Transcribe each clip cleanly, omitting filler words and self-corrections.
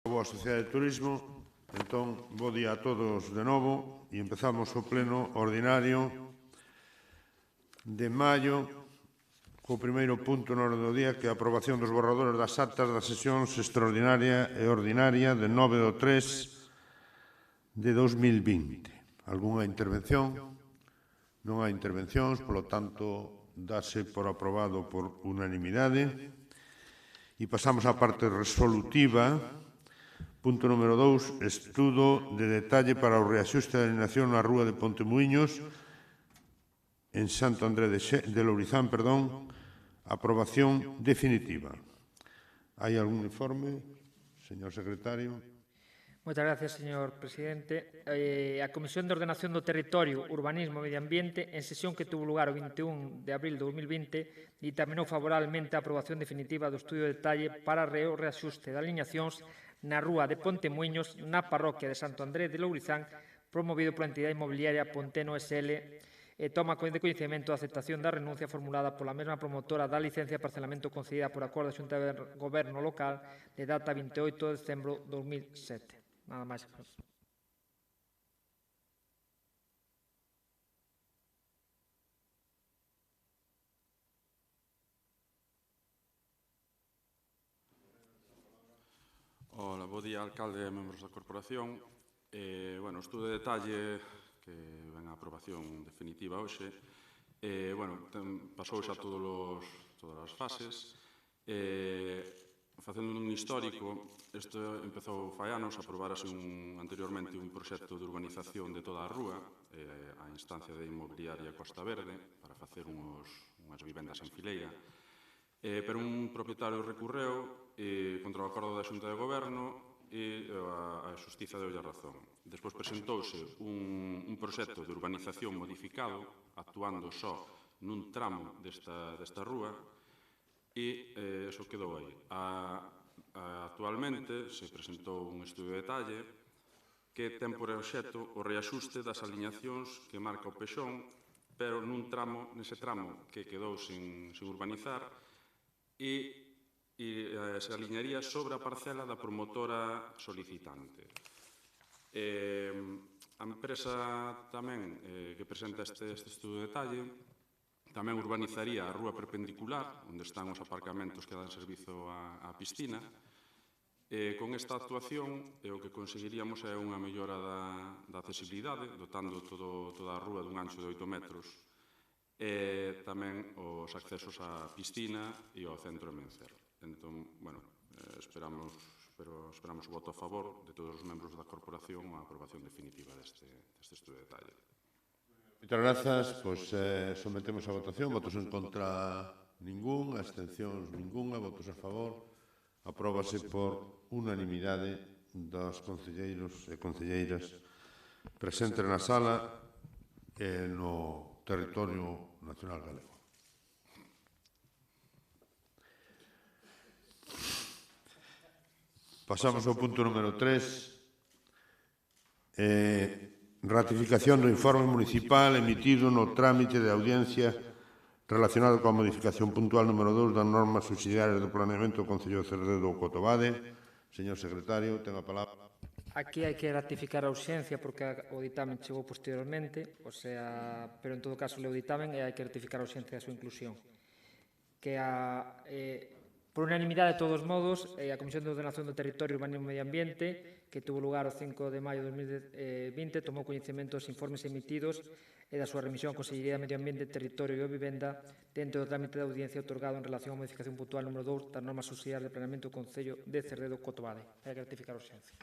Boa Sociedade de Turismo. Entón, bo día a todos de novo e empezamos o pleno ordinario de maio co primeiro punto no orde do día, que é a aprobación dos borradores das actas das sesións extraordinaria e ordinaria de 9/3 de 2020. Algúnha intervención? Non hai intervencións, polo tanto, dáse por aprobado por unanimidade. E pasamos á parte resolutiva. Punto número 2, estudo de detalle para o reaxuste da alineación na rúa de Pontemuíños en Santo André de Lourizán, aprobación definitiva. Hai algún informe, señor secretario? Moitas gracias, señor presidente. A Comisión de Ordenación do Territorio, Urbanismo e Medio Ambiente, en sesión que tuvo lugar o 21 de abril de 2020, ditaminou favorablemente a aprobación definitiva do estudio de detalle para o reaxuste de alineacións na rúa de Pontemuíños, na parroquia de Santo André de Lourizán, promovido pola entidade inmobiliaria Ponteno SL, e toma de coñecemento a aceptación da renuncia formulada pola mesma promotora da licencia de parcelamento concedida por acordo da Xunta de Goberno local de data 28 de decembro de 2007. Nada máis. Ola, bo día, alcalde e membros da corporación. O estudo de detalle que ven a aprobación definitiva hoxe, pasou xa todas as fases. Facendo un histórico, isto empezou fai anos, aprobárase anteriormente un proxecto de urbanización de toda a rúa, a instancia de inmobiliaria Costa Verde, para facer unhas vivendas en fileira, pero un propietario recurreu contra o acordo da Xunta de Goberno e a Xustiza deu a razón. Despois presentouse un proxecto de urbanización modificado, actuando só nun tramo desta rúa, e iso quedou aí. Actualmente se presentou un estudio de detalle que ten por obxecto o reaxuste das aliñacións que marca o Pexón, pero nese tramo que quedou sin urbanizar, e se aliñaría sobre a parcela da promotora solicitante. A empresa tamén que presenta este estudo de detalle tamén urbanizaría a rúa perpendicular, onde están os aparcamentos que dan servizo á piscina. Con esta actuación, o que conseguiríamos é unha mellora da accesibilidade, dotando toda a rúa dun ancho de 8 metros, e tamén os accesos á piscina e ao centro de Mencer. Entón, esperamos o voto a favor de todos os membros da corporación a aprobación definitiva deste estudo de detalle. Moitas grazas. Sometemos a votación. Votos en contra ningún, abstencións ninguna, votos a favor. Apróbase por unanimidade dos concelleiros e concelleiras presentes na sala e no territorio nacional galego. Pasamos ao punto número 3. Ratificación do informe municipal emitido no trámite de audiencia relacionado coa modificación puntual número 2 das normas subsidiarias do planeamento do Concello de Cerredo do Cotobade. Señor secretario, ten a palabra. Aquí hai que ratificar a urxencia porque o ditamen chegou posteriormente, pero en todo caso leo o ditamen e hai que ratificar a urxencia da súa inclusión. Por unanimidade, de todos modos, a Comisión de Ordenación do Territorio, Urbanismo e Medio Ambiente, que tuvo lugar o 5 de maio de 2020, tomou coñecemento dos informes emitidos e da súa remisión á Consellería de Medio Ambiente, Territorio e Vivenda dentro do trámite de audiencia otorgado en relación á modificación puntual número 2 das normas subsidiarias de planeamento do Concello de Cerredo Cotobade. Hai que ratificar a urxencia.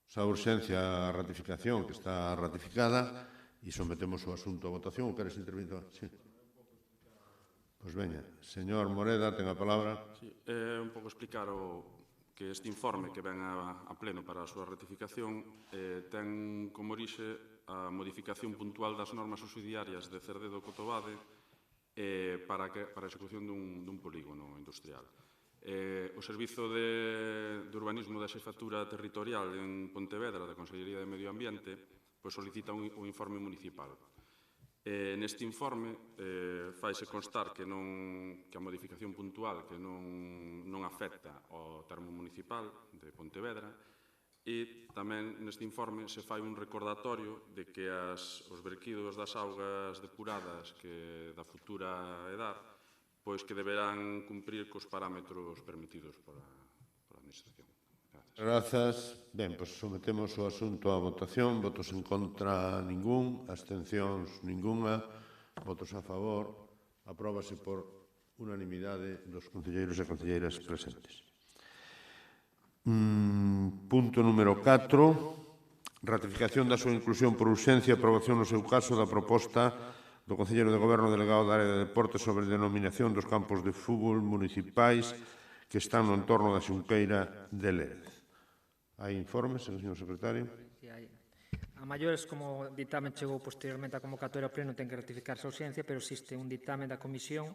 Esa urxencia a ratificación, que está ratificada, e sometemos o asunto a votación. Ou queres intervir? Sí. Pois veña, señor Moreda, ten a palabra. É un pouco explicar que este informe que ven a pleno para a súa ratificación ten como orixe a modificación puntual das normas subsidiarias de Cerredo Cotobade para a execución dun polígono industrial. O Servizo de Urbanismo da Xefatura Territorial en Pontevedra, da Consellería de Medio Ambiente, solicita un informe municipal. Neste informe faise constar que a modificación puntual que non afecta ao termo municipal de Pontevedra e tamén neste informe se fai un recordatorio de que os verquidos das augas depuradas da futura edad pois que deberán cumprir cos parámetros permitidos pola Administración. Grazas. Ben, pois sometemos o asunto á votación. Votos en contra ningún, abstencións ninguna, votos a favor. Apróbase por unanimidade dos concelleiros e concelleiras presentes. Punto número 4. Ratificación da súa inclusión por urxencia e aprobación no seu caso da proposta do Concelleiro de Goberno delegado da área de deportes sobre a denominación dos campos de fútbol municipais que están no entorno da Xunqueira de Lérez. Hai informes, señor secretario? A maiores, como o ditamen chegou posteriormente á convocatoria ao pleno, ten que ratificarse a urxencia, pero existe un ditamen da Comisión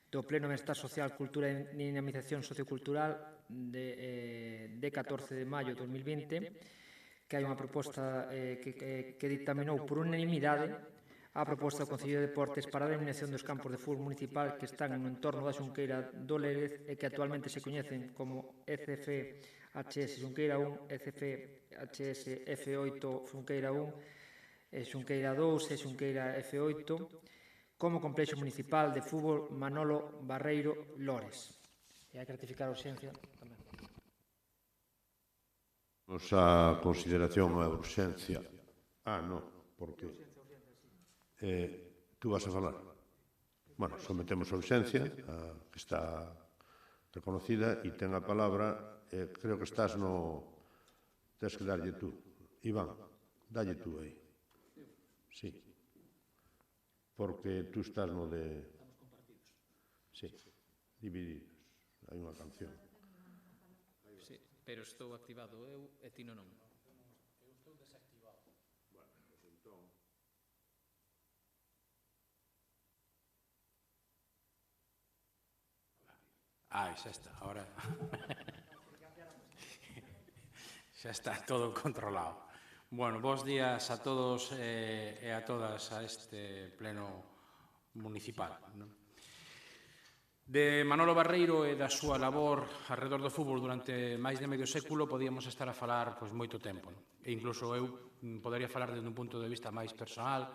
do Pleno de Benestar Social, Cultura e Dinamización Sociocultural de 14 de maio de 2020, que hai unha proposta que dictaminou por unanimidade a proposta do Concello de Deportes para a denominación dos campos de fútbol municipal que están no entorno da Xunqueira do Lérez e que actualmente se coñecen como ECFHS Xunqueira 1, ECFHS F8 Xunqueira 1, Xunqueira 2 e Xunqueira F8, como complexo municipal de fútbol Manolo Barreiro Lores. E hai que ratificar a urxencia tamén. Nosa consideración a urxencia. Non, porque tú vas a falar. Bueno, sometemos a urxencia, que está reconocida, e ten a palabra, creo que estás no... Tens que darlle tú. Iván, dalle tú aí. Sí. Porque tú estás no de... Estamos compartidos. Sí, divididos. Hai unha canción. Sí, pero estou activado eu e ti non. Eu estou desactivado. Bueno, pues entón... Xa está, ahora... xa está todo controlado. Bueno, bons días a todos e a todas a este pleno municipal. De Manolo Barreiro e da súa labor arredor do fútbol durante máis de medio século podíamos estar a falar moito tempo. E incluso eu podería falar desde un punto de vista máis personal,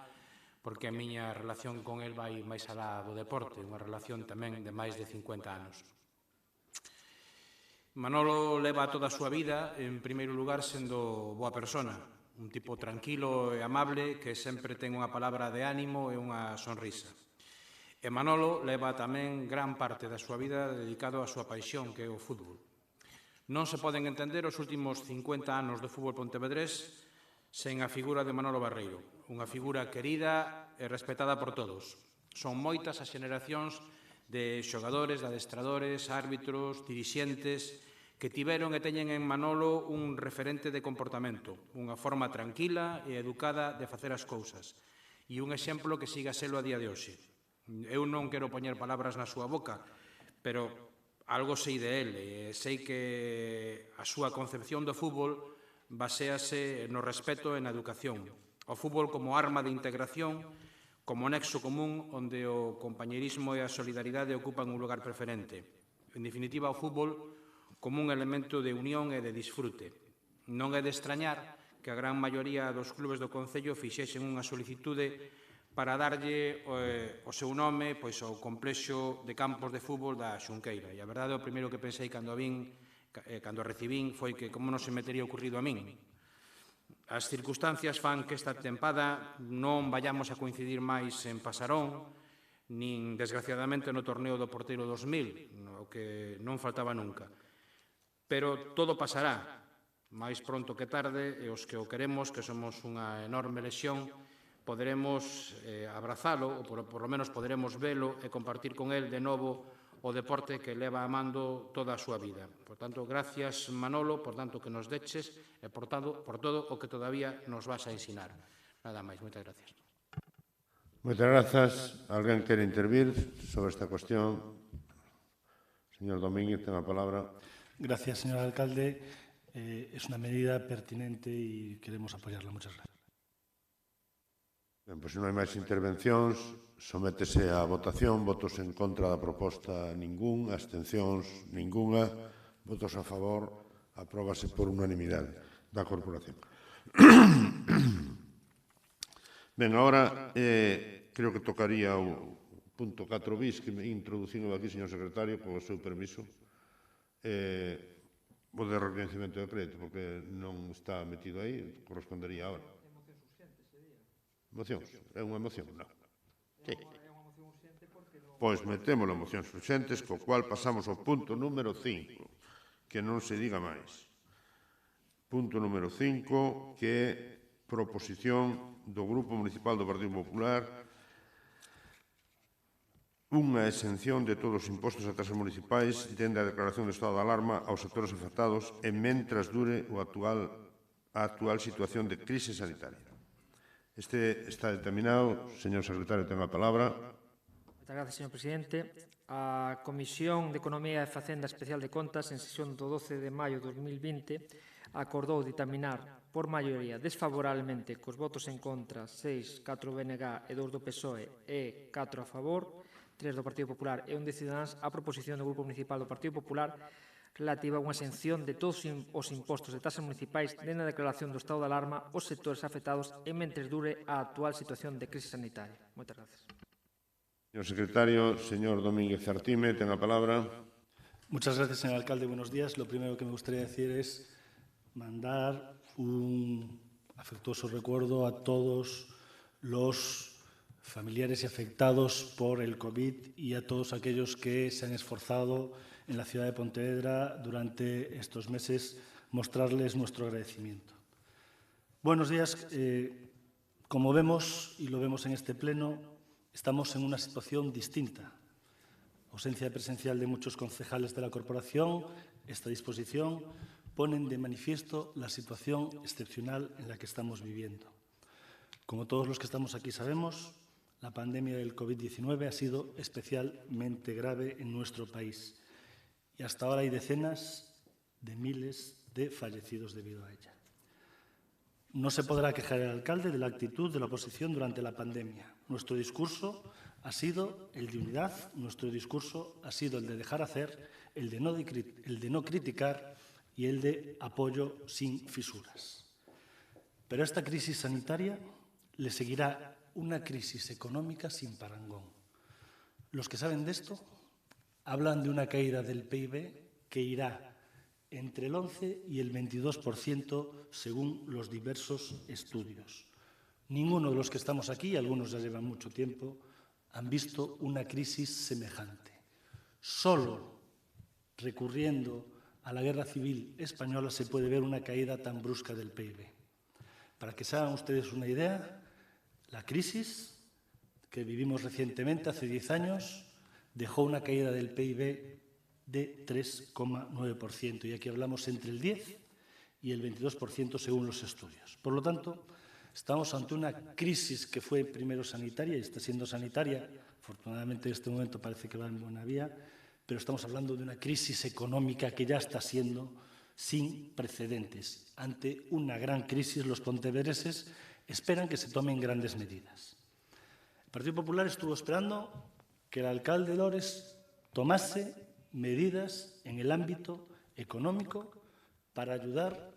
porque a miña relación con el vai máis alá do deporte, unha relación tamén de máis de 50 anos. Manolo leva toda a súa vida, en primeiro lugar, sendo boa persona, un tipo tranquilo e amable que sempre ten unha palabra de ánimo e unha sonrisa. E Manolo leva tamén gran parte da súa vida dedicado á súa paixón, que é o fútbol. Non se poden entender os últimos 50 anos do fútbol pontevedrés sen a figura de Manolo Barreiro, unha figura querida e respetada por todos. Son moitas as xeneracións de xogadores, de adestradores, árbitros, dirixentes, que tiveron e teñen en Manolo un referente de comportamento, unha forma tranquila e educada de facer as cousas, e un exemplo que siga selo a día de hoxe. Eu non quero poñer palabras na súa boca, pero algo sei de él, e sei que a súa concepción do fútbol baséase no respeto e na educación. O fútbol como arma de integración, como nexo común onde o compañerismo e a solidaridade ocupan un lugar preferente. En definitiva, o fútbol como un elemento de unión e de disfrute. Non é de extrañar que a gran maioría dos clubes do Concello fixesen unha solicitude para darlle o seu nome ao complexo de campos de fútbol da Xunqueira. E a verdade, o primeiro que pensei cando recibín foi que como non se me tería ocurrido a min. As circunstancias fan que esta tempada non vayamos a coincidir máis en Pasarón, nin, desgraciadamente, no torneo do Porteiro 2000, o que non faltaba nunca. Pero todo pasará, máis pronto que tarde, e os que o queremos, que somos unha enorme lesión, poderemos abrazalo, ou por lo menos poderemos velo e compartir con el de novo o deporte que leva amando toda a súa vida. Por tanto, gracias, Manolo, por tanto que nos deches e por todo o que todavía nos vas a ensinar. Nada máis, moitas gracias. Moitas grazas. Alguén quere intervir sobre esta cuestión? Señor Domínguez, ten a palabra. Gracias, señor alcalde. Es una medida pertinente y queremos apoyarla. Muchas gracias. Ben, pois se non hai máis intervencións, sométese a votación, votos en contra da proposta ningún, abstencións ningunha, votos a favor, apróbase por unanimidade da corporación. Ben, agora creo que tocaría o punto 4 bis, que me introducindo aquí, señor secretario, con o seu permiso, o de reconhecimento de crédito, porque non está metido aí, correspondería ahora. Mocións? É unha moción? Non. Sí. Pois metemos as mocións urxentes, co cual pasamos ao punto número 5, que non se diga máis. Punto número 5, que é proposición do Grupo Municipal do Partido Popular unha exención de todos os impostos e taxas municipais dende a declaración de estado de alarma aos sectores afectados e mentras dure a actual situación de crise sanitaria. Este está determinado. Señor secretario, ten a palabra. Moitas gracias, señor presidente. A Comisión de Economía e Facenda Especial de Contas, en sesión do 12 de maio de 2020, acordou ditaminar por maioría desfavorablemente cos votos en contra 6, 4 BNG e 2 do PSOE e 4 a favor, 3 do Partido Popular e 1 de Ciudadanos, a proposición do Grupo Municipal do Partido Popular relativa a unha exención de todos os impostos e taxas municipais dende a declaración do estado de alarma aos sectores afectados e mentres dure a actual situación de crise sanitaria. Moitas gracias. Señor secretario, señor Domínguez Artime, ten a palabra. Muchas gracias, señor alcalde. Buenos días. Lo primero que me gustaría decir es mandar un afectuoso recuerdo a todos los familiares y afectados por el COVID y a todos aquellos que se han esforzado en la ciudad de Pontevedra durante estos meses, mostrarles nuestro agradecimiento. Buenos días. Como vemos, y lo vemos en este pleno, estamos en una situación distinta. Ausencia presencial de muchos concejales de la corporación, esta disposición ponen de manifiesto la situación excepcional en la que estamos viviendo. Como todos los que estamos aquí sabemos, la pandemia del COVID-19 ha sido especialmente grave en nuestro país y hasta ahora hay decenas de miles de fallecidos debido a ella. No se podrá quejar el alcalde de la actitud de la oposición durante la pandemia. Nuestro discurso ha sido el de unidad, nuestro discurso ha sido el de dejar hacer, el de no criticar y el de apoyo sin fisuras. Pero a esta crisis sanitaria le seguirá una crisis económica sin parangón. Los que saben de esto hablan de una caída del PIB que irá entre el 11 y el 22% según los diversos estudios. Ninguno de los que estamos aquí, algunos ya llevan mucho tiempo, han visto una crisis semejante. Solo recurriendo a la Guerra Civil Española se puede ver una caída tan brusca del PIB. Para que se hagan ustedes una idea, la crisis que vivimos recientemente, hace 10 años, dejó una caída del PIB de 3,9%. Y aquí hablamos entre el 10 y el 22% según los estudios. Por lo tanto, estamos ante una crisis que fue primero sanitaria y está siendo sanitaria. Afortunadamente, en este momento parece que va en buena vía, pero estamos hablando de una crisis económica que ya está siendo sin precedentes. Ante una gran crisis, los pontevedreses esperan que se tomen grandes medidas. El Partido Popular estuvo esperando que el alcalde Lores tomase medidas en el ámbito económico para ayudar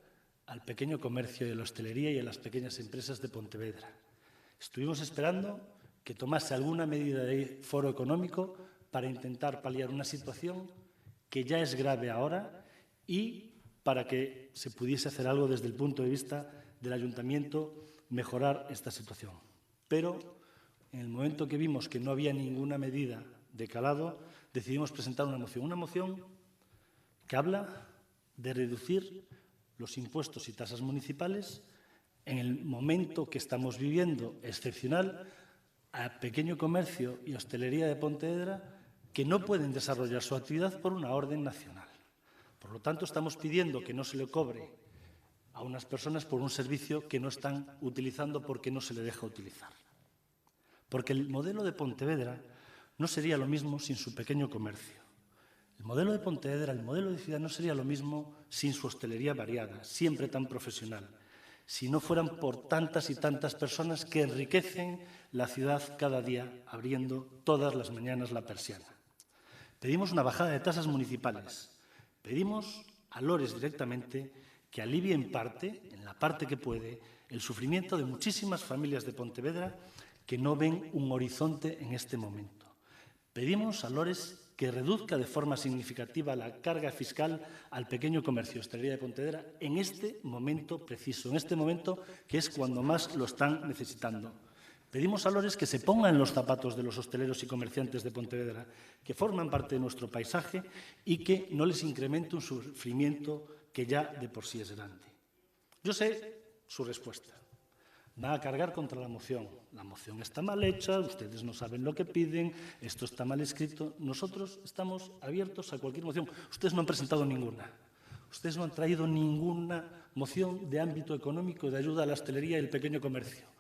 al pequeño comercio y a la hostelería y a las pequeñas empresas de Pontevedra. Estuvimos esperando que tomase alguna medida de foro económico para intentar paliar una situación que ya es grave ahora y para que se pudiese hacer algo desde el punto de vista del ayuntamiento, mejorar esta situación. Pero en el momento que vimos que no había ninguna medida de calado, decidimos presentar una moción que habla de reducir los impuestos y tasas municipales en el momento que estamos viviendo excepcional a pequeño comercio y hostelería de Pontevedra que no pueden desarrollar su actividad por una orden nacional. Por lo tanto, estamos pidiendo que no se le cobre a unas personas por un servicio que no están utilizando porque no se le deja utilizar. Porque el modelo de Pontevedra no sería lo mismo sin su pequeño comercio. El modelo de Pontevedra, el modelo de ciudad no sería lo mismo sin su hostelería variada, siempre tan profesional. si no fueran por tantas y tantas personas que enriquecen la ciudad cada día, abriendo todas las mañanas la persiana. Pedimos una bajada de tasas municipales. Pedimos a Lores directamente que alivie en parte, en la parte que puede, el sufrimiento de muchísimas familias de Pontevedra que no ven un horizonte en este momento. Pedimos a Lores que reduzca de forma significativa la carga fiscal al pequeño comercio, hostelería de Pontevedra, en este momento preciso, en este momento que es cuando más lo están necesitando. Pedimos a Lores que se pongan los zapatos de los hosteleros y comerciantes de Pontevedra, que forman parte de nuestro paisaje y que no les incremente un sufrimiento que ya de por sí es grande. Yo sé su respuesta. Va a cargar contra la moción. La moción está mal hecha, ustedes no saben lo que piden, esto está mal escrito. Nosotros estamos abiertos a cualquier moción. Ustedes no han presentado ninguna. Ustedes no han traído ninguna moción de ámbito económico de ayuda a la hostelería y el pequeño comercio.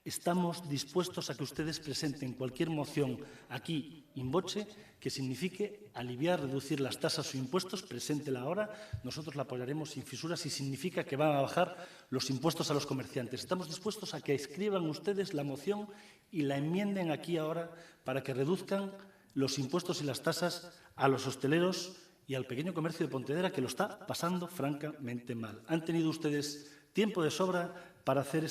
Estamos dispuestos a que ustedes presenten cualquier moción aquí, in voce, que signifique aliviar, reducir las tasas o impuestos, preséntela ahora, nosotros la apoyaremos sin fisuras y significa que van a bajar los impuestos a los comerciantes. Estamos dispuestos a que escriban ustedes la moción y la enmienden aquí ahora para que reduzcan los impuestos y las tasas a los hosteleros y al pequeño comercio de Pontevedra, que lo está pasando francamente mal. Han tenido ustedes tiempo de sobra para hacer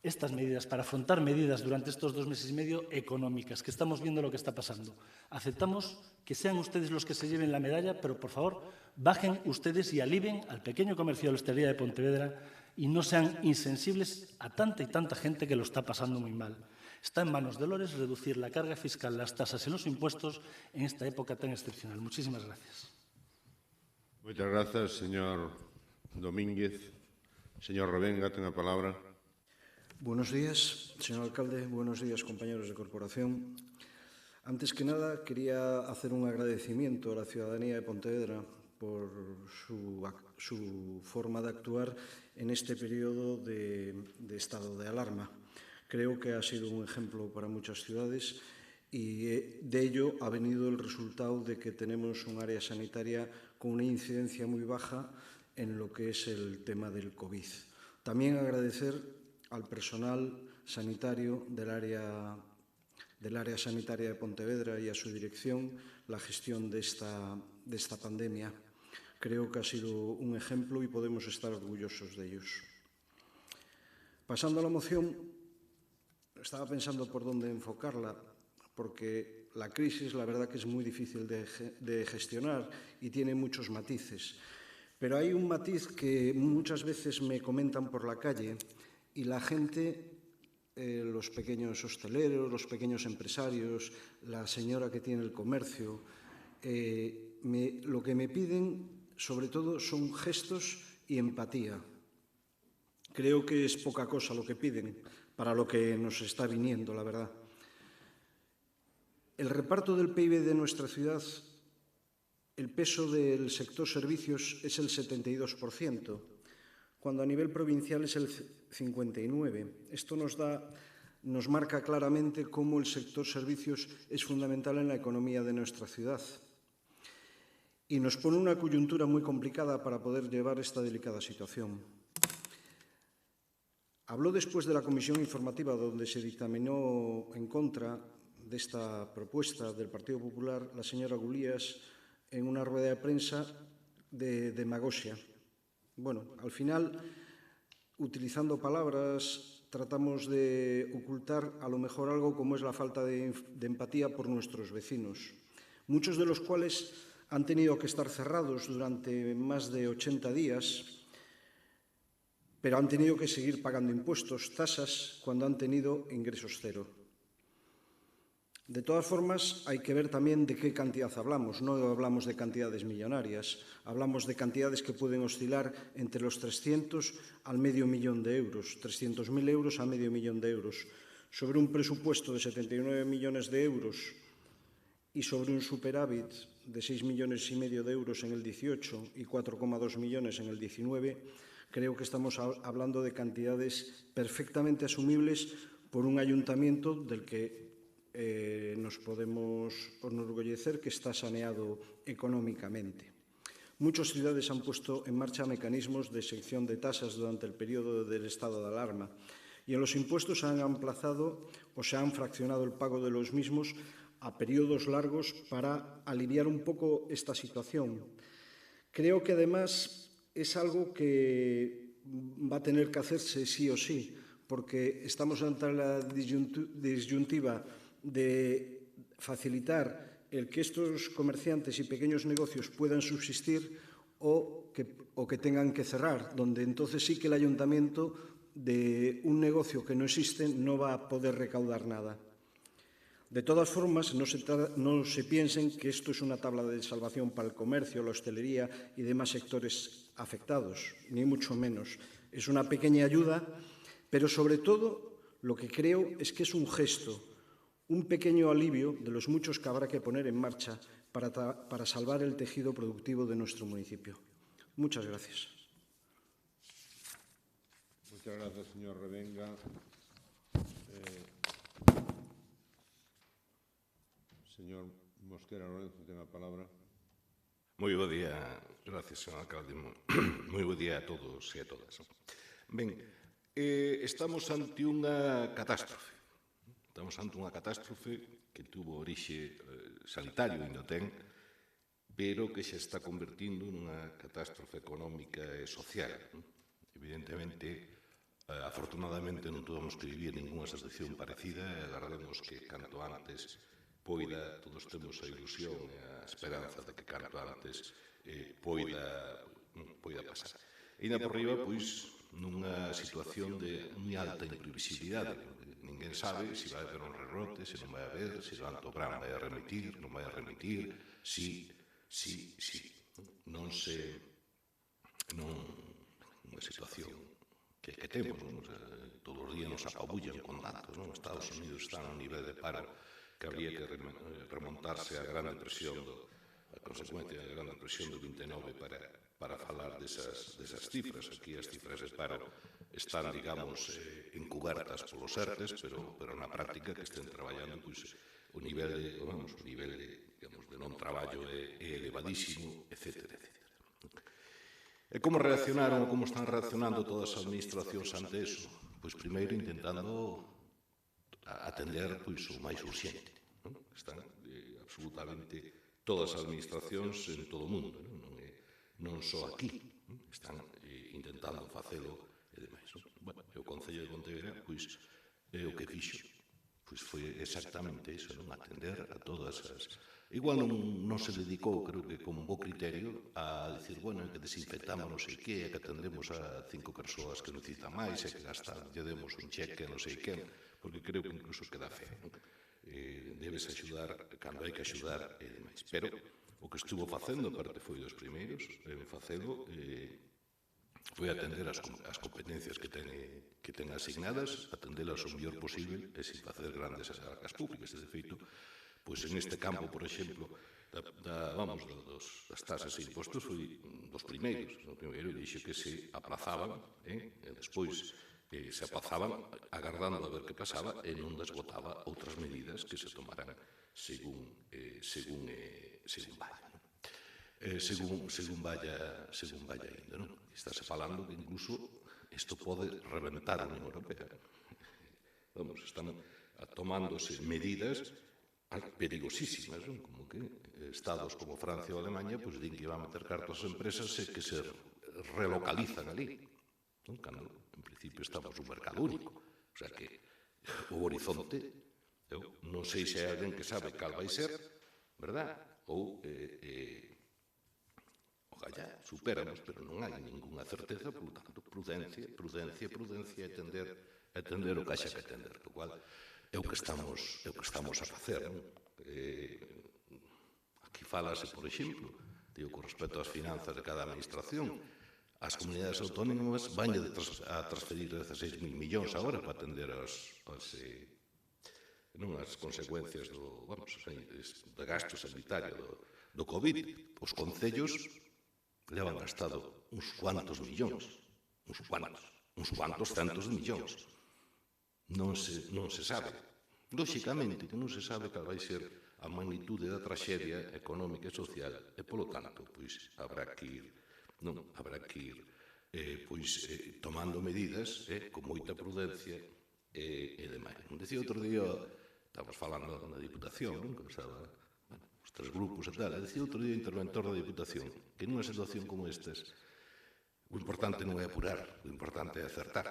estas medidas, para afrontar medidas durante estos 2 meses y medio económicas, que estamos viendo lo que está pasando. Aceptamos que sean ustedes los que se lleven la medalla, pero, por favor, bajen ustedes y alivien al pequeño comercio de la hostelería de Pontevedra y no sean insensibles a tanta y tanta gente que lo está pasando muy mal. Está en manos de Lores reducir la carga fiscal, las tasas y los impuestos en esta época tan excepcional. Muchísimas gracias. Muchas gracias, señor Domínguez. Señor Revenga, tiene la palabra. Buenos días, señor alcalde. Buenos días, compañeros de corporación. Antes que nada, quería hacer un agradecimiento a la ciudadanía de Pontevedra por su forma de actuar en este periodo de estado de alarma. Creo que ha sido un ejemplo para muchas ciudades y de ello ha venido el resultado de que tenemos un área sanitaria con una incidencia muy baja en lo que es el tema del COVID. También agradecer al personal sanitario del área sanitaria de Pontevedra y a su dirección la gestión de esta pandemia. Creo que ha sido un ejemplo y podemos estar orgullosos de ellos. Pasando a la moción, estaba pensando por dónde enfocarla, porque la crisis, la verdad que es muy difícil de gestionar y tiene muchos matices. Pero hay un matiz que muchas veces me comentan por la calle y la gente, los pequeños hosteleros, los pequeños empresarios, la señora que tiene el comercio, lo que me piden sobre todo son gestos y empatía. Creo que es poca cosa lo que piden para lo que nos está viniendo, la verdad. El reparto del PIB de nuestra ciudad, el peso del sector servicios es el 72%, cuando a nivel provincial es el 59%. Esto nos marca claramente cómo el sector servicios es fundamental en la economía de nuestra ciudad y nos pone una coyuntura muy complicada para poder llevar esta delicada situación. Habló después de la comisión informativa donde se dictaminó en contra de esta propuesta del Partido Popular la señora Gulías en una rueda de prensa de demagogia. Bueno, al final, utilizando palabras, tratamos de ocultar a lo mejor algo como es la falta de empatía por nuestros vecinos, muchos de los cuales han tenido que estar cerrados durante más de 80 días, pero han tenido que seguir pagando impuestos, tasas, cuando han tenido ingresos cero. De todas formas, hay que ver también de qué cantidad hablamos. No hablamos de cantidades millonarias, hablamos de cantidades que pueden oscilar entre los 300 al medio millón de euros, 300.000 euros a medio millón de euros, sobre un presupuesto de 79 millones de euros y sobre un superávit de 6,5 millones de euros en el 18 y 4,2 millones en el 19, creo que estamos hablando de cantidades perfectamente asumibles por un ayuntamiento del que nos podemos enorgullecer que está saneado económicamente. Muchas ciudades han puesto en marcha mecanismos de exención de tasas durante el periodo del estado de alarma y en los impuestos se han emplazado o se han fraccionado el pago de los mismos a periodos largos para aliviar un poco esta situación. Creo que además es algo que va a tener que hacerse sí o sí, porque estamos ante la disyuntiva de facilitar el que estos comerciantes y pequeños negocios puedan subsistir o que tengan que cerrar, donde entonces sí que el ayuntamiento de un negocio que no existe no va a poder recaudar nada. De todas formas, no se piensen que esto es una tabla de salvación para el comercio, la hostelería y demás sectores afectados, ni mucho menos. Es una pequeña ayuda, pero sobre todo lo que creo es que es un gesto, un pequeño alivio de los muchos que habrá que poner en marcha para salvar el tejido productivo de nuestro municipio. Muchas gracias. Muchas gracias, señor Revenga. Señor Mosquera Lorenzo, ten a palabra. Moi bo día, gracias, señor alcalde. Moi bo día a todos e a todas. Ben, estamos ante unha catástrofe. Estamos ante unha catástrofe que tuvo orixe sanitario, ainda ten, pero que xa está convertindo nunha catástrofe económica e social. Evidentemente, afortunadamente non tuvamos que vivir ninguna situación parecida e agardemos que canto antes poida, todos temos a ilusión e a esperanza de que canto antes poida pasar. E ainda por riba, pois, nunha situación de moi alta imprevisibilidade. Ninguén sabe se vai haber un rebrote, se non vai haber, se o Alto Gran vai a remitir, non vai a remitir, non unha situación que temos, todos os días nos apabullan con datos, non? Estados Unidos está a un nivel de paro que habría que remontarse á Gran Depresión, a consecuencia da Gran Depresión do 29 para falar desas cifras. Aquí as cifras de paro están, digamos, encubertas polos ERTES, pero na práctica que estén traballando, pois, o nivel de non traballo é elevadísimo, etc. E como reaccionaron, como están reaccionando todas as administracións ante eso? Pois primeiro intentando atender o máis urxente. Están absolutamente todas as administracións en todo o mundo, non só aquí, están intentando facelo e demais. O Concello de Pontevedra, pois, o que fixo, pois foi exactamente iso, atender a todas as... Igual non se dedicou, creo que con bo criterio, a dicir, bueno, que desinfectamos non sei que, que atendemos a 5 persoas que necesitan máis, e que lle demos un cheque a non sei quen, porque creo que incluso queda feo. Debes axudar cando hai que axudar e demais. Pero o que estuvo facendo, aparte foi dos primeiros, en facelo, foi atender as competencias que ten asignadas, atendelas o mellor posible e sin facer grandes arcas públicas. De feito, pois en este campo, por exemplo, das tasas e impostos foi dos primeiros. O primeiro dixo que se aplazaban, e despois se aplazaban agardando a ver que pasaba e non desbotaba outras medidas que se tomarán según vaya. Según vaya indo, non? Estáse falando que incluso isto pode reventar a Unión Europea. Están tomándose medidas perigosísimas, como que estados como Francia ou Alemanha din que van a meter cartas ás empresas e que se relocalizan ali, cando en principio estamos nun mercado único. O sea que o horizonte, non sei se hai alguén que sabe cal vai ser, verdad? Ou ojalá supéramos, pero non hai ninguna certeza, por tanto, prudencia, e atender o que haxa que atender, o cual é o que estamos a facer. Aquí falase, por exemplo, con respecto ás finanzas de cada administración, as comunidades autónomas van a transferir 16.000 millóns agora para atender as consecuencias do gasto sanitario do COVID. Os concellos levan gastado uns cuantos millóns, uns cuantos centos de millóns. Non se sabe. Lóxicamente, que non se sabe cal vai ser a magnitude da traxedia económica e social e, polo tanto, pois, habrá que ir tomando medidas con moita prudencia e demais. Dicía outro día, estamos falando na Diputación, que estaba os tres grupos e tal, dicía outro día o interventor da Diputación que nunha situación como estas o importante non é apurar, o importante é acertar.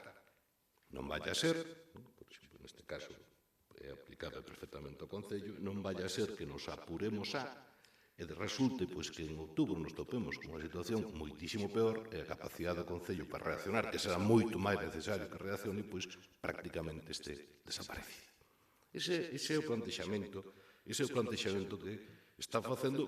Non vaya a ser, por exemplo, neste caso é aplicable perfectamente ao Concello, non vaya a ser que nos apuremos e resulte que en outubro nos topemos con unha situación moitísimo peor e a capacidade do Concello para reaccionar, que será moito máis necesario que reaccione, prácticamente este desaparecida. Ese é o plantexamento que está facendo,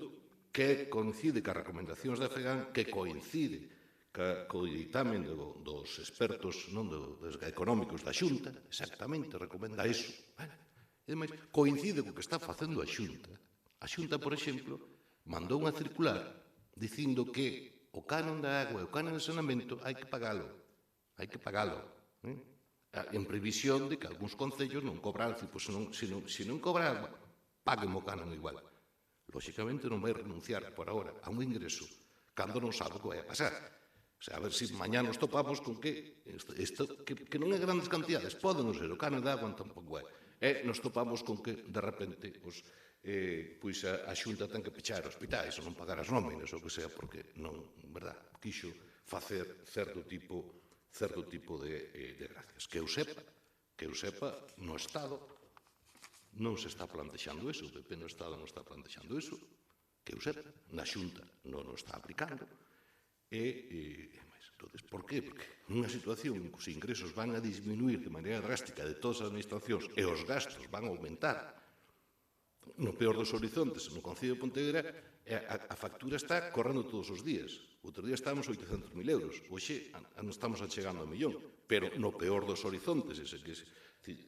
que coincide cas recomendacións da FEGAN, que coincide co ditamen dos expertos dos económicos da Xunta, exactamente, recomenda iso. E, ademais, coincide co que está facendo a Xunta. A Xunta, por exemplo, mandou unha circular dicindo que o canon da agua e o canon de saneamento hai que pagalo. En previsión de que algúns concellos non cobran, se non cobran, paguen o canon igual. Lóxicamente non vai renunciar por ahora a un ingreso cando non sabe o que vai a pasar. O sea, a ver se mañá nos topamos con que non é grandes cantidades, pode non ser, o canon da agua tampouco é. E nos topamos con que, de repente, a Xunta ten que pechar hospitais ou non pagar as nóminas ou que sea, porque non, verdad, quixo facer certo tipo de gracias. Que eu sepa, no Estado non se está plantexando eso, o PP no Estado non está plantexando eso, que eu sepa, na Xunta non o está aplicando, entonces, por qué? Porque nunha situación en que os ingresos van a disminuir de maneira drástica de todas as administracións e os gastos van a aumentar, no peor dos horizontes, no Concello de Pontevedra, a factura está correndo todos os días. Outro día estábamos a 800.000 euros, hoxe estamos chegando a 1 millón, pero no peor dos horizontes, ese que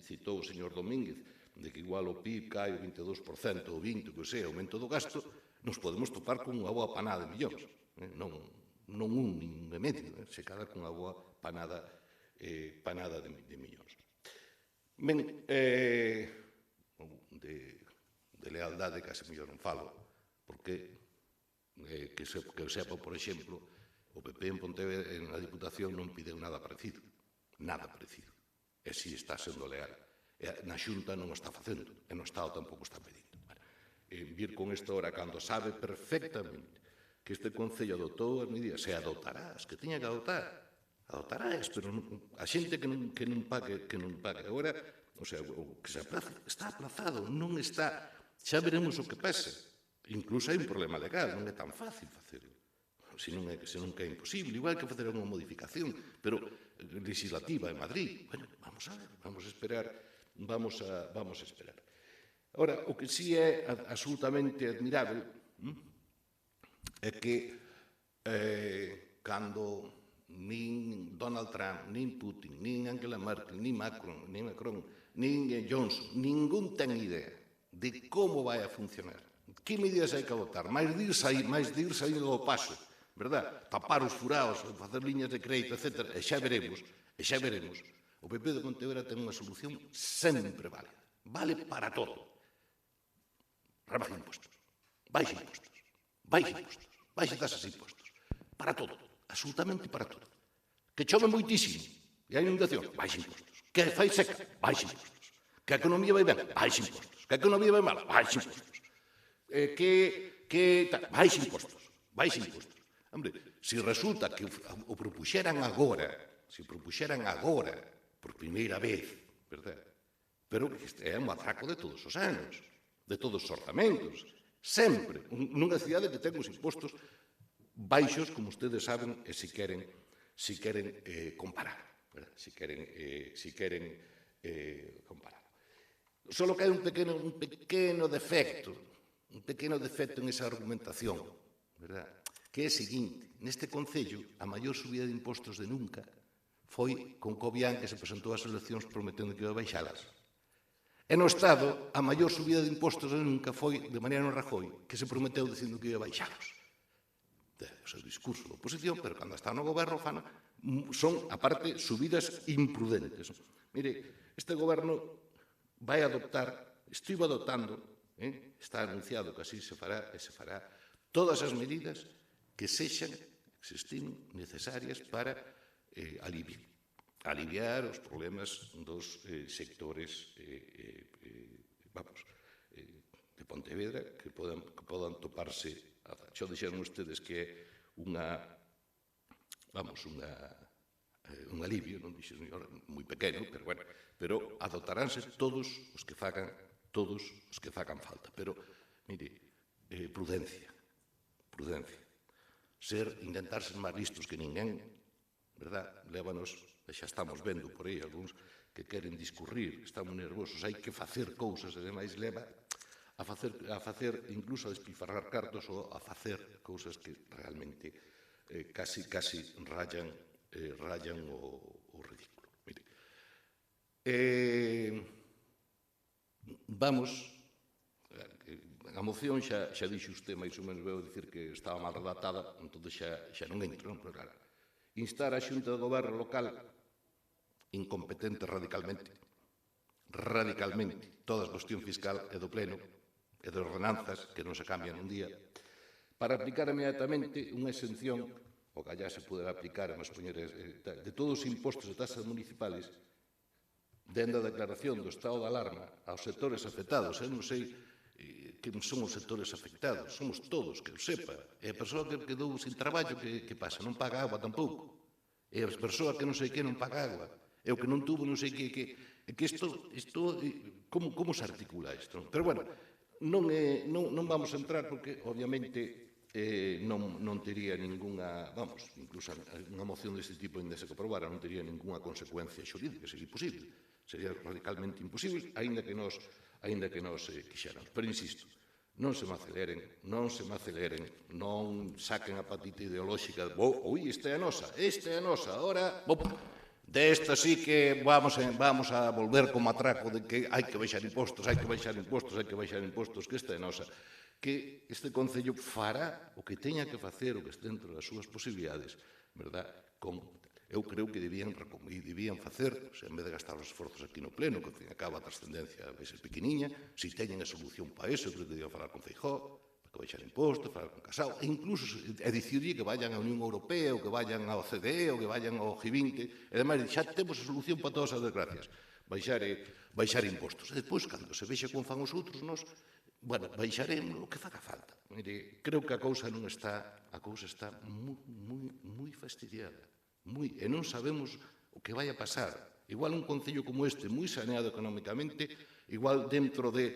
citou o señor Domínguez, de que igual o PIB cae o 22%, ou 20%, que sea, aumento do gasto, nos podemos topar con unha boa panada de millóns. Non un nin de medio, se cada con unha boa panada de millóns. Ben, de lealdade case mellor non falo, porque que eu sepa, por exemplo, o PP en Pontevedra, na Diputación, non pideu nada parecido. E si está sendo leal. Na Xunta non o está facendo, e no Estado tampouco está pedindo. Vir con isto ahora, cando sabe perfectamente que este Concello adotou as medidas, se adotarás, que tiña que adotarás, pero a xente que non pague, agora, o sea, o que se aplaza, está aplazado, non está, xa veremos o que pasa. Incluso hai un problema legal, non é tan fácil facelo. Se non é imposible, igual que facer unha modificación, pero legislativa en Madrid. Bueno, vamos a ver, vamos a esperar. Ahora, o que sí é absolutamente admirável é que cando nin Donald Trump, nin Putin, nin Angela Merkel, nin Macron, nin Johnson, ningún ten idea de como vai a funcionar. Que medidas hai que adoptar? Mais de ir saindo do paso, verdad? Tapar os furaos, facer liñas de crédito, etc. E xa veremos. O PP de Pontevedra ten unha solución sempre válida. Vale para todo. Rebaja impostos. Baixa impostos. Baixa tasas de impostos. Para todo. Absolutamente para todo. Que chove moitísimo e hai inundación, baixa impostos. Que fai seca, baixa impostos. Que a economía vai ben, baixa impostos. Que a economía vai mal, baixa impostos. Baixa impostos. Hombre, se resulta que o propuxeran agora, por primeira vez, verdad? Pero é un atraco de todos os anos, de todos os orzamentos, sempre, nunha cidade que ten os impostos baixos, como ustedes saben, e se queren comparar, verdad? Se queren comparar. Solo que hai un pequeno defecto en esa argumentación, verdad? Que é o seguinte, neste Concello, a maior subida de impostos de nunca foi con Cobián, que se presentou ás eleccións prometendo que iba a baixalas. E no Estado, a maior subida de impostos de nunca foi de Mariano Rajoy, que se prometeu dicindo que iba a baixalos. O seu discurso de oposición, pero cando está no goberno, son, aparte, subidas imprudentes. Mire, este goberno vai adoptar, estivo adoptando, Está anunciado que así se fará e se fará todas as medidas que sexan, que se estimen necesarias para aliviar os problemas dos sectores de Pontevedra que podan toparse. Xa dixeron ustedes que é un alivio, non dixo señor, moi pequeno, pero bueno, pero adotaránse todos os que fagan falta. Pero, mire, prudencia, intentar ser máis listos que ninguén, verdad? Lévanos, xa estamos vendo por aí algúns que queren discurrir, estamos nervosos, hai que facer cousas, e demais leva a facer incluso a despilfarrar cartos ou a facer cousas que realmente casi rayan o ridículo. Mire, vamos, a moción xa dixo usted, máis ou menos veo dicir que estaba mal redactada, entón xa non entro, non? Pero claro, instar a Xunta de Goberno local incompetente radicalmente, toda a cuestión fiscal e do pleno, e de ordenanzas que non se cambian un día, para aplicar inmediatamente unha exención, o que allá se poderá aplicar de todos os impostos e tasas municipales, dende a declaración do estado de alarma aos sectores afectados. Eu non sei que son os sectores afectados, somos todos, que o sepa. E a persoa que quedou sin traballo, que pasa? Non paga agua tampouco. E a persoa que non sei que non paga agua. E o que non tuvo non sei que... É que isto como se articula isto? Pero bueno, non vamos a entrar porque, obviamente, non tería ninguna, incluso unha moción deste tipo ainda se aprobara, non tería ninguna consecuencia xurídica, sería imposible, sería radicalmente imposible, aínda que nos quixéramos. Pero insisto, non se me aceleren, non saquen a patita ideolóxica de, esta é a nosa, ahora, desta sí que vamos a volver como atraco de que hai que baixar impostos, que esta é nosa. Que este Concello fará o que teña que facer, o que este dentro das súas posibilidades, verdad? Eu creo que debían facer, en vez de gastar os esforzos aquí no pleno, que, en fin, acaba a trascendencia a veces pequeniña, se teñen a solución para eso, creo que debían falar con Feijóo, para que baixar impostos, falar con Casado, e incluso dicirlle que vayan á Unión Europea, ou que vayan ao CDE, ou que vayan ao G20, e ademais, xa temos a solución para todas as desgracias, baixar impostos. E depois, cando se vexa como fan os outros, baixaremos o que faga falta. Mire, creo que a cousa está moi fastidiada, e non sabemos o que vai a pasar. Igual un concello como este, moi saneado económicamente, igual dentro de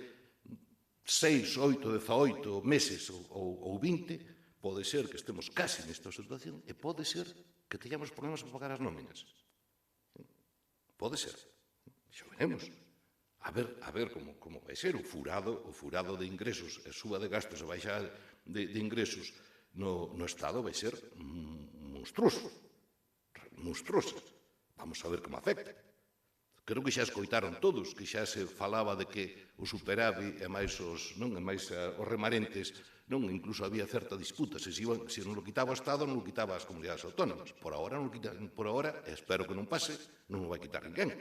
6, 8, 18 meses ou 20, pode ser que estemos casi nesta situación e pode ser que teñamos problemas para pagar as nóminas. Pode ser. Xa veremos. A ver como vai ser o furado de ingresos, a suba de gastos, a baixa de ingresos no Estado vai ser monstruosa. Vamos a ver como afecta. Creo que xa escoitaron todos, que xa se falaba de que o superávit e máis os remanentes, incluso había certa disputa, se non lo quitaba o Estado, non lo quitaba as comunidades autónomas. Por ahora, e espero que non pase, non o vai quitar ninguén.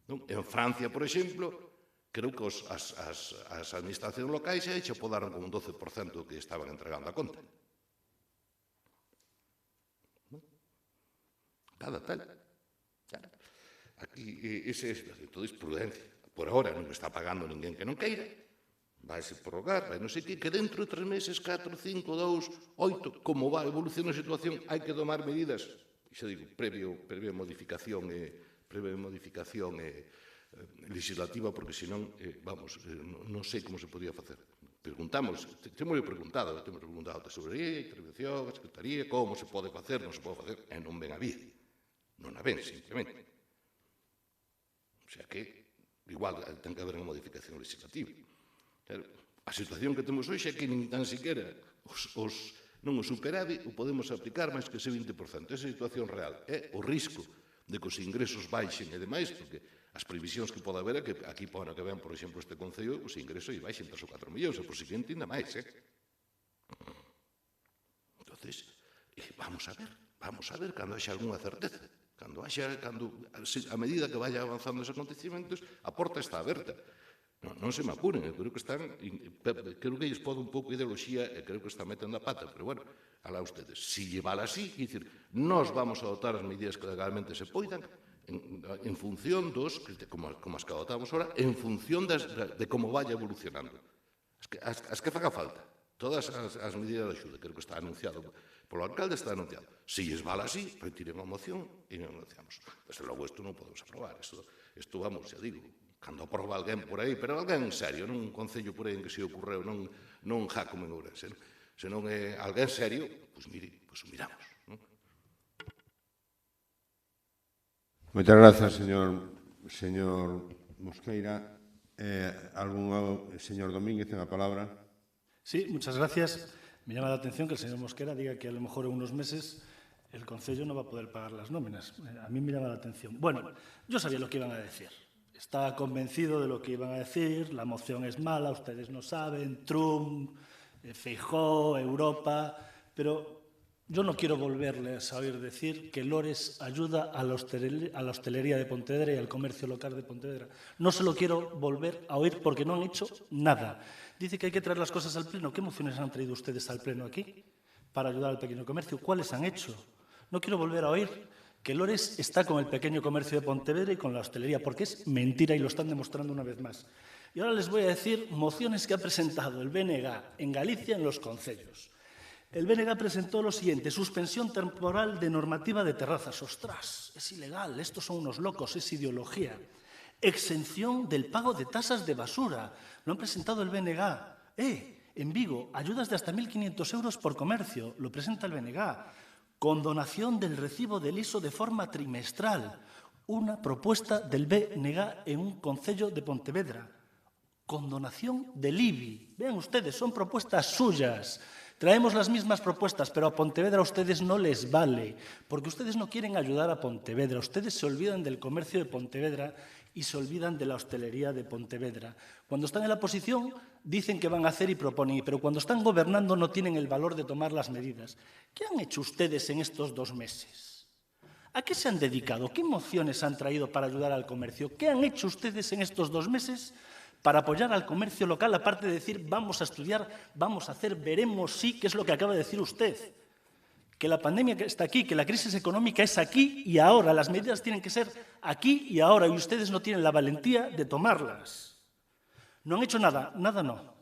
En Francia, por exemplo, creo que as administracións locais xa podaron con un 12% que estaban entregando a conta. Cada tal. Aquí, ese é todo prudencia. Por ahora non está pagando ninguén que non queira, vaise prorrogar, non sei que dentro de 3 meses, 4, 5, 2, 8, como va a evolucionar a situación, hai que tomar medidas, xa digo, previa modificación legislativa, porque senón, non sei como se podía facer. Preguntamos, temos preguntado a Tesorería, a Intervención, a Secretaría, como se pode facer, non se pode facer, e non ven a vir. Non a ven, simplemente. O sea que, igual, ten que haber unha modificación legislativa. A situación que temos hoxe é que nin tan siquiera non o superávit o podemos aplicar máis que ese 20%. Esa situación real é o risco de que os ingresos baixen e demais, porque as previsións que pode haber é que aquí para que ven, por exemplo, este Concello, os ingresos baixen 3 ou 4 millóns, e por seguinte ainda máis, Entonces, vamos a ver cando haxa algunha certeza. A medida que vaya avanzando os acontecimentos, a porta está aberta. Non se me apuren, creo que lles pode un pouco de ideoloxía e creo que está metendo a pata, pero bueno, alá ustedes. Si lle vale así, dicir, nós vamos a adoptar as medidas que legalmente se poidan en función dos, como as que adoptamos ahora, en función de como vaya evolucionando. As que faga falta. Todas as medidas de axuda, creo que está anunciado polo alcalde, está anunciado. Si lles vale así, retiren a moción e non anunciamos. Desde logo, isto non podemos aprobar. Isto vamos, xa digo, cando aproba alguén por aí, pero alguén serio, non un concello por aí en que se ocorreu, non Jácome en Ourense, senón alguén serio, pois mire, pois o miramos. Moitas grazas, señor Mosqueira. Señor Domínguez, ten a palabra. Sí, muchas gracias. Me llama la atención que el señor Mosquera diga que a lo mejor en unos meses el Concello no va a poder pagar las nóminas. A mí me llama la atención. Bueno, yo sabía lo que iban a decir. Estaba convencido de lo que iban a decir. La moción es mala, ustedes no saben, Trump, Feijóo, Europa. Pero yo no quiero volverles a oír decir que Lores ayuda a la hostelería de Pontevedra y al comercio local de Pontevedra. No se lo quiero volver a oír porque no han hecho nada. Dice que hay que traer las cosas al Pleno. ¿Qué mociones han traído ustedes al Pleno aquí para ayudar al pequeño comercio? ¿Cuáles han hecho? No quiero volver a oír que Lores está con el pequeño comercio de Pontevedra y con la hostelería, porque es mentira y lo están demostrando una vez más. Y ahora les voy a decir mociones que ha presentado el BNG en Galicia en los concellos. El BNG presentó lo siguiente: suspensión temporal de normativa de terrazas. ¡Ostras! Es ilegal, estos son unos locos, es ideología. Exención del pago de tasas de basura. Lo han presentado el BNG. En Vigo, ayudas de hasta 1.500 euros por comercio. Lo presenta el BNG. Condonación del recibo del ISO de forma trimestral. Una propuesta del BNG en un concello de Pontevedra. Condonación del IBI. Vean ustedes, son propuestas suyas. Traemos las mismas propuestas, pero a Pontevedra a ustedes no les vale, porque ustedes no quieren ayudar a Pontevedra. Ustedes se olvidan del comercio de Pontevedra y se olvidan de la hostelería de Pontevedra. Cuando están en la oposición dicen que van a hacer y proponen, pero cuando están gobernando no tienen el valor de tomar las medidas. ¿Qué han hecho ustedes en estos 2 meses? ¿A qué se han dedicado? ¿Qué mociones han traído para ayudar al comercio? ¿Qué han hecho ustedes en estos 2 meses para apoyar al comercio local, aparte de decir vamos a estudiar, vamos a hacer, veremos sí, que es lo que acaba de decir usted? Que la pandemia está aquí, que la crisis económica es aquí y ahora, las medidas tienen que ser aquí y ahora, y ustedes no tienen la valentía de tomarlas. No han hecho nada, nada no.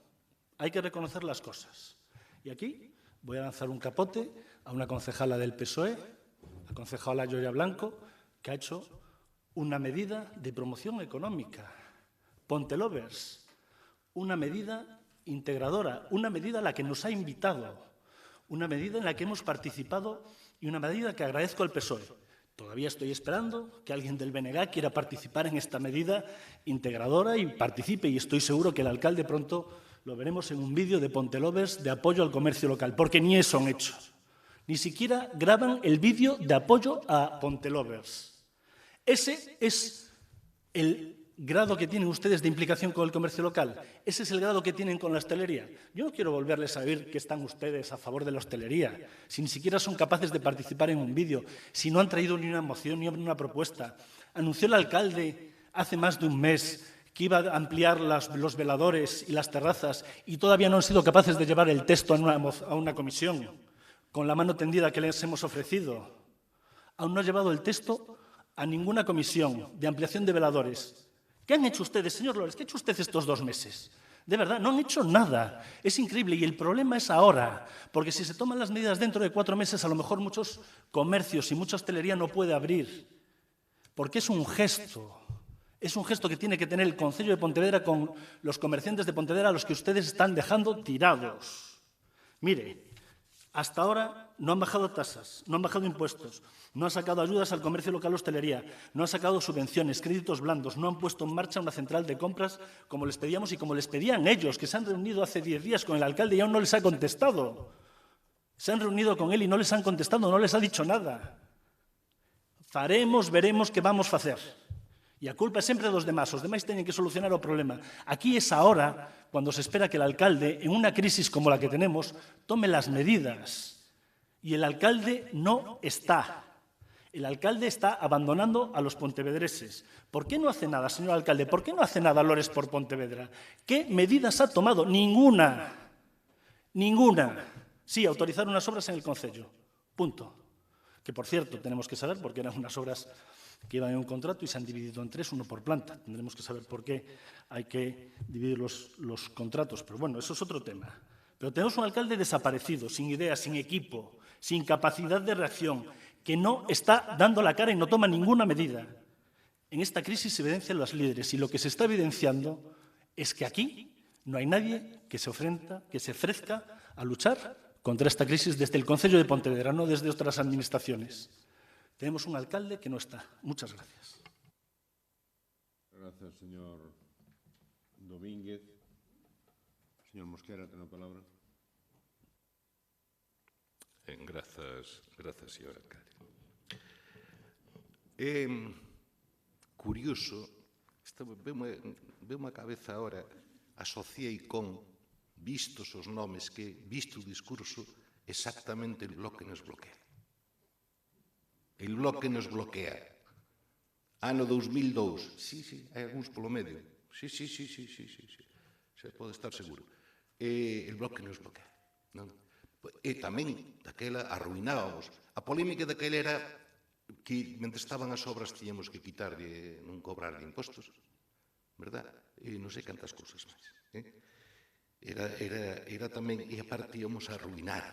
Hay que reconocer las cosas. Y aquí voy a lanzar un capote a una concejala del PSOE, la concejala Lloria Blanco, que ha hecho una medida de promoción económica. Pontelovers, una medida integradora, una medida a la que nos ha invitado, una medida en la que hemos participado y una medida que agradezco al PSOE. Todavía estoy esperando que alguien del BNG quiera participar en esta medida integradora y participe, y estoy seguro que el alcalde pronto lo veremos en un vídeo de Pontelovers de apoyo al comercio local, porque ni eso han hecho. Ni siquiera graban el vídeo de apoyo a Pontelovers. Ese es el grado que tienen ustedes de implicación con el comercio local. Ese es el grado que tienen con la hostelería. Yo no quiero volverles a oír que están ustedes a favor de la hostelería, si ni siquiera son capaces de participar en un vídeo, si no han traído ni una moción ni una propuesta. Anunció el alcalde hace más de un mes que iba a ampliar los veladores y las terrazas y todavía no han sido capaces de llevar el texto a una comisión con la mano tendida que les hemos ofrecido. Aún no ha llevado el texto a ninguna comisión de ampliación de veladores. ¿Qué han hecho ustedes, señor Lores? ¿Qué ha hecho usted estos 2 meses? De verdad, no han hecho nada. Es increíble. Y el problema es ahora. Porque si se toman las medidas dentro de 4 meses, a lo mejor muchos comercios y mucha hostelería no puede abrir. Porque es un gesto. Es un gesto que tiene que tener el Concello de Pontevedra con los comerciantes de Pontevedra a los que ustedes están dejando tirados. Mire, hasta ahora no han bajado tasas, no han bajado impuestos, no han sacado ayudas al comercio local hostelería, no han sacado subvenciones, créditos blandos, no han puesto en marcha una central de compras como les pedíamos y como les pedían ellos, que se han reunido hace 10 días con el alcalde y aún no les ha contestado. Se han reunido con él y no les han contestado, no les ha dicho nada. Faremos, veremos qué vamos a hacer. E a culpa é sempre dos demás, os demais teñen que solucionar o problema. Aquí es ahora cuando se espera que el alcalde, en una crisis como la que tenemos, tome las medidas. Y el alcalde no está. El alcalde está abandonando a los pontevedreses. ¿Por qué no hace nada, señor alcalde? ¿Por qué no hace nada Lores por Pontevedra? ¿Qué medidas ha tomado? Ninguna. Ninguna. Sí, autorizar unas obras en el concello. Punto. Que, por cierto, tenemos que saber porque eran unas obras que iban en un contrato y se han dividido en 3, uno por planta. Tendremos que saber por qué hay que dividir los contratos. Pero bueno, eso es otro tema. Pero tenemos un alcalde desaparecido, sin ideas, sin equipo, sin capacidad de reacción, que no está dando la cara y no toma ninguna medida. En esta crisis se evidencian los líderes y lo que se está evidenciando es que aquí no hay nadie que se ofrezca a luchar contra esta crisis desde el Concello de Pontevedra, no desde otras administraciones. Tenemos un alcalde que no está. Muchas gracias. Gracias, señor Domínguez. Señor Mosquera, ten a palabra. Grazas, señor alcalde. É curioso, veume a cabeza ahora, asociei con, vistos os nomes que, visto o discurso, exactamente el bloque nos bloquea. El bloque nos bloquea. Ano 2002. Sí, hai algúns polo medio. Sí. Se pode estar seguro. El bloque nos bloquea. Non? E tamén, daquela, arruinábamos. A polémica daquela era que, mentre estaban as obras, tiñamos que quitar de non cobrar de impostos, verdad? E non sei cantas cousas máis. Era tamén, e aparte íamos a arruinar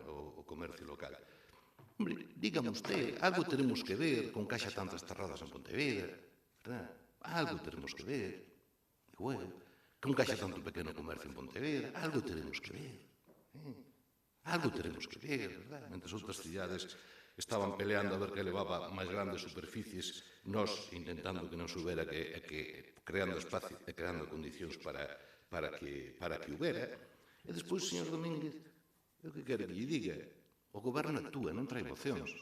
o comercio local. Hombre, dígame usted, algo tenemos que ver con que haxa tantas terradas en Pontevedra, verdad? Algo tenemos que ver, igual, con que haxa tanto pequeno comercio en Pontevedra, algo tenemos que ver. Algo tenemos que ver, verdad? Mentre outras cidades estaban peleando a ver que levaba máis grandes superficies, nós intentando que non subera, que creando espacio e creando condicións para que houbera. E despois, señor Domínguez, o que quero que lle diga? O goberno actúa, non trae mocións.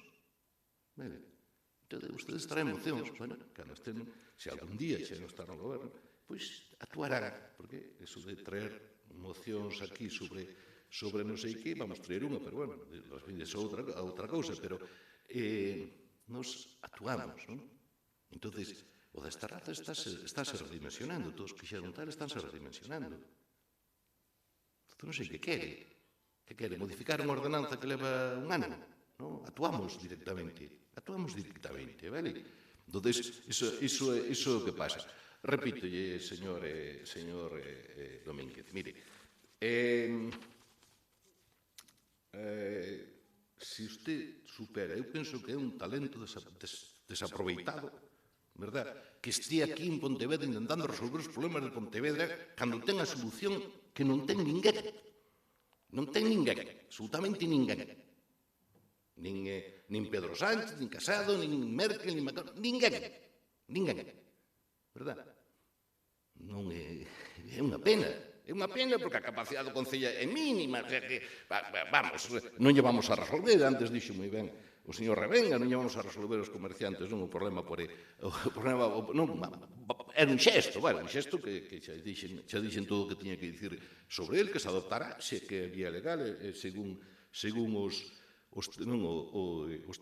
Entón, ustedes traen mocións. Bueno, cando estén, se algún día xa non están no goberno, pois actuarán, porque eso de traer mocións aquí sobre non sei que, vamos traer unha, pero bueno, as veces outra cousa, pero nos actuamos, non? Entón, o desta raza estáse redimensionando, todos que xeron tal estánse redimensionando. Entón, non sei que quere. Que quere? Modificar unha ordenanza que leva un ano? Non? Actuamos directamente, vale? Entón, iso é o que pasa. Repítolle, señor Domínguez, mire, se usted supera, eu penso que é un talento desaproveitado, verdad? Que estea aquí en Pontevedra intentando resolver os problemas de Pontevedra cando ten a solución que non ten ninguén. Non ten ninguén, absolutamente ninguén. Nin Pedro Sánchez, nin Casado, nin Merkel, nin Macron, ninguén. Verdad? Non é unha pena. É unha pena porque a capacidade do Concello é mínima, o sea que, vamos, non lle vamos a resolver, antes dixo moi ben o señor Revenga, non lle vamos a resolver os comerciantes, non o problema por non, era un xesto, bueno, un xesto que xa dixen todo o que tiña que dicir sobre el, que se adoptará, se que vía legal, según os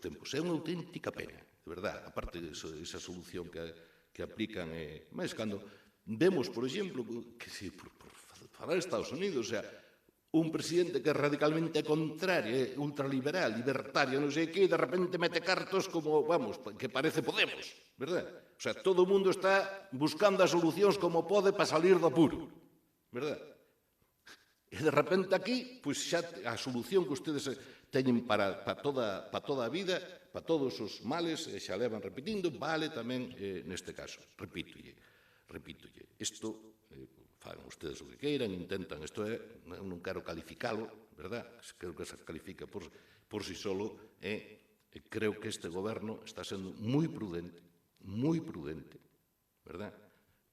tempos. É unha auténtica pena, de verdad, aparte esa solución que aplican, máis cando vemos, por exemplo, que se por falar de Estados Unidos, o sea, un presidente que é radicalmente contrario, ultraliberal, libertario, non sei que, de repente mete cartos como, vamos, que parece Podemos, verdad? O sea, todo o mundo está buscando as solucións como pode para salir do apuro, verdad? E de repente aquí, pois xa a solución que ustedes teñen para toda a vida, para todos os males, xa levan repetindo, vale tamén neste caso. Repítolle. Isto, fan ustedes o que queiran, intentan, isto é, non quero calificalo, verdad? Creo que se califica por si solo, creo que este goberno está sendo moi prudente, verdad?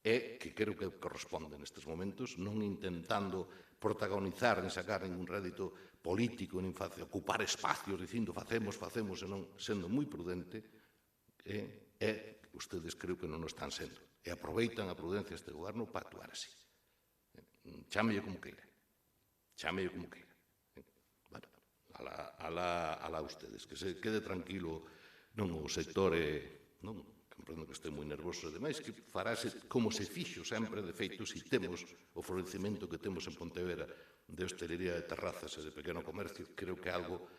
E que creo que corresponde nestes momentos, non intentando protagonizar, nin sacar ningún rédito político, nin ocupar espacios dicindo facemos, e non sendo moi prudente, e ustedes creo que non o están sendo. E aproveitan a prudencia deste goberno para actuar así. Chámelle como queira. Bueno, alá ustedes, que se quede tranquilo, non o sector, non, comprendo que este moi nervoso e demais, que farase como se fixo sempre, de feito, se temos o florecimento que temos en Pontevedra de hostelería de terrazas e de pequeno comercio, creo que algo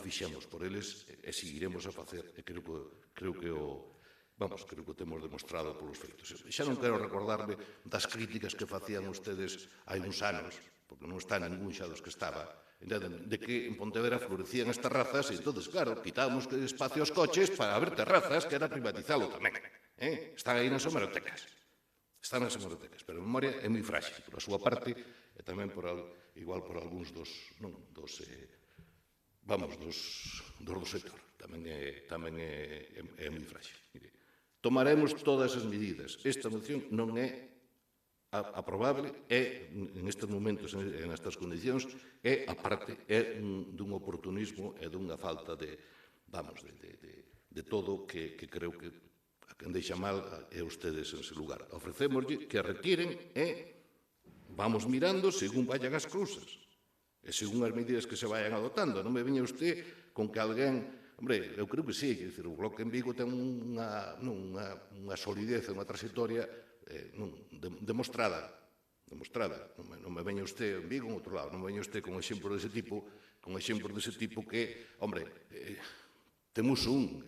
fixemos por eles e seguiremos a facer, e creo que o temos demostrado polos feitos. Xa non quero recordarme das críticas que facían ustedes hai uns anos, porque non está ningún xa dos que estaba, de que en Pontevedra florecían as terrazas e, entonces, claro, quitábamos espacio aos coches para haber terrazas, que era privatizalo tamén. Están aí nas hemerotecas. Están nas hemerotecas, pero a memoria é moi frágil, por a súa parte, e tamén igual por algúns dos sector. Tamén é moi frágil. Tomaremos todas as medidas. Esta moción non é aprobable, en estes momentos, en estas condicións, aparte, é dun oportunismo e dunha falta de todo que creo que a quen deixa mal é ustedes en ese lugar. Ofrecémoslle que retiren e vamos mirando según vayan as cousas e según as medidas que se vayan adoptando. Non me veña usted con que alguén... Hombre, eu creo que sí, o Bloque en Vigo ten unha solidez, unha trayectoria demostrada. Non me veña usted en Vigo, en outro lado, non me veña usted con exemplos dese tipo, que, hombre, temos os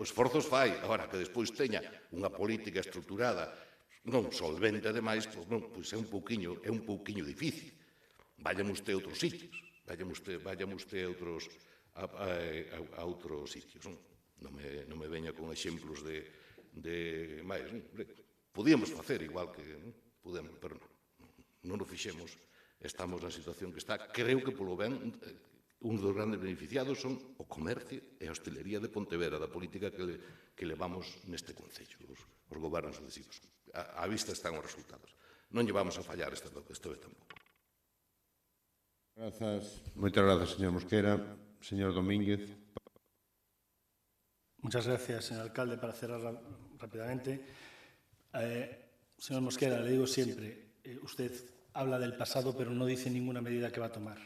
esforzos fai, agora que despois teña unha política estruturada, non solvente ademais, pois é un pouquiño difícil. Váyame usted a outros sitios, váyame usted a outros sitios. Non me veña con exemplos de máis. Podíamos facer igual que podemos, pero non o fixemos. Estamos na situación que está. Creo que polo ben un dos grandes beneficiados son o comercio e a hostelería de Pontevedra, da política que levamos neste Concello, os gobernos sucesivos. A vista están os resultados. Non llevamos a fallar esta vez tampouco. Moitas grazas, señor Mosquera. Señor Domínguez. Muchas gracias, señor alcalde. Para cerrar rápidamente, señor Mosquera, le digo siempre, usted habla del pasado, pero no dice ninguna medida que va a tomar.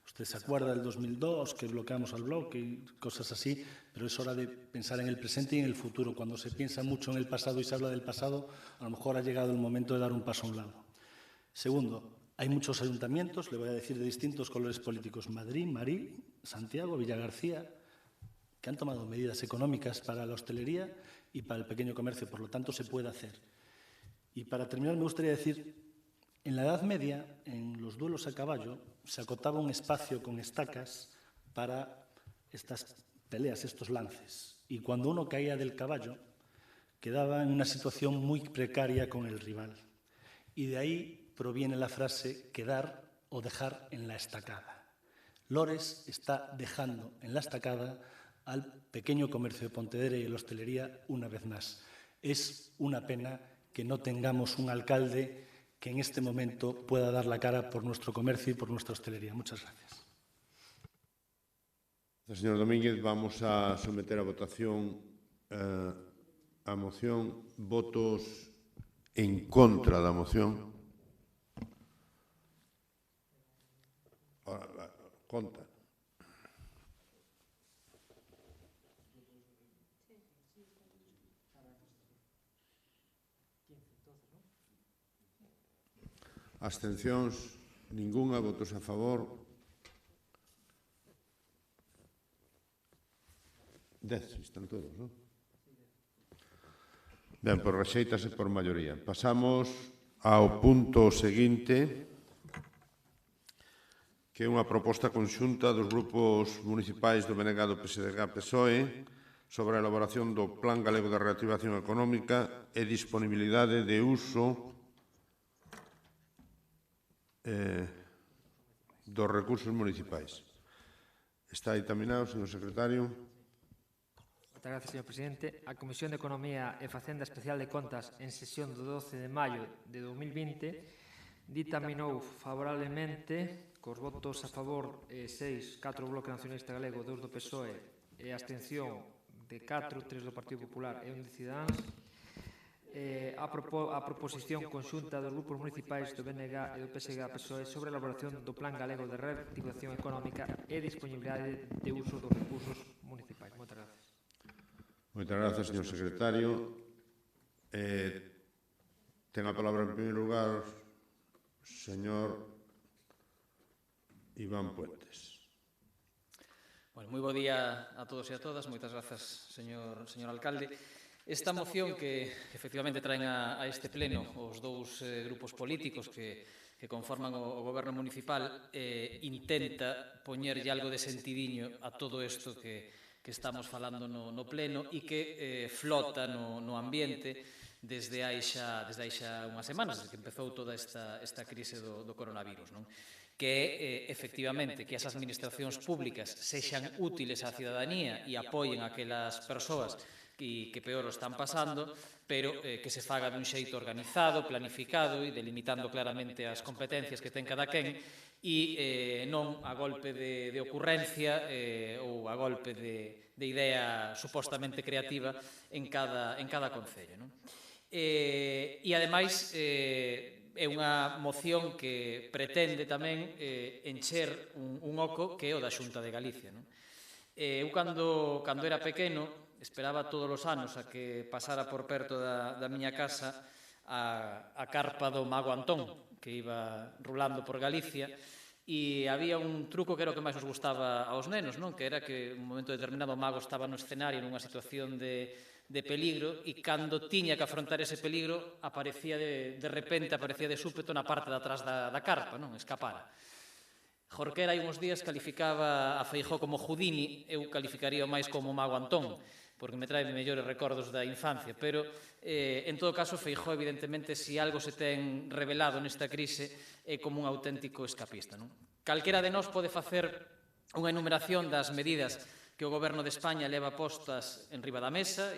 Usted se acuerda del 2002, que bloqueamos al bloque y cosas así, pero es hora de pensar en el presente y en el futuro. Cuando se piensa mucho en el pasado y se habla del pasado, a lo mejor ha llegado el momento de dar un paso a un lado. Segundo, hay muchos ayuntamientos, le voy a decir de distintos colores políticos, Madrid, Marí, Santiago, Villagarcía, que han tomado medidas económicas para la hostelería y para el pequeño comercio, por lo tanto se puede hacer. Y para terminar me gustaría decir, en la Edad Media, en los duelos a caballo, se acotaba un espacio con estacas para estas peleas, estos lances. Y cuando uno caía del caballo, quedaba en una situación muy precaria con el rival. Y de ahí proviene la frase quedar o dejar en la estacada. Lores está dejando en la estacada al pequeño comercio de Pontevedra y la hostelería una vez más. Es una pena que no tengamos un alcalde que en este momento pueda dar la cara por nuestro comercio y por nuestra hostelería. Muchas gracias. Señor Domínguez, vamos a someter a votación a moción. Votos en contra da moción. Conta. Abstencións, ningunha. Votos a favor. 10, están todos, non? Ben, pois rexeítase por maioría. Pasamos ao punto seguinte, que é unha proposta conxunta dos grupos municipais do BNG, do PSDG-PSOE sobre a elaboración do Plan Galego de Reactivación Económica e disponibilidade de uso dos recursos municipais. Está dictaminado, señor secretario. Moitas gracias, señor presidente. A Comisión de Economía e Facenda Especial de Contas, en sesión do 12 de maio de 2020, dictaminou favorablemente cos votos a favor 6, 4 do Bloque Nacionalista Galego, 2 do PSOE e a abstención de 4, 3 do Partido Popular e 1 de Ciudadanos, a proposición conxunta dos grupos municipais do BNG e do PSG-PSOE sobre a elaboración do Plan Galego de Reactivación Económica e disponibilidade de uso dos recursos municipais. Moitas gracias. Moitas gracias, señor secretario. Ten a palabra en primeiro lugar señor Iván Puentes. Bueno, moi bo día a todos e a todas. Moitas grazas, señor alcalde. Esta moción que efectivamente traen a este pleno os dous grupos políticos que conforman o goberno municipal intenta poñerlle algo de sentidiño a todo isto que estamos falando no pleno e que flota no ambiente desde hai xa unhas semanas, desde que empezou toda esta crise do coronavirus, non? Que é, efectivamente, que as administracións públicas sexan útiles á cidadanía e apoien aquelas persoas que peor o están pasando, pero que se faga dun xeito organizado, planificado e delimitando claramente as competencias que ten cada quen e non a golpe de ocurrencia ou a golpe de idea supostamente creativa en cada concello. E, ademais, é unha moción que pretende tamén encher un oco que é o da Xunta de Galicia. Eu, cando era pequeno, esperaba todos os anos a que pasara por perto da miña casa a carpa do Mago Antón, que iba rulando por Galicia, e había un truco que era o que máis nos gustaba aos nenos, non? Que era que un momento determinado o mago estaba no escenario nunha situación de peligro e cando tiña que afrontar ese peligro aparecía de repente, aparecía de súpeto na parte de atrás da carpa, non? Escapara. Jorquera hai uns días calificaba a Feijóo como Houdini, eu calificaría máis como Mago Antón, porque me trae mellores recordos da infancia, pero en todo caso Feijóo evidentemente se algo se ten revelado nesta crise é como un auténtico escapista. Calquera de nós pode facer unha enumeración das medidas que o Goberno de España leva postas en riba da mesa,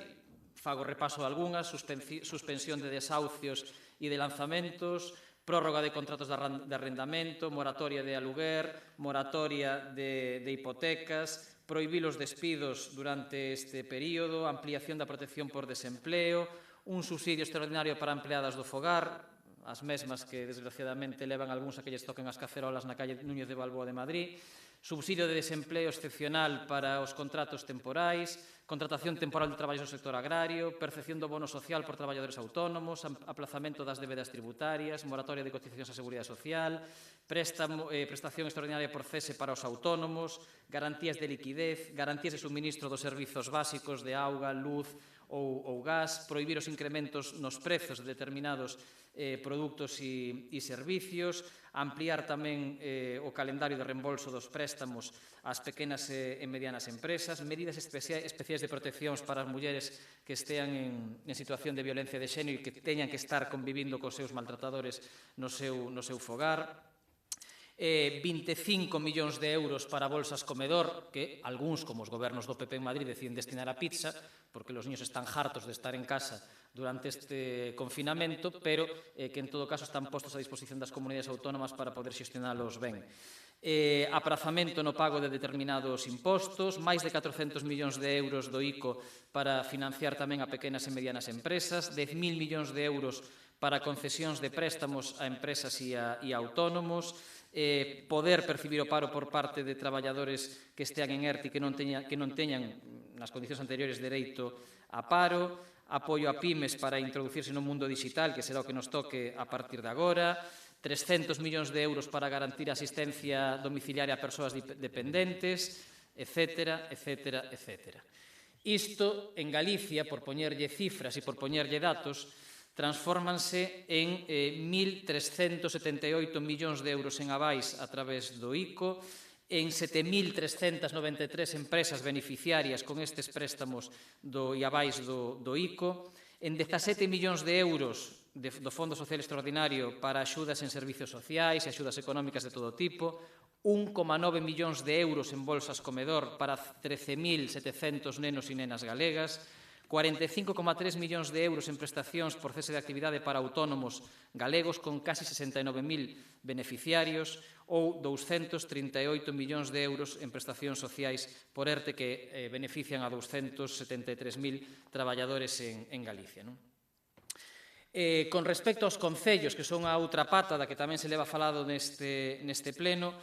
fago repaso de algunhas, suspensión de desahucios e de lanzamentos, prórroga de contratos de arrendamento, moratoria de aluguer, moratoria de hipotecas, prohibir os despidos durante este período, ampliación da protección por desempleo, un subsidio extraordinario para empleadas do fogar, as mesmas que, desgraciadamente, levan algúns a que lles toquen as cacerolas na calle Núñez de Balboa de Madrid, subsidio de desempleo excepcional para os contratos temporais, contratación temporal de traballos do sector agrario, percepción do bono social por traballadores autónomos, aplazamento das débedas tributarias, moratoria de cotizacións á Seguridade Social, prestación extraordinaria por cese para os autónomos, garantías de liquidez, garantías de suministro dos servizos básicos de auga, luz ou gas, prohibir os incrementos nos prezos de determinados produtos e servicios, ampliar tamén o calendario de reembolso dos préstamos ás pequenas e medianas empresas, medidas especiais de proteccións para as mulleres que estean en situación de violencia de xénero e que teñan que estar convivindo cos seus maltratadores no seu fogar, 25 millóns de euros para bolsas comedor, que algúns, como os gobernos do PP en Madrid, deciden destinar a pizza, porque os niños están hartos de estar en casa durante este confinamento, pero que en todo caso están postos a disposición das comunidades autónomas para poder xestionalos ben. Aprazamento no pago de determinados impostos, máis de 400 millóns de euros do ICO para financiar tamén a pequenas e medianas empresas, 10.000 millóns de euros para concesións de préstamos a empresas e a autónomos, poder percibir o paro por parte de traballadores que estean en ERTE e que non teñan nas condicións anteriores dereito a paro, apoio a pymes para introducirse no mundo digital, que será o que nos toque a partir de agora, 300 millóns de euros para garantir asistencia domiciliaria a persoas dependentes, etcétera, etcétera, etcétera. Isto, en Galicia, por poñerlle cifras e por poñerlle datos, transfórmanse en 1.378 millóns de euros en avais a través do ICO, en 7.393 empresas beneficiarias con estes préstamos e avais do ICO, en 17 millóns de euros do Fondo Social Extraordinario para axudas en servizos sociais e axudas económicas de todo tipo, 1,9 millóns de euros en bolsas comedor para 13.700 nenos e nenas galegas, 45,3 millóns de euros en prestacións por cese de actividade para autónomos galegos con casi 69.000 beneficiarios ou 238 millóns de euros en prestacións sociais por ERTE que benefician a 273.000 traballadores en Galicia. Con respecto aos concellos, que son a outra pata da que tamén se leva falado neste pleno,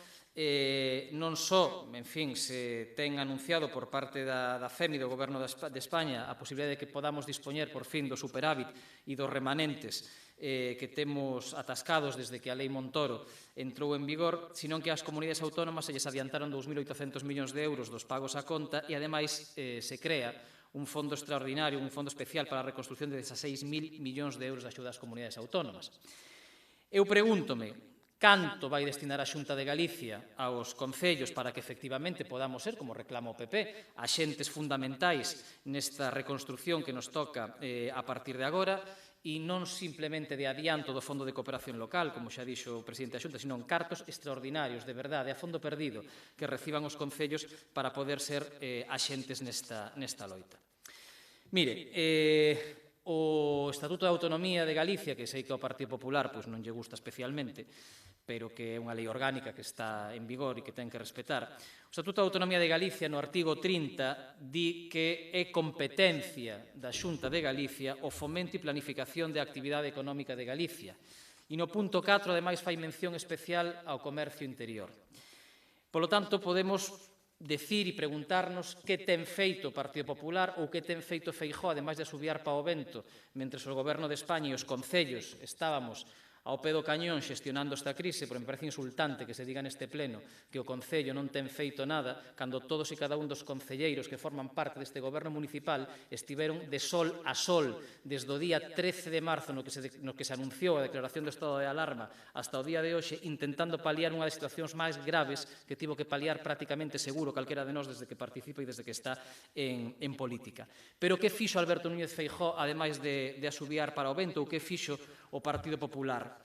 non só, en fin, se ten anunciado por parte da FEMI, do Goberno de España, a posibilidade de que podamos dispoñer por fin do superávit e dos remanentes que temos atascados desde que a Lei Montoro entrou en vigor, senón que ás comunidades autónomas se lles adiantaron 2.800 millóns de euros dos pagos a conta e, ademais, se crea un fondo extraordinario, un fondo especial para a reconstrucción de 16.000 millóns de euros de axuda ás comunidades autónomas. Eu pregúntome, canto vai destinar a Xunta de Galicia aos concellos para que efectivamente podamos ser, como reclama o PP, axentes fundamentais nesta reconstrucción que nos toca a partir de agora, e non simplemente de adianto do Fondo de Cooperación Local, como xa dixo o presidente da Xunta, sino en cartos extraordinarios, de verdade, a fondo perdido, que reciban os concellos para poder ser axentes nesta loita. Mire, o Estatuto de Autonomía de Galicia, que sei que ao Partido Popular non lle gusta especialmente, pero que é unha lei orgánica que está en vigor e que ten que respetar. O Estatuto de Autonomía de Galicia, no artigo 30, di que é competencia da Xunta de Galicia o fomento e planificación de actividade económica de Galicia. E no punto 4, ademais, fai mención especial ao comercio interior. Polo tanto, podemos decir e preguntarnos que ten feito o Partido Popular ou que ten feito Feijóo, ademais de asubiar pa o vento, mentre o Goberno de España e os concellos estábamos ao pé do cañón xestionando esta crise, pero me parece insultante que se diga neste pleno que o Concello non ten feito nada, cando todos e cada un dos concelleiros que forman parte deste goberno municipal estiveron de sol a sol desde o día 13 de marzo no que se anunciou a declaración do estado de alarma hasta o día de hoxe, intentando paliar unha das situacións máis graves que tivo que paliar prácticamente seguro calquera de nós desde que participa e desde que está en política. Pero que fixo Alberto Núñez Feijóo, ademais de asubiar para o vento, ou que fixo o Partido Popular?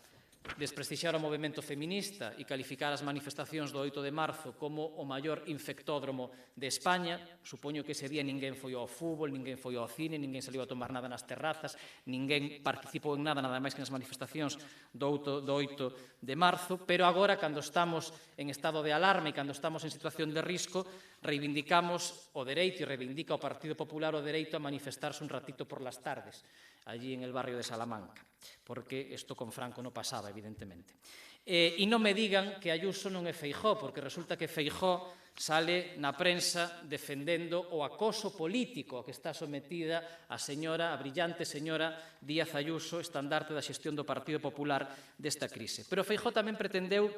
Desprestixiar o movemento feminista e calificar as manifestacións do 8 de marzo como o maior infectódromo de España. Supoño que ese día ninguén foi ao fútbol, ninguén foi ao cine, ninguén saliu a tomar nada nas terrazas, ninguén participou en nada máis que nas manifestacións do 8 de marzo, pero agora, cando estamos en estado de alarma e cando estamos en situación de risco, reivindicamos o dereito e reivindica o Partido Popular o dereito a manifestarse un ratito por las tardes, allí en el barrio de Salamanca, porque isto con Franco non pasaba, evidentemente. E non me digan que Ayuso non é Feijóo, porque resulta que Feijóo sale na prensa defendendo o acoso político a que está sometida a brillante señora Díaz Ayuso, estandarte da xestión do Partido Popular desta crise. Pero Feijóo tamén pretendeu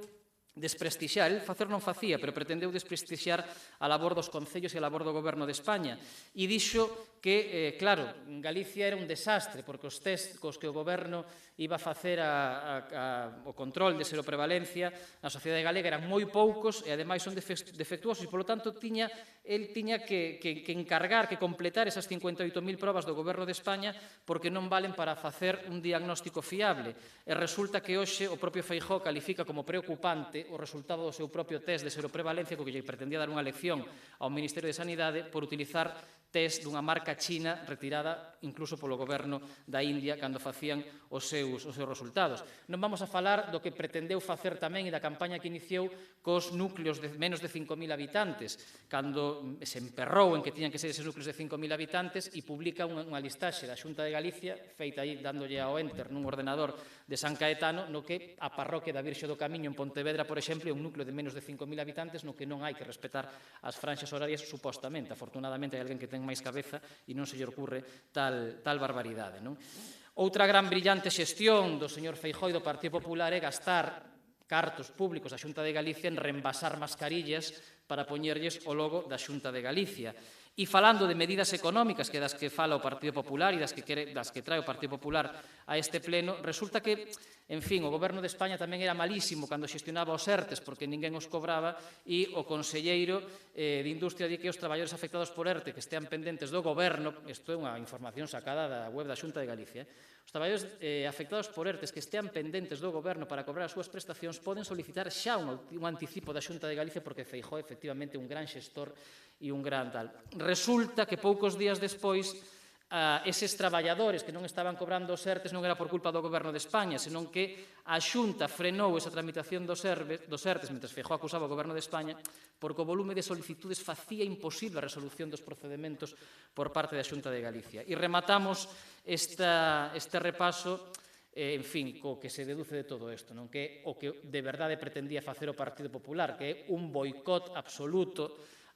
desprestixiar, el facer non facía, pero pretendeu desprestixiar a labor dos concellos e a labor do Goberno de España. E dixo que, claro, Galicia era un desastre, porque os test cos que o Goberno iba a facer o control de seroprevalencia na sociedade galega eran moi poucos e, ademais, son defectuosos e, polo tanto, el tiña que encargar, que completar esas 58.000 probas do Goberno de España porque non valen para facer un diagnóstico fiable. E resulta que hoxe o propio Feijóo califica como preocupante o resultado do seu propio test de seroprevalencia, co que lle pretendía dar unha lección ao Ministerio de Sanidade por utilizar test dunha marca china retirada incluso polo goberno da India cando facían os seus resultados. Non vamos a falar do que pretendeu facer tamén e da campaña que iniciou cos núcleos de menos de 5.000 habitantes, cando se emperrou en que tiñan que ser eses núcleos de 5.000 habitantes e publica unha listaxe da Xunta de Galicia, feita aí dándolle ao enter nun ordenador de San Caetano, no que a parroquia da Virxe do Camiño en Pontevedra, por exemplo, é un núcleo de menos de 5.000 habitantes no que non hai que respetar as franxas horarias supostamente. Afortunadamente hai alguén que ten máis cabeza e non se lle ocurre tal barbaridade. Outra gran brillante xestión do señor Feijóo e do Partido Popular é gastar cartos públicos da Xunta de Galicia en reembasar mascarillas para poñerlles o logo da Xunta de Galicia. E falando de medidas económicas, que das que fala o Partido Popular e das que trae o Partido Popular a este pleno, resulta que, en fin, o Goberno de España tamén era malísimo cando xestionaba os ERTES porque ninguén os cobraba e o conselleiro de Industria di que os traballadores afectados por ERTE que estean pendentes do Goberno, isto é unha información sacada da web da Xunta de Galicia, os traballadores afectados por ERTES que estean pendentes do Goberno para cobrar as súas prestacións poden solicitar xa un anticipo da Xunta de Galicia porque Feijóo efectivamente un gran xestor e un gran tal. Resulta que poucos días despois eses traballadores que non estaban cobrando os ERTES non era por culpa do Goberno de España, senón que a Xunta frenou esa tramitación dos ERTES mentre Feijóo acusaba o Goberno de España porque o volume de solicitudes facía imposible a resolución dos procedementos por parte da Xunta de Galicia. E rematamos este repaso en fin, co que se deduce de todo isto, non? Que o que de verdade pretendía facer o Partido Popular, que é un boicot absoluto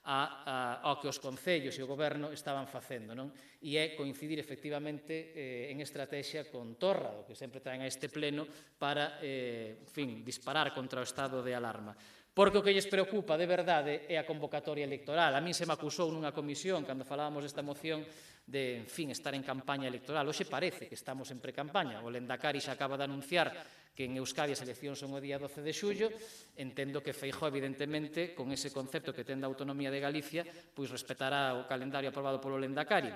ao que os concellos e o goberno estaban facendo, non? E é coincidir efectivamente en estrategia con Torra, o que sempre traen a este pleno para, en fin, disparar contra o estado de alarma. Porque o que lles preocupa de verdade é a convocatoria electoral. A min se me acusou nunha comisión, cando falábamos desta moción, de, en fin, estar en campaña electoral. Hoxe parece que estamos en pre-campaña. O Lendakari xa acaba de anunciar que en Euskadi as eleccións son o día 12 de xullo. Entendo que Feijóo, evidentemente, con ese concepto que ten da autonomía de Galicia, pois respetará o calendario aprobado polo Lendakari.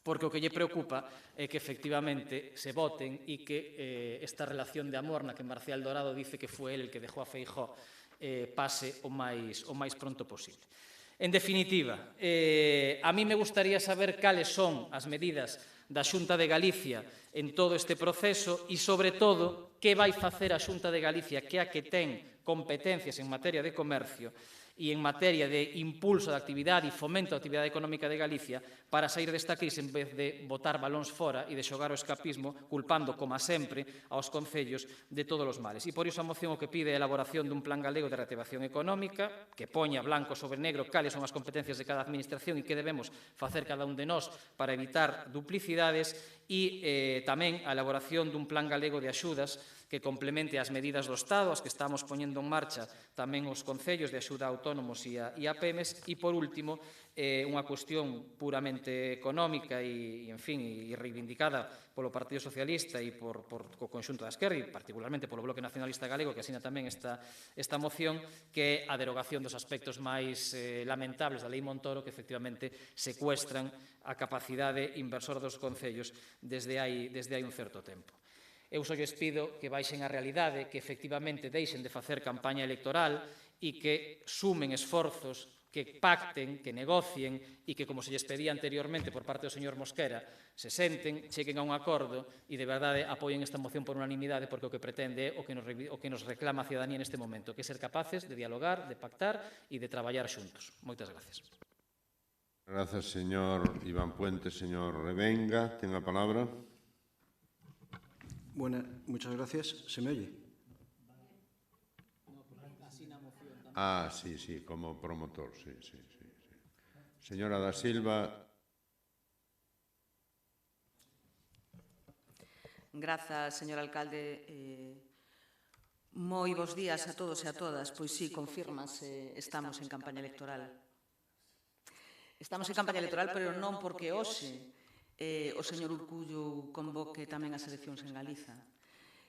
Porque o que lle preocupa é que efectivamente se voten e que esta relación de amor na que Marcial Dorado dice que foi el que dejou a Feijóo pase o máis pronto posible. En definitiva, a mí me gustaría saber cales son as medidas da Xunta de Galicia en todo este proceso e, sobre todo, que vai facer a Xunta de Galicia, que é a que ten competencias en materia de comercio e en materia de impulso da actividade e fomento da actividade económica de Galicia para sair desta crise en vez de botar balóns fora e de xogar o escapismo culpando, como sempre, aos concellos de todos os males. E por iso a moción o que pide é a elaboración dun plan galego de reactivación económica que poña blanco sobre negro cales son as competencias de cada administración e que debemos facer cada un de nós para evitar duplicidades e tamén a elaboración dun plan galego de axudas que complemente as medidas do Estado, as que estamos poñendo en marcha tamén os concellos de axuda a autónomos e a PEMES, e, por último, unha cuestión puramente económica e, en fin, e reivindicada polo Partido Socialista e por o conxunto da esquerda, e particularmente polo Bloque Nacionalista Galego, que asina tamén esta moción, que é a derogación dos aspectos máis lamentables da Lei Montoro, que efectivamente secuestran a capacidade inversora dos concellos desde hai un certo tempo. Eu só lles pido que baixen a realidade, que efectivamente deixen de facer campaña electoral e que sumen esforzos, que pacten, que negocien e que, como se lles pedía anteriormente por parte do señor Mosquera, se senten, cheguen a un acordo e de verdade apoien esta moción por unanimidade, porque o que pretende é o que nos reclama a ciudadanía neste momento, que é ser capaces de dialogar, de pactar e de traballar xuntos. Moitas gracias. Gracias, señor Iván Puente. Señor Revenga, ten a palabra. Muchas gracias. ¿Se me oye? Ah, sí, como promotor, sí. Señora da Silva. Grazas, señor alcalde. Moi bos días a todos e a todas. Pois sí, confirmase, estamos en campaña electoral. Estamos en campaña electoral, pero non porque hoxe o señor Urcullo convoque tamén as eleccións en Galiza,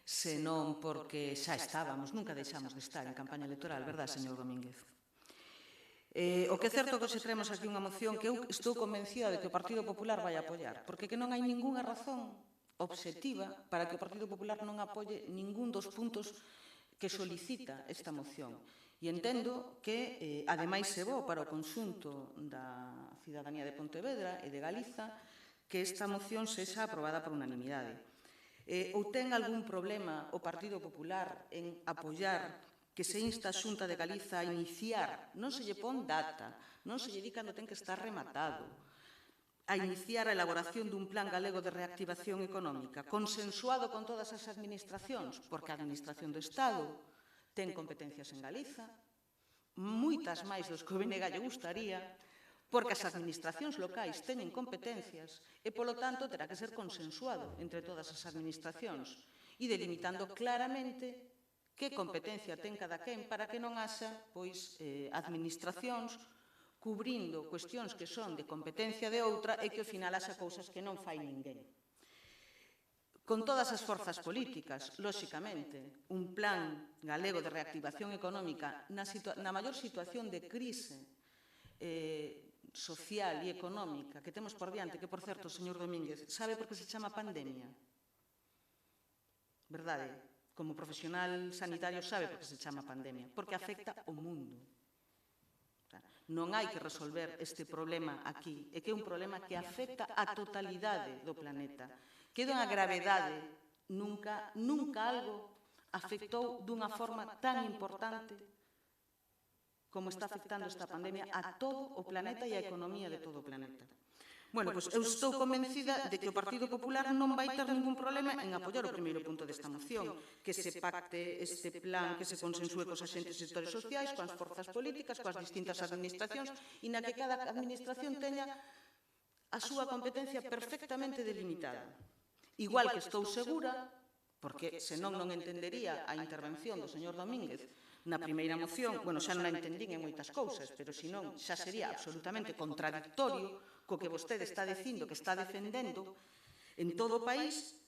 senón porque xa estábamos, nunca deixamos de estar en campaña electoral, verdad, señor Domínguez? O que é certo que hoxe traemos aquí unha moción que eu estou convencida de que o Partido Popular vai apoiar, porque que non hai ningunha razón obxectiva para que o Partido Popular non apoie ningún dos puntos que solicita esta moción. E entendo que, ademais, se bo para o conxunto da cidadanía de Pontevedra e de Galiza que esta moción sexa aprobada por unanimidade. Ou ten algún problema o Partido Popular en apoiar que se insta a Xunta de Galiza a iniciar, non se lle pon data, non se lle di cando ten que estar rematado, a iniciar a elaboración dun plan galego de reactivación económica, consensuado con todas as administracións, porque a Administración do Estado ten competencias en Galiza, moitas máis dos que o BNG lle gustaría, porque as administracións locais teñen competencias e, polo tanto, terá que ser consensuado entre todas as administracións e delimitando claramente que competencia ten cada quen para que non haxa administracións cubrindo cuestións que son de competencia de outra e que ao final haxa cousas que non fai ninguén. Con todas as forzas políticas, lóxicamente, un plan galego de reactivación económica na maior situación de crise social e económica que temos por diante, que, por certo, señor Domínguez, sabe por que se chama pandemia? Verdade? Como profesional sanitario sabe por que se chama pandemia? Porque afecta o mundo. planeta. Non hai que resolver este problema aquí, é que é un problema que afecta a totalidade do planeta. Que é dunha gravedade, nunca algo afectou dunha forma tan importante como está afectando esta pandemia a todo o planeta e a economía de todo o planeta. Bueno, pois eu estou convencida de que o Partido Popular non vai ter ningún problema en apoiar o primeiro punto desta moción, que se pacte este plan, que se consensúe cos axentes sectores sociais, coas forzas políticas, coas distintas administracións, e na que cada administración teña a súa competencia perfectamente delimitada. Igual que estou segura, porque senón non entendería a intervención do señor Domínguez na primeira moción, bueno, xa non a entendín en moitas cousas, pero senón xa sería absolutamente contradictorio co que vostede está dicindo, que está defendendo en todo o país,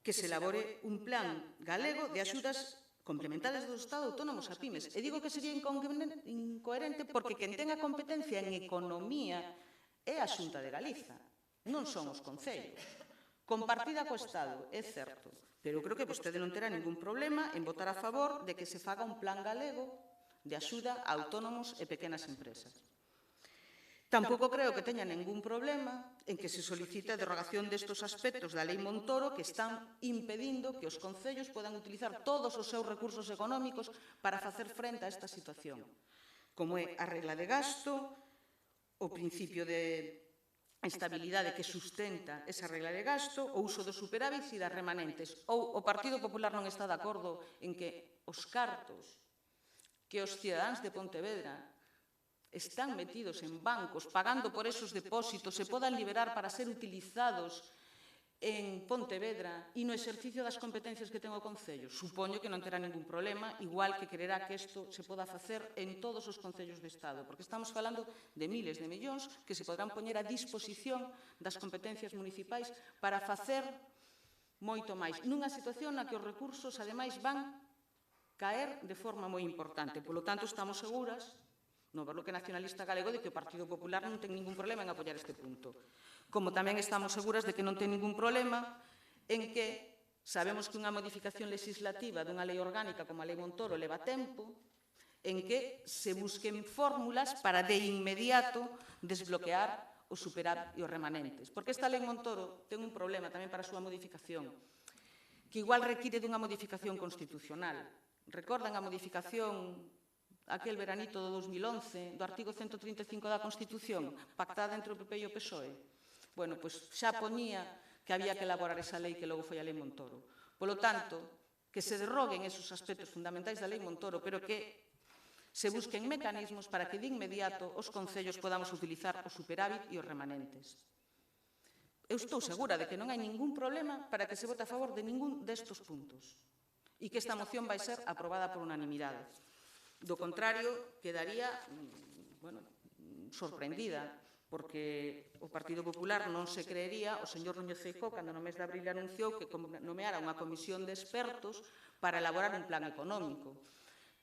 que se elabore un plan galego de axudas complementarias do Estado autónomos a pymes. E digo que sería incoherente porque quen ten a competencia en economía é a Xunta de Galiza, non son os concellos. Compartida co Estado, é certo, pero creo que vostede non terá ningún problema en votar a favor de que se faga un plan galego de axuda a autónomos e pequenas empresas. Tampouco creo que teña ningún problema en que se solicite a derogación destes aspectos da Lei Montoro que están impedindo que os concellos podan utilizar todos os seus recursos económicos para facer frente a esta situación, como é a regla de gasto, o principio de estabilidade que sustenta esa regla de gasto, o uso dos superávits e das remanentes. Ou o Partido Popular non está de acordo en que os cartos que os cidadáns de Pontevedra están metidos en bancos, pagando por esos depósitos, se podan liberar para ser utilizados en Pontevedra e no exercicio das competencias que ten o Concello. Supoño que non terá ningún problema, igual que quererá que isto se poda facer en todos os concellos do Estado, porque estamos falando de miles de millóns que se podrán poñer a disposición das competencias municipais para facer moito máis, nunha situación na que os recursos, ademais, van caer de forma moi importante. Polo tanto, estamos seguras no Bloque Nacionalista Galego de que o Partido Popular non ten ningún problema en apoiar este punto. Como tamén estamos seguras de que non ten ningún problema en que sabemos que unha modificación legislativa dunha lei orgánica como a Lei Montoro leva tempo, en que se busquen fórmulas para de inmediato desbloquear o superávit e os remanentes. Porque esta Lei Montoro ten un problema tamén para a súa modificación, que igual require dunha modificación constitucional. Recordan a modificación aquel veranito do 2011, do artigo 135 da Constitución, pactada entre o PP e o PSOE. Bueno, pois xa poñía que había que elaborar esa lei que logo foi a Lei Montoro. Polo tanto, que se derroguen esos aspectos fundamentais da Lei Montoro, pero que se busquen mecanismos para que de inmediato os concellos podamos utilizar o superávit e os remanentes. Eu estou segura de que non hai ningún problema para que se vote a favor de ningún destos puntos e que esta moción vai ser aprobada por unanimidade. Do contrario, quedaría sorprendida, porque o Partido Popular non se creería, o señor Núñez Feijóo, cando no mes de abril anunciou que nomeara unha comisión de expertos para elaborar un plan económico.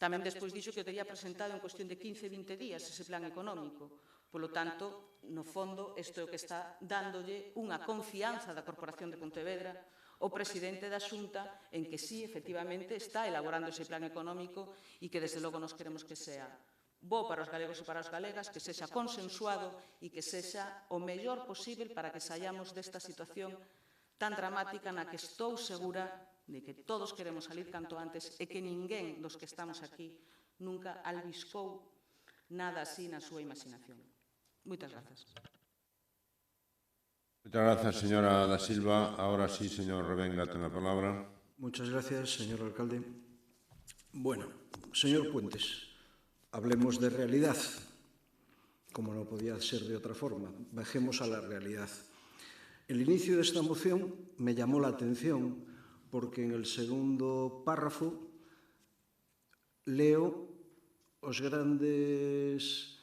Tamén despois dixo que o tería presentado en cuestión de 15-20 días ese plan económico. Polo tanto, no fondo, isto é o que está dándolle unha confianza da Corporación de Pontevedra o presidente da Xunta en que sí, efectivamente, está elaborando ese plan económico e que, desde logo, nos queremos que sea bo para os galegos e para as galegas, que sexa consensuado e que sexa o mellor posible para que saíamos desta situación tan dramática na que estou segura de que todos queremos salir canto antes e que ninguén dos que estamos aquí nunca albiscou nada así na súa imaginación. Moitas grazas. Muchas gracias, señora da Silva. Ahora sí, señor Revenga, ten a palabra. Muchas gracias, señor alcalde. Bueno, señor Puentes, hablemos de realidad, como no podía ser de otra forma. Bajemos a la realidad. El inicio de esta moción me llamó la atención porque en el segundo párrafo leo os grandes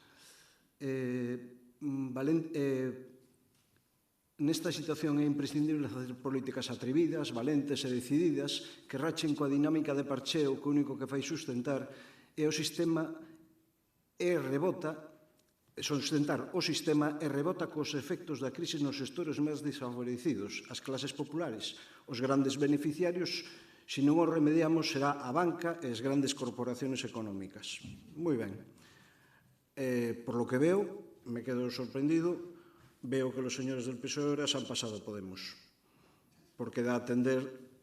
nesta situación é imprescindible facer políticas atrevidas, valentes e decididas que rachen coa dinámica de parcheo que o único que fai sustentar é o sistema e rebota sustentar o sistema e rebota cos efectos da crise nos sectores máis desfavorecidos, as clases populares, os grandes beneficiarios. Se non o remediamos será a banca e as grandes corporaciones económicas. Moi ben. Por lo que veo, me quedo sorprendido, veo que los señores del PSOE ahora se han pasado a Podemos, porque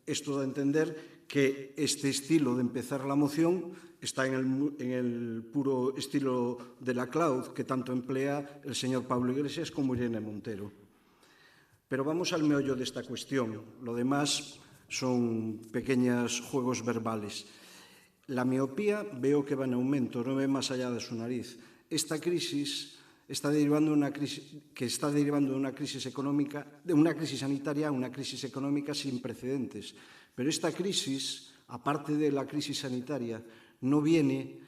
esto da a entender que este estilo de empezar la moción está en el puro estilo de la cloud que tanto emplea el señor Pablo Iglesias como Irene Montero. Pero vamos al meollo de esta cuestión. Lo demás son pequeños juegos verbales. La miopía veo que va en aumento, no ve más allá de su nariz. Esta crisis está derivando de una crisis económica, de una crisis sanitaria a una crisis económica sin precedentes. Pero esta crisis, aparte de la crisis sanitaria, no viene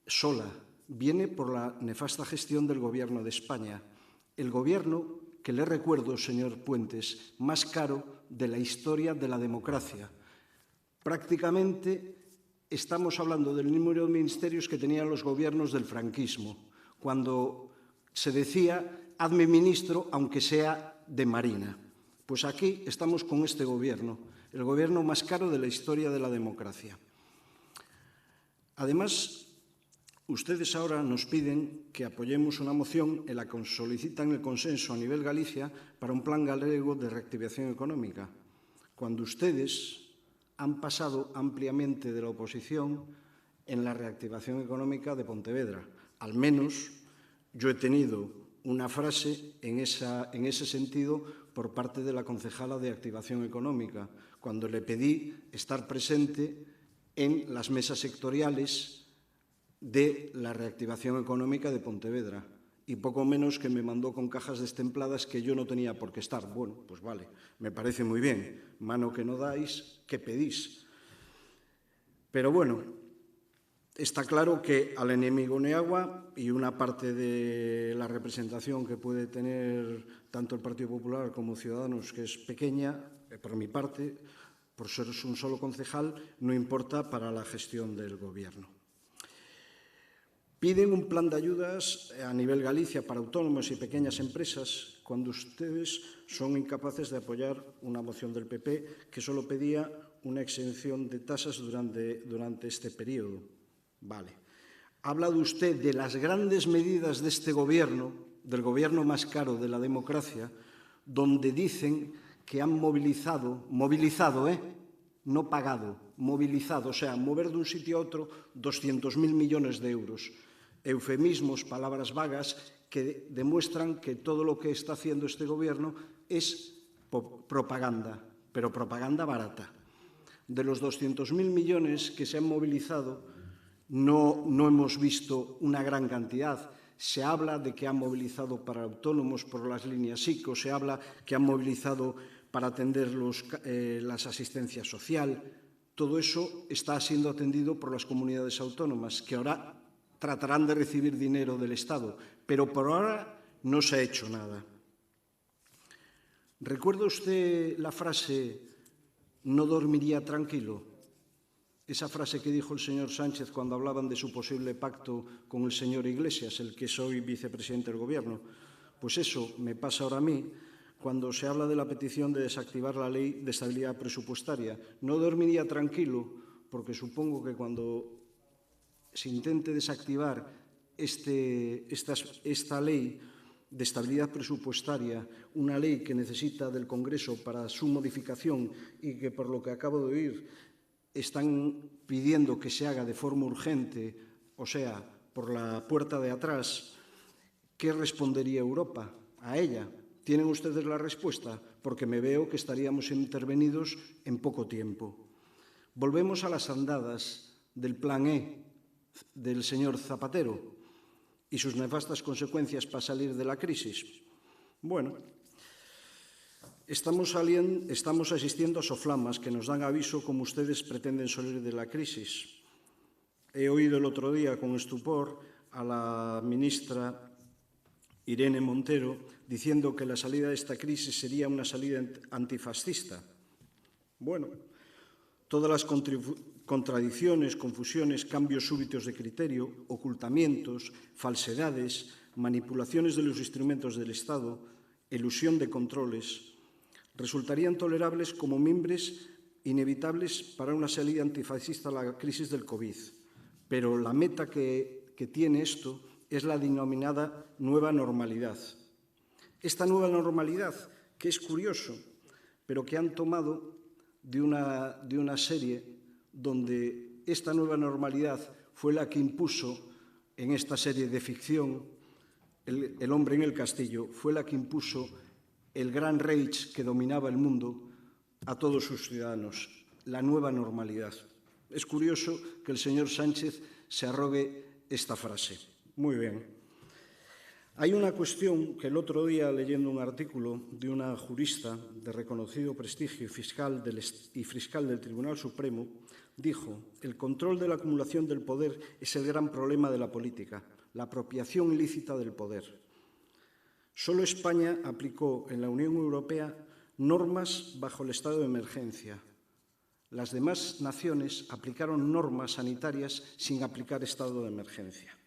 sola, viene por la nefasta gestión del Gobierno de España. El Gobierno, que le recuerdo, señor Puentes, más caro de la historia de la democracia. Prácticamente estamos hablando del número de ministerios que tenían los gobiernos del franquismo, cuando se decía, hazme ministro aunque sea de Marina. Pues aquí estamos con este Gobierno, el Gobierno más caro de la historia de la democracia. Además, ustedes ahora nos piden que apoyemos una moción en la que solicitan el consenso a nivel Galicia para un plan galego de reactivación económica, cuando ustedes han pasado ampliamente de la oposición en la reactivación económica de Pontevedra. Al menos yo he tenido una frase en ese sentido por parte de la concejala de Activación Económica, cuando le pedí estar presente en las mesas sectoriales de la reactivación económica de Pontevedra, y poco menos que me mandó con cajas destempladas que yo no tenía por qué estar. Bueno, pues vale, me parece muy bien. Mano que no dais, ¿qué pedís? Pero bueno, está claro que al enemigo ne agua, y una parte de la representación que puede tener tanto el Partido Popular como Ciudadanos, que es pequeña, por mi parte, por ser un solo concejal, no importa para la gestión del Gobierno. Piden un plan de ayudas a nivel Galicia para autónomos y pequeñas empresas, cuando ustedes son incapaces de apoyar una moción del PP que solo pedía una exención de tasas durante este periodo. Vale. Ha hablado usted de las grandes medidas de este Gobierno, del Gobierno más caro de la democracia, donde dicen que han movilizado, no pagado, movilizado, o sea, mover de un sitio a otro 200.000 millones de euros. Eufemismos, palabras vagas, que demuestran que todo lo que está haciendo este Gobierno es propaganda, pero propaganda barata. De los 200.000 millones que se han movilizado, no hemos visto una gran cantidad. Se habla de que han movilizado para autónomos por las líneas ICO, se habla que han movilizado para atender las asistencias social. Todo eso está siendo atendido por las comunidades autónomas, que ahora tratarán de recibir dinero del Estado, pero por ahora no se ha hecho nada. ¿Recuerda usted la frase «no dormiría tranquilo»? Esa frase que dijo el señor Sánchez cuando hablaban de su posible pacto con el señor Iglesias, el que es hoy vicepresidente del Gobierno. Pues eso me pasa ahora a mí cuando se habla de la petición de desactivar la Ley de Estabilidad Presupuestaria. No dormiría tranquilo porque supongo que cuando se intente desactivar esta ley de estabilidad presupuestaria, una ley que necesita del Congreso para su modificación y que, por lo que acabo de oír, están pidiendo que se haga de forma urgente, o sea, por la puerta de atrás, ¿qué respondería Europa a ella? ¿Tienen ustedes la respuesta? Porque me veo que estaríamos intervenidos en poco tiempo. Volvemos a las andadas del Plan E del señor Zapatero y sus nefastas consecuencias para salir de la crisis. Bueno, estamos asistiendo a soflamas que nos dan aviso cómo ustedes pretenden salir de la crisis. He oído el otro día con estupor a la ministra Irene Montero diciendo que la salida de esta crisis sería una salida antifascista. Bueno, todas las contradicciones, confusiones, cambios súbitos de criterio, ocultamientos, falsedades, manipulaciones de los instrumentos del Estado, elusión de controles, resultarían tolerables como mimbres inevitables para una salida antifascista a la crisis del COVID. Pero la meta que tiene esto es la denominada nueva normalidad. Esta nueva normalidad, que es curioso, pero que han tomado de una serie donde esta nueva normalidad fue la que impuso en esta serie de ficción El hombre en el castillo, fue la que impuso el gran Reich que dominaba el mundo a todos sus ciudadanos, la nueva normalidad. Es curioso que el señor Sánchez se arrogue esta frase. Muy bien. Hay una cuestión que el otro día, leyendo un artículo de una jurista de reconocido prestigio y fiscal del Tribunal Supremo, dijo: el control de la acumulación del poder es el gran problema de la política, la apropiación ilícita del poder. Solo España aplicó en la Unión Europea normas bajo el estado de emergencia. Las demás naciones aplicaron normas sanitarias sin aplicar estado de emergencia.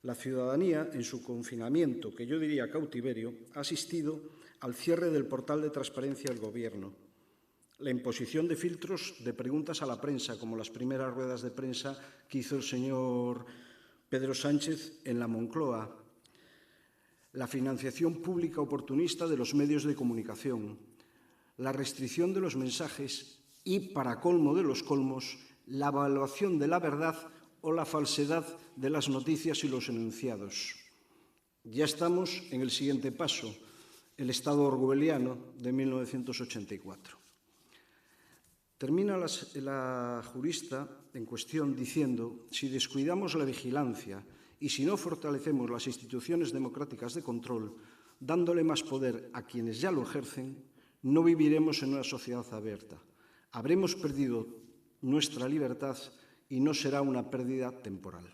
La ciudadanía, en su confinamiento, que yo diría cautiverio, ha asistido al cierre del portal de transparencia del Gobierno, la imposición de filtros de preguntas a la prensa, como las primeras ruedas de prensa que hizo el señor Pedro Sánchez en la Moncloa, la financiación pública oportunista de los medios de comunicación, la restricción de los mensajes y, para colmo de los colmos, la evaluación de la verdad o la falsedad de las noticias y los enunciados. Ya estamos en el siguiente paso, el Estado orwelliano de 1984. Termina la jurista en cuestión diciendo: si descuidamos la vigilancia y si no fortalecemos las instituciones democráticas de control, dándole más poder a quienes ya lo ejercen, no viviremos en una sociedad abierta. Habremos perdido nuestra libertad y no será una pérdida temporal.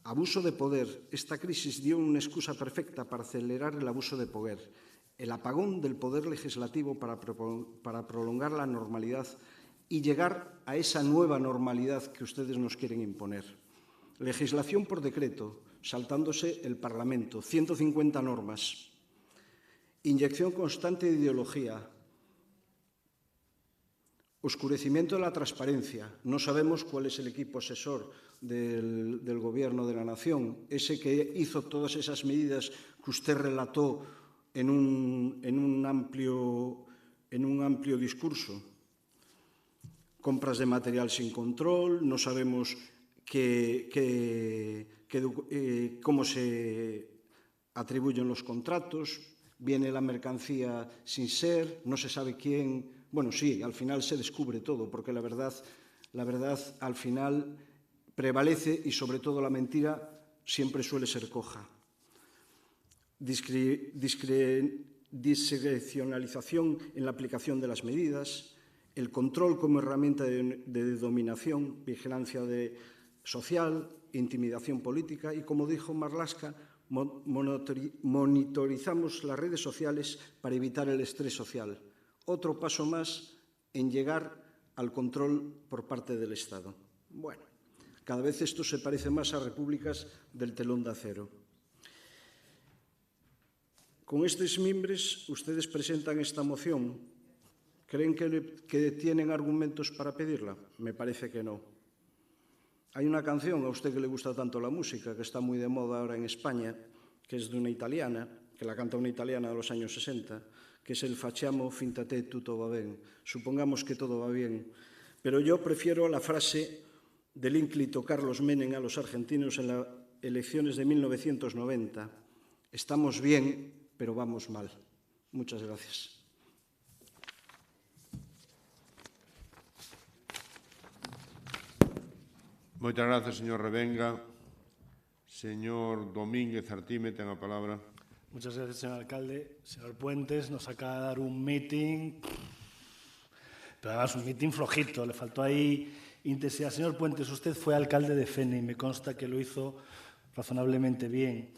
Abuso de poder. Esta crisis dio una excusa perfecta para acelerar el abuso de poder. El apagón del poder legislativo para prolongar la normalidad y llegar a esa nueva normalidad que ustedes nos quieren imponer. Legislación por decreto, saltándose el Parlamento, 150 normas. Inyección constante de ideología. Oscurecimiento de la transparencia. No sabemos cuál es el equipo asesor del Gobierno de la Nación, ese que hizo todas esas medidas que usted relató en un amplio discurso. Compras de material sin control, no sabemos cómo se atribuyen los contratos, viene la mercancía sin ser, no se sabe quién. Bueno, sí, al final se descubre todo, porque la verdad al final prevalece y, sobre todo, la mentira siempre suele ser coja. Discrecionalización en la aplicación de las medidas, el control como herramienta de dominación, vigilancia social, intimidación política y, como dijo Marlaska, monitorizamos las redes sociales para evitar el estrés social. Otro paso más en llegar al control por parte del Estado. Bueno, cada vez esto se parece más a repúblicas del telón de acero. Con estos mimbres, ustedes presentan esta moción. ¿Creen que tienen argumentos para pedirla? Me parece que no. Hay una canción, a usted que le gusta tanto la música, que está muy de moda ahora en España, que es de una italiana, que la canta una italiana de los años 60, que es el facciamo finta che tutto va ben. Supongamos que todo va bien. Pero yo prefiero la frase del ínclito Carlos Menem a los argentinos en las elecciones de 1990. Estamos bien, pero vamos mal. Muchas gracias. Moitas gracias, señor Revenga. Señor Domínguez Artime, ten a palabra. Muchas gracias, señor alcalde. Señor Puentes, nos acaba de dar un meeting, pero además un meeting flojito, le faltó ahí intensidad. Señor Puentes, usted fue alcalde de Fene y me consta que lo hizo razonablemente bien,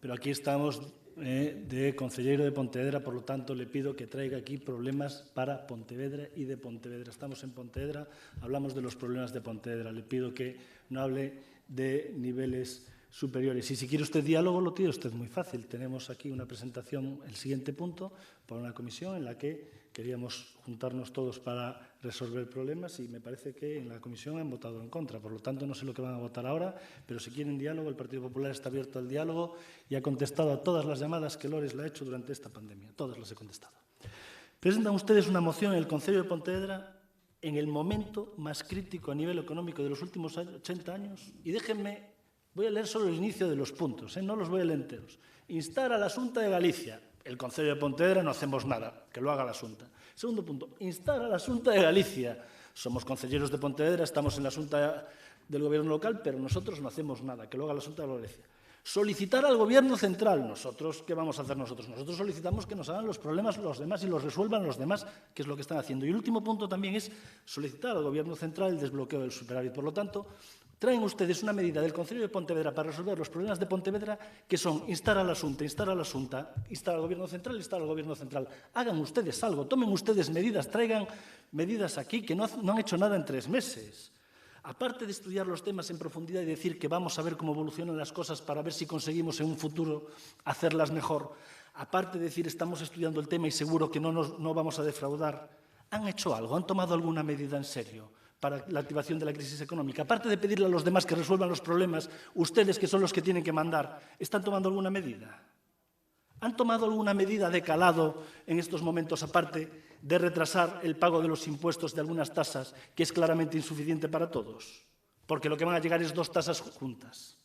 pero aquí estamos de concelleiro de Pontevedra, por lo tanto le pido que traiga aquí problemas para Pontevedra y de Pontevedra. Estamos en Pontevedra, hablamos de los problemas de Pontevedra. Le pido que no hable de niveles superiores. Y si quiere usted diálogo, lo tiene usted muy fácil. Tenemos aquí una presentación, el siguiente punto, para una comisión en la que queríamos juntarnos todos para resolver problemas y me parece que en la comisión han votado en contra. Por lo tanto, no sé lo que van a votar ahora, pero si quieren diálogo, el Partido Popular está abierto al diálogo y ha contestado a todas las llamadas que Lores le ha hecho durante esta pandemia. Todas las he contestado. Presentan ustedes una moción en el Concello de Pontevedra en el momento más crítico a nivel económico de los últimos 80 años. Y déjenme, voy a leer solo el inicio de los puntos, no los voy a leer enteros. Instar a la Xunta de Galicia. El Concello de Pontevedra no hacemos nada, que lo haga la Xunta. Segundo punto, instar a la Xunta de Galicia. Somos concelleros de Pontevedra, estamos en la Xunta del Gobierno local, pero nosotros no hacemos nada, que lo haga la Xunta de Galicia. Solicitar al Gobierno central. Nosotros, ¿qué vamos a hacer nosotros? Nosotros solicitamos que nos hagan los problemas los demás y los resuelvan los demás, que es lo que están haciendo. Y el último punto también es solicitar al Gobierno central el desbloqueo del superávit. Por lo tanto, traen ustedes una medida del Concello de Pontevedra para resolver los problemas de Pontevedra que son instar a la Xunta, instar a la Xunta, instar al Gobierno central, instar al Gobierno central. Hagan ustedes algo, tomen ustedes medidas, traigan medidas aquí que no han hecho nada en 3 meses. Aparte de estudiar los temas en profundidad y decir que vamos a ver cómo evolucionan las cosas para ver si conseguimos en un futuro hacerlas mejor, aparte de decir estamos estudiando el tema y seguro que no vamos a defraudar, ¿han hecho algo? ¿Han tomado alguna medida en serio para la activación de la crisis económica? Aparte de pedirle a los demás que resuelvan los problemas, ustedes, que son los que tienen que mandar, ¿están tomando alguna medida? ¿Han tomado alguna medida de calado en estos momentos, aparte de retrasar el pago de los impuestos de algunas tasas, que es claramente insuficiente para todos? Porque lo que van a llegar es 2 tasas juntas.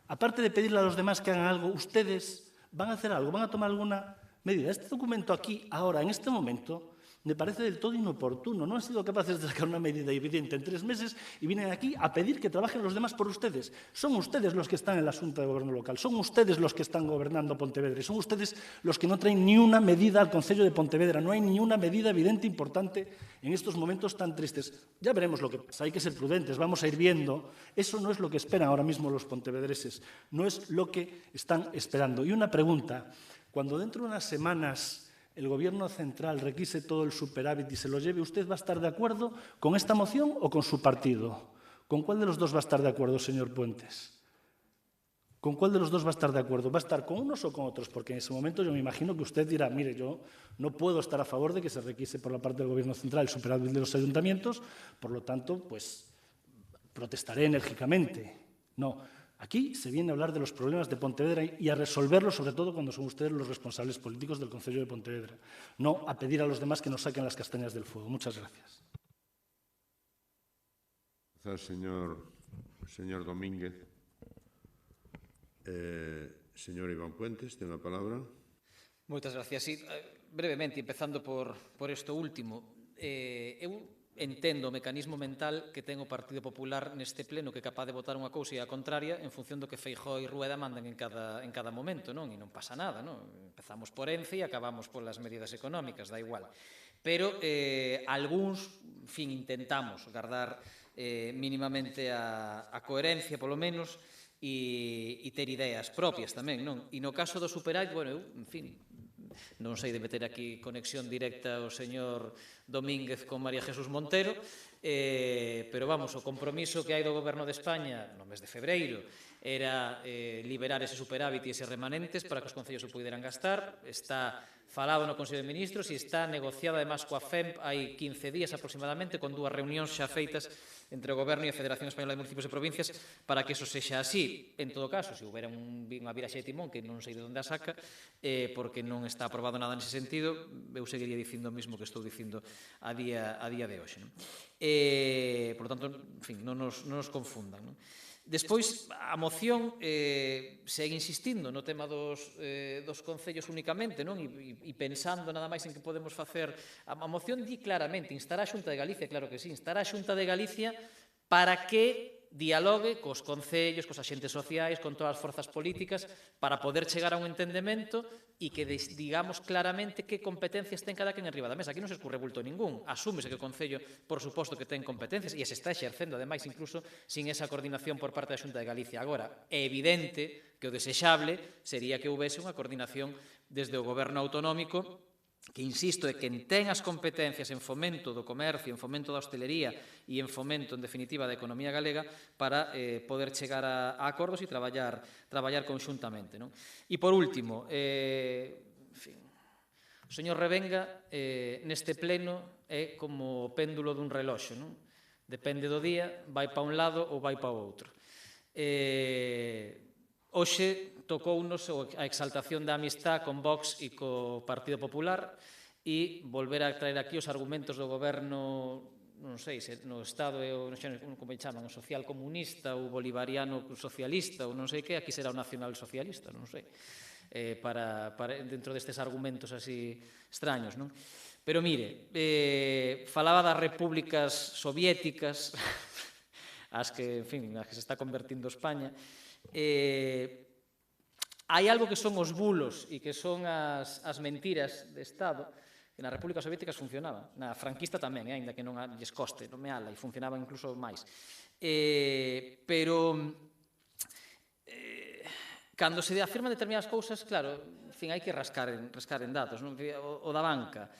Aparte de pedirle a los demás que hagan algo, ustedes van a hacer algo, van a tomar alguna medida. Este documento aquí, ahora, en este momento, me parece del todo inoportuno. No han sido capaces de sacar una medida evidente en 3 meses y vienen aquí a pedir que trabajen los demás por ustedes. Son ustedes los que están en la Xunta de Gobierno local, son ustedes los que están gobernando Pontevedra y son ustedes los que no traen ni una medida al Concello de Pontevedra. No hay ni una medida evidente importante en estos momentos tan tristes. Ya veremos lo que pasa, hay que ser prudentes, vamos a ir viendo. Eso no es lo que esperan ahora mismo los pontevedreses, no es lo que están esperando. Y una pregunta, cuando dentro de unas semanas el Gobierno central requise todo el superávit y se lo lleve, ¿usted va a estar de acuerdo con esta moción o con su partido? ¿Con cuál de los dos va a estar de acuerdo, señor Puentes? ¿Con cuál de los dos va a estar de acuerdo? ¿Va a estar con unos o con otros? Porque en ese momento yo me imagino que usted dirá, mire, yo no puedo estar a favor de que se requise por la parte del Gobierno central el superávit de los ayuntamientos, por lo tanto, pues protestaré enérgicamente. No. Aquí se viene a hablar de los problemas de Pontevedra y a resolverlos, sobre todo cuando son ustedes los responsables políticos del Concello de Pontevedra, no a pedir a los demás que nos saquen las castañas del fuego. Muchas gracias. Gracias, señor Domínguez. Señor Iván Puentes, ten a palabra. Moitas gracias. Sí, brevemente, empezando por isto último. Eu entendo o mecanismo mental que ten o Partido Popular neste pleno, que é capaz de votar unha cousa e a contraria en función do que Feijóo e Rueda mandan en cada momento, non? E non pasa nada, non? Empezamos por Ence e acabamos polas medidas económicas, da igual. Pero algúns, en fin, intentamos guardar mínimamente a coherencia, polo menos, e ter ideas propias tamén, non? E no caso do superávit, bueno, eu, en fin, non sei de meter aquí conexión directa ao señor Domínguez con María Jesús Montero, pero vamos, o compromiso que hai do Goberno de España no mes de febreiro era liberar ese superávit e eses remanentes para que os concellos o puderan gastar. Está falado no Consello de Ministros e está negociado además coa FEMP hai 15 días aproximadamente, con 2 reunións xa feitas entre o Goberno e a Federación Española de Municipios e Provincias para que eso sexa así. En todo caso, se houbera unha viraxe de timón, que non sei de onde a saca, porque non está aprobado nada nese sentido, eu seguiría dicindo o mesmo que estou dicindo a día de hoxe. Por lo tanto, en fin, non nos confundan. Despois, a moción segue insistindo no tema dos concellos únicamente, non? E pensando nada máis en que podemos facer. A moción di claramente, instar a Xunta de Galicia, claro que sí, instar a Xunta de Galicia para que dialogue cos concellos, cos axentes sociais, con todas as forzas políticas, para poder chegar a un entendemento e que digamos claramente que competencias ten cada quen enriba da mesa. Aquí non se escurre bulto ningún. Asúmese que o Concello, por suposto, que ten competencias e se está exercendo, ademais, incluso sin esa coordinación por parte da Xunta de Galicia. Agora, é evidente que o desexable sería que houvese unha coordinación desde o Goberno autonómico, que insisto é que ten as competencias en fomento do comercio, en fomento da hostelería e en fomento, en definitiva, da economía galega para poder chegar a acordos e traballar conxuntamente. E, por último, O señor Revenga, neste pleno, é como o péndulo dun reloxo, non? Depende do día, vai para un lado ou vai para o outro. Hoxe tocounos a exaltación da amistad con Vox e co Partido Popular e volver a traer aquí os argumentos do goberno, non sei, se no Estado é o, como chaman, o social comunista ou bolivariano socialista ou non sei que, aquí será o nacional socialista, non sei, para dentro destes argumentos así extraños, non? Pero mire, falaba das repúblicas soviéticas, as que, en fin, as que se está convertindo España. Hai algo que son os bulos e que son as mentiras de Estado, que nas repúblicas soviéticas funcionaban. Na franquista tamén, aínda que non lles coste nomeala, e funcionaba incluso máis. Pero cando se afirman determinadas cousas, claro, en fin, hai que rascar en datos. O da banca,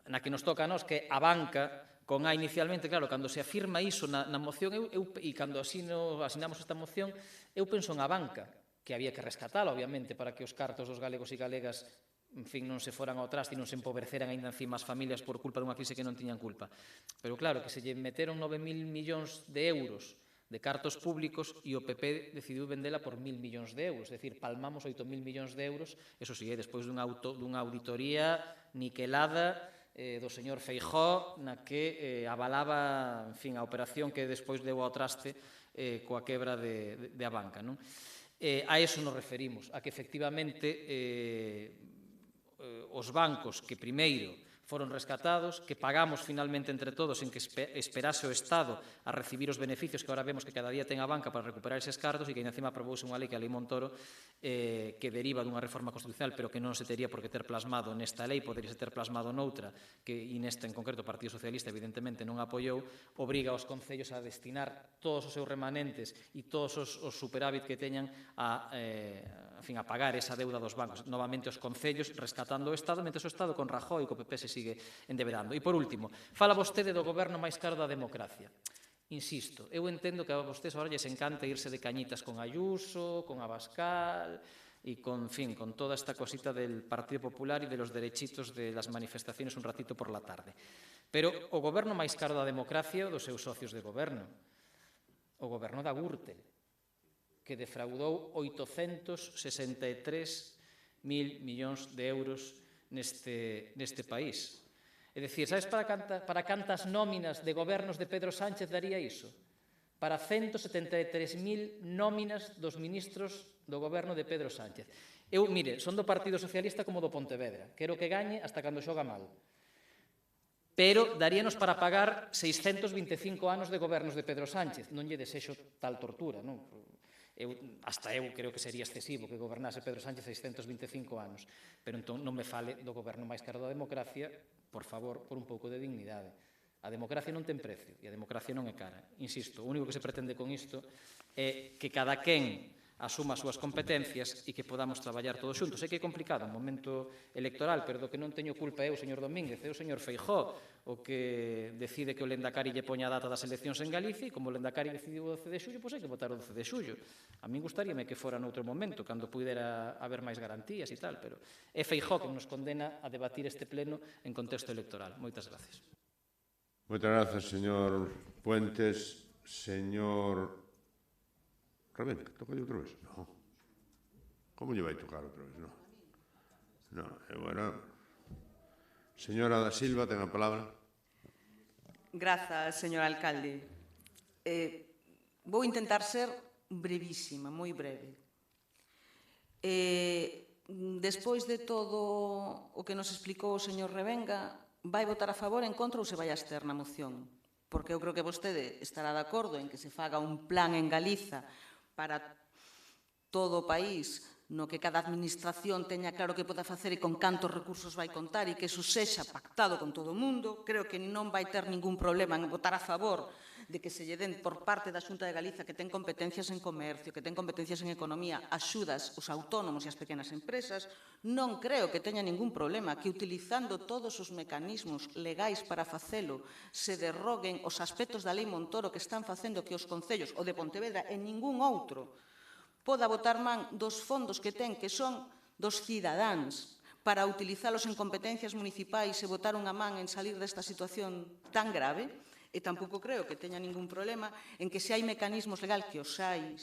na que nos toca a nós, que a banca, con A inicialmente, claro, cando se afirma iso na moción, e cando asinamos esta moción, eu penso en a banca, que había que rescatala, obviamente, para que os cartos dos galegos e galegas, en fin, non se foran ao traste e non se empobreceran ainda encima as familias por culpa dunha crise que non tiñan culpa. Pero claro, que se lle meteron 9.000 millóns de euros de cartos públicos e o PP decidiu vendela por 1.000 millóns de euros, é dicir, palmamos 8.000 millóns de euros, eso sí, despois dunha auditoría niquelada do señor Feijóo, na que avalaba, en fin, a operación que despois deu ao traste coa quebra de a banca, non? A eso nos referimos, a que efectivamente os bancos que primeiro foron rescatados, que pagamos finalmente entre todos en que esperase o Estado a recibir os beneficios que ahora vemos que cada día ten a banca para recuperar eses cartos e que encima aprobouse unha lei que é a Lei Montoro que deriva dunha reforma constitucional pero que non se tería por que ter plasmado nesta lei, poderíase ter plasmado noutra e nesta en concreto o Partido Socialista evidentemente non apoiou, obriga aos concellos a destinar todos os seus remanentes e todos os superávit que teñan a pagar esa deuda dos bancos. Novamente os concellos rescatando o Estado, mentre o Estado con Rajoy e co PP se sigue endebedando. E por último, fala vostede do goberno máis caro da democracia. Insisto, eu entendo que a vostedes agora lles encanta irse de cañitas con Ayuso, con Abascal e con, en fin, con toda esta cosita del Partido Popular e de los derechitos de las manifestaciones un ratito por la tarde. Pero o goberno máis caro da democracia é o dos seus socios de goberno. O goberno da Gürtel, que defraudou 863.000 millóns de euros neste país. É dicir, sabes para cantas nóminas de gobernos de Pedro Sánchez daría iso? Para 173.000 nóminas dos ministros do goberno de Pedro Sánchez. Eu, mire, son do Partido Socialista como do Pontevedra. Quero que gañe hasta cando xoga mal. Pero daríanos para pagar 625 anos de gobernos de Pedro Sánchez. Non lle desexo tal tortura, non? Hasta eu creo que sería excesivo que gobernase Pedro Sánchez 625 anos. Pero entón non me fale do goberno máis caro da democracia, por favor, por un pouco de dignidade. A democracia non ten precio e a democracia non é cara. Insisto, o único que se pretende con isto é que cada quen asuma as súas competencias e que podamos traballar todos xuntos. Sei que é complicado, un momento electoral, pero do que non teño culpa é o señor Domínguez, é o señor Feijóo, o que decide que o Lendakari lle poña a data das eleccións en Galicia e como o Lendakari decidiu o 12 de xullo, pois hai que votar o 12 de xullo. A min gustaríame que fora noutro momento, cando pudera haber máis garantías e tal, pero é Feijóo que nos condena a debatir este pleno en contexto electoral. Moitas gracias. Moitas gracias, señor Puentes. Señor Revenga, toca outra vez? Non. Como lle vai tocar outra vez? Non. Non, bueno. Señora da Silva, ten a palabra. Grazas, señor alcalde. Vou intentar ser brevísima, moi breve. Despois de todo o que nos explicou o señor Revenga, vai votar a favor, en contra ou se vai abster na moción? Porque eu creo que vostede estará de acordo en que se faga un plan en Galiza para todo o país, no que cada administración teña claro que pode facer e con cantos recursos vai contar e que eso sexa pactado con todo o mundo. Creo que non vai ter ningún problema en votar a favor de que se lle den por parte da Xunta de Galiza, que ten competencias en comercio, que ten competencias en economía, axudas aos autónomos e as pequenas empresas. Non creo que teña ningún problema que, utilizando todos os mecanismos legais para facelo, se derroguen os aspectos da Lei Montoro que están facendo que os concellos, o de Pontevedra e ningún outro, poda botar man dos fondos que ten, que son dos cidadáns, para utilizalos en competencias municipais e botar unha man en salir desta situación tan grave, e tampouco creo que teña ningún problema en que se hai mecanismos legal que os hai,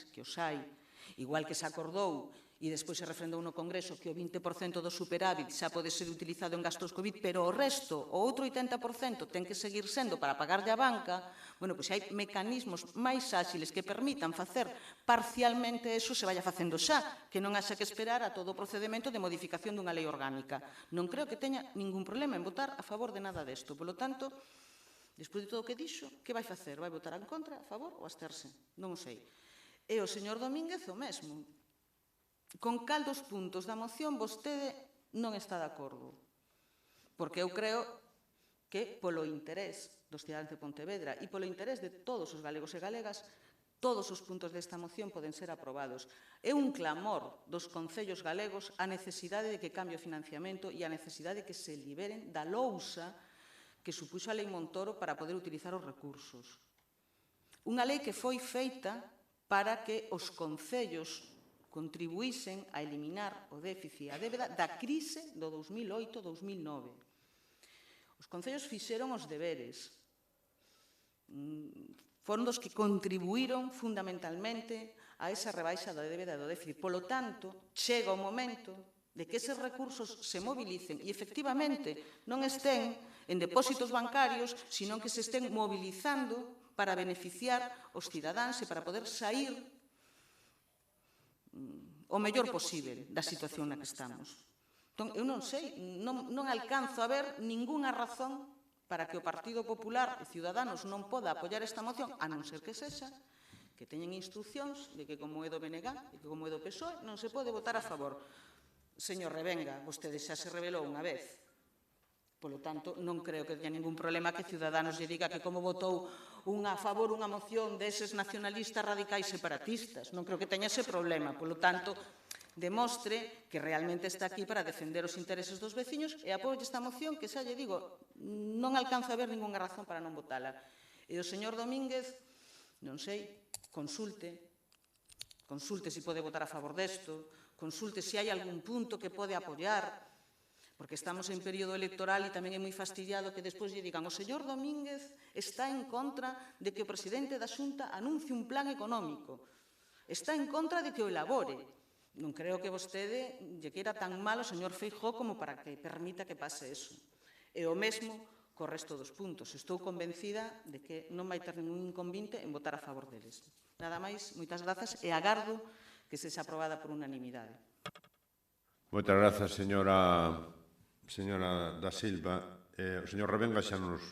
igual que se acordou e despois se refrendou no Congreso que o 20% do superávit xa pode ser utilizado en gastos COVID, pero o resto, o outro 80%, ten que seguir sendo para pagarlle a banca. Bueno, pois hai mecanismos máis áxiles que permitan facer parcialmente eso, se vaya facendo xa, que non haxa que esperar a todo o procedimento de modificación dunha lei orgánica. Non creo que teña ningún problema en votar a favor de nada desto. Polo tanto, despois de todo o que dixo, que vai facer? Vai votar en contra, a favor ou absterse? Non o sei. E o señor Domínguez o mesmo. Con cal dos puntos da moción vostede non está de acordo? Porque eu creo que polo interés dos cidadáns de Pontevedra e polo interés de todos os galegos e galegas, todos os puntos desta moción poden ser aprobados. É un clamor dos concellos galegos a necesidade de que cambie o financiamento e a necesidade de que se liberen da lousa que supuxo a Lei Montoro para poder utilizar os recursos. Unha lei que foi feita para que os concellos contribuísen a eliminar o déficit e a débeda da crise do 2008-2009. Os concellos fixeron os deberes. Foron dos que contribuíron fundamentalmente a esa rebaixa da débeda do déficit. Polo tanto, chega o momento de que eses recursos se mobilicen e, efectivamente, non estén en depósitos bancarios, sino que se estén mobilizando para beneficiar os cidadáns e para poder sair o mellor posible da situación na que estamos. Entón, eu non sei, non alcanzo a ver ningunha razón para que o Partido Popular e Ciudadanos non poda apoiar esta moción, a non ser que sexa que teñen instruccións de que, como é do BNG e que como é do PSOE, non se pode votar a favor. Señor Revenga, vostede xa se rebelou unha vez. Polo tanto, non creo que teña ningún problema que Ciudadanos lle diga que como votou a favor unha moción deses nacionalistas radicais separatistas. Non creo que teña ese problema. Polo tanto, demostre que realmente está aquí para defender os intereses dos veciños e apoie esta moción que xa lle digo, non alcanzo a ver ningunha razón para non votala. E o señor Domínguez, non sei, consulte se pode votar a favor desto, consulte se hai algún punto que pode apoiar, porque estamos en período electoral e tamén é moi fastidiado que despois lle digan o señor Domínguez está en contra de que o presidente da Xunta anuncie un plan económico, está en contra de que o elabore. Non creo que vostede lle queira tan mal ao señor Feijóo como para que permita que pase eso. E o mesmo co resto dos puntos. Estou convencida de que non vai ter ningún inconvinte en votar a favor deles. Nada máis, moitas grazas e agardo que sexa aprobada por unanimidade. Moitas grazas, señora da Silva. O señor Revenga xa nos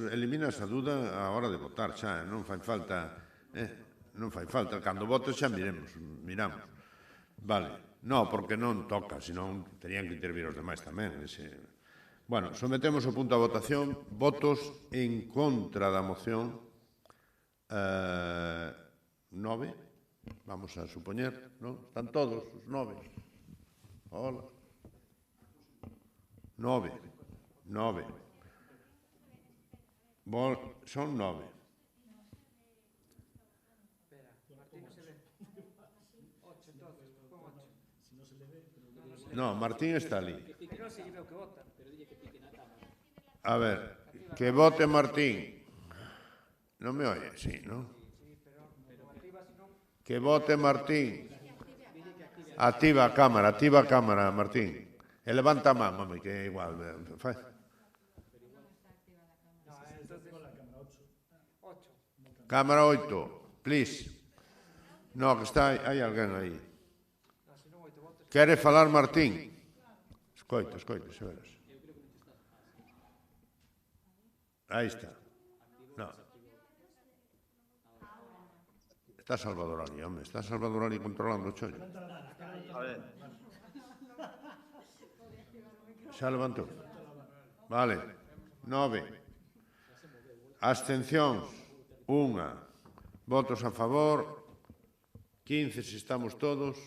elimina esa dúda a hora de votar, xa, non fai falta, cando votes xa miramos. Vale, non, porque non toca, senón terían que intervir os demais tamén. Bueno, sometemos o punto a votación, votos en contra da moción 9, vamos a supoñer, non? Están todos os 9. Hola. 9. Son 9. No, Martín está ali. A ver, que vote Martín. Non me oye, sí, non? Que vote Martín. Activa a cámara, Martín. E levanta a man, mami, que é igual. Cámara 8, please. No, que está, hai alguén aí. Quere falar Martín? Escoita, se veras. Aí está. No. Está Salvador ali, home. Está Salvador ali controlando o chollo. A ver. Xa levantou. Vale. 9. Abstencións. 1. Votos a favor. 15 se estamos todos.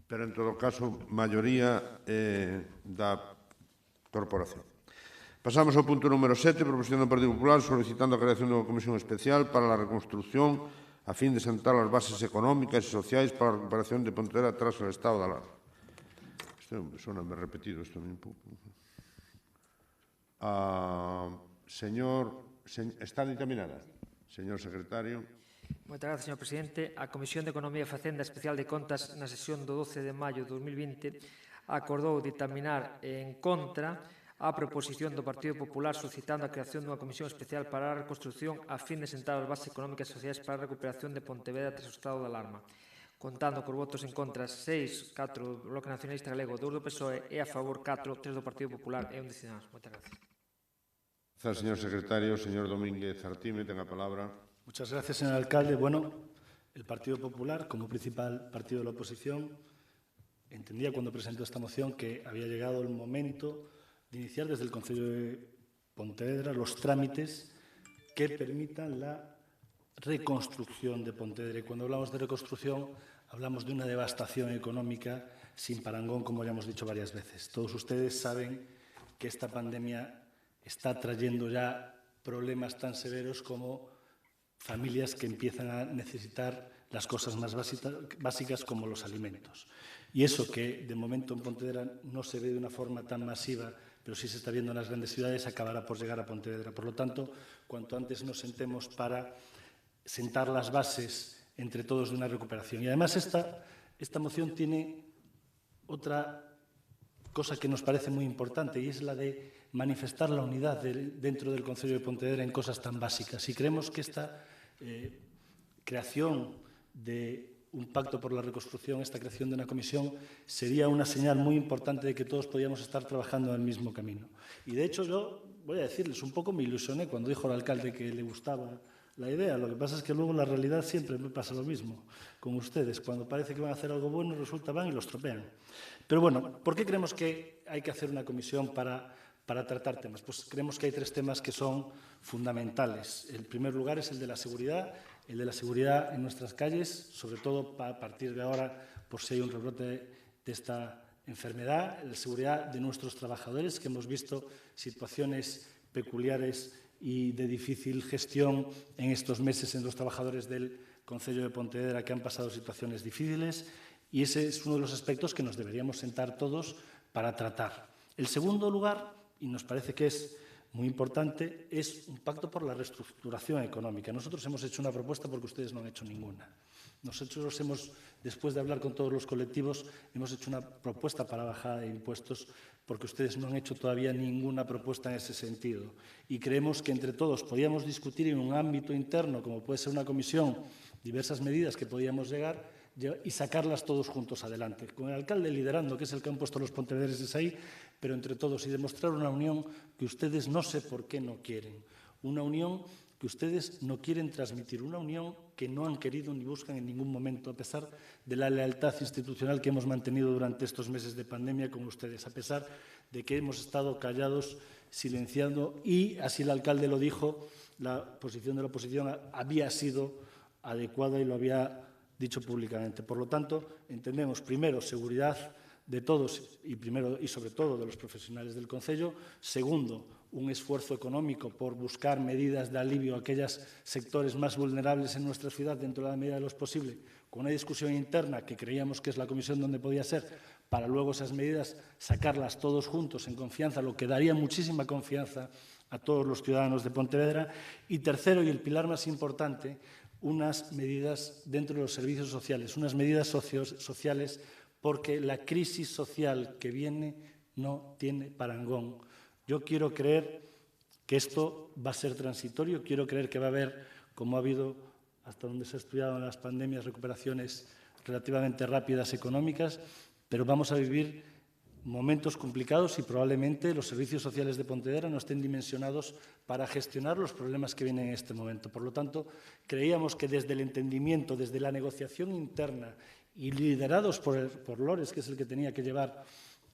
Pero en todo caso, maioría da corporación. Pasamos ao punto número 7, proposición do Partido Popular solicitando a creación dunha comisión especial para a reconstrucción, a fin de sentar as bases económicas e sociais para a recuperación de Pontevedra tras o estado de alarma. Isto soname repetido, isto un pouco. Está determinada? Señor secretario. Moitas gracias, señor presidente. A Comisión de Economía e Facenda Especial de Contas na sesión do 12 de maio de 2020 acordou dictaminar en contra a proposición do Partido Popular solicitando a creación dunha comisión especial para a reconstrucción a fin de sentar as bases económicas e sociais para a recuperación de Pontevedra tras o estado de alarma, contando cos votos en contra 6, 4 do Bloque Nacionalista Galego, 2 do PSOE e a favor 4, 3 do Partido Popular e 1 de Ciudadanos. Moitas gracias. Gracias, señor secretario. Señor Domínguez Artime, ten a palabra. Muchas gracias, señor alcalde. Bueno, el Partido Popular, como principal partido de la oposición, entendía cuando presentó esta moción que había llegado el momento de iniciar desde el Concello de Pontevedra los trámites que permitan la reconstrucción de Pontevedra. Y cuando hablamos de reconstrucción, hablamos de una devastación económica sin parangón, como ya hemos dicho varias veces. Todos ustedes saben que esta pandemia está trayendo ya problemas tan severos como familias que empiezan a necesitar las cosas más básicas como los alimentos. Y eso que de momento en Pontevedra no se ve de una forma tan masiva, pero sí se está viendo en las grandes ciudades, acabará por llegar a Pontevedra. Por lo tanto, cuanto antes nos sentemos para sentar las bases entre todos de una recuperación. Y además esta moción tiene otra cosa que nos parece muy importante y es la de manifestar la unidad dentro del Concello de Pontevedra en cosas tan básicas. Y creemos que esta creación de un pacto por la reconstrucción, esta creación de una comisión, sería una señal muy importante de que todos podíamos estar trabajando en el mismo camino. Y de hecho yo voy a decirles, un poco me ilusioné cuando dijo el alcalde que le gustaba la idea. Lo que pasa es que luego la realidad siempre me pasa lo mismo con ustedes. Cuando parece que van a hacer algo bueno, resulta van y lo estropean. Pero bueno, ¿por qué creemos que hay que hacer una comisión para tratar temas? Pues creemos que hay 3 temas que son fundamentales. El primer lugar es el de la seguridad en nuestras calles, sobre todo a partir de ahora, por si hay un rebrote de esta enfermedad, la seguridad de nuestros trabajadores, que hemos visto situaciones peculiares y de difícil gestión en estos meses en los trabajadores del Concello de Pontevedra que han pasado situaciones difíciles, y ese es uno de los aspectos que nos deberíamos sentar todos para tratar. El segundo lugar, y nos parece que es muy importante, es un pacto por la reestructuración económica. Nosotros hemos hecho una propuesta porque ustedes no han hecho ninguna. Nosotros después de hablar con todos los colectivos, hemos hecho una propuesta para bajada de impuestos porque ustedes no han hecho todavía ninguna propuesta en ese sentido. Y creemos que entre todos podíamos discutir en un ámbito interno, como puede ser una comisión, diversas medidas que podíamos llegar y sacarlas todos juntos adelante. Con el alcalde liderando, que es el que han puesto los pontevedreses ahí, pero entre todos, y demostrar una unión que ustedes no sé por qué no quieren. Una unión que ustedes no quieren transmitir, una unión que no han querido ni buscan en ningún momento, a pesar de la lealtad institucional que hemos mantenido durante estos meses de pandemia con ustedes, a pesar de que hemos estado callados, silenciando, y así el alcalde lo dijo, la posición de la oposición había sido adecuada y lo había dicho públicamente. Por lo tanto, entendemos, primero, seguridad de todos y sobre todo de los profesionales del Concello. Segundo, un esfuerzo económico por buscar medidas de alivio a aquellos sectores más vulnerables en nuestra ciudad dentro de la medida de lo posible, con una discusión interna que creíamos que es la comisión donde podía ser, para luego esas medidas sacarlas todos juntos en confianza, lo que daría muchísima confianza a todos los ciudadanos de Pontevedra. Y tercero, y el pilar más importante, unas medidas dentro de los servicios sociales, unas medidas sociales, porque la crisis social que viene no tiene parangón. Yo quiero creer que esto va a ser transitorio, quiero creer que va a haber, como ha habido hasta donde se ha estudiado en las pandemias, recuperaciones relativamente rápidas económicas, pero vamos a vivir momentos complicados y probablemente los servicios sociales de Pontevedra no estén dimensionados para gestionar los problemas que vienen en este momento. Por lo tanto, creíamos que desde el entendimiento, desde la negociación interna y liderados por Lores, que es el que tenía que llevar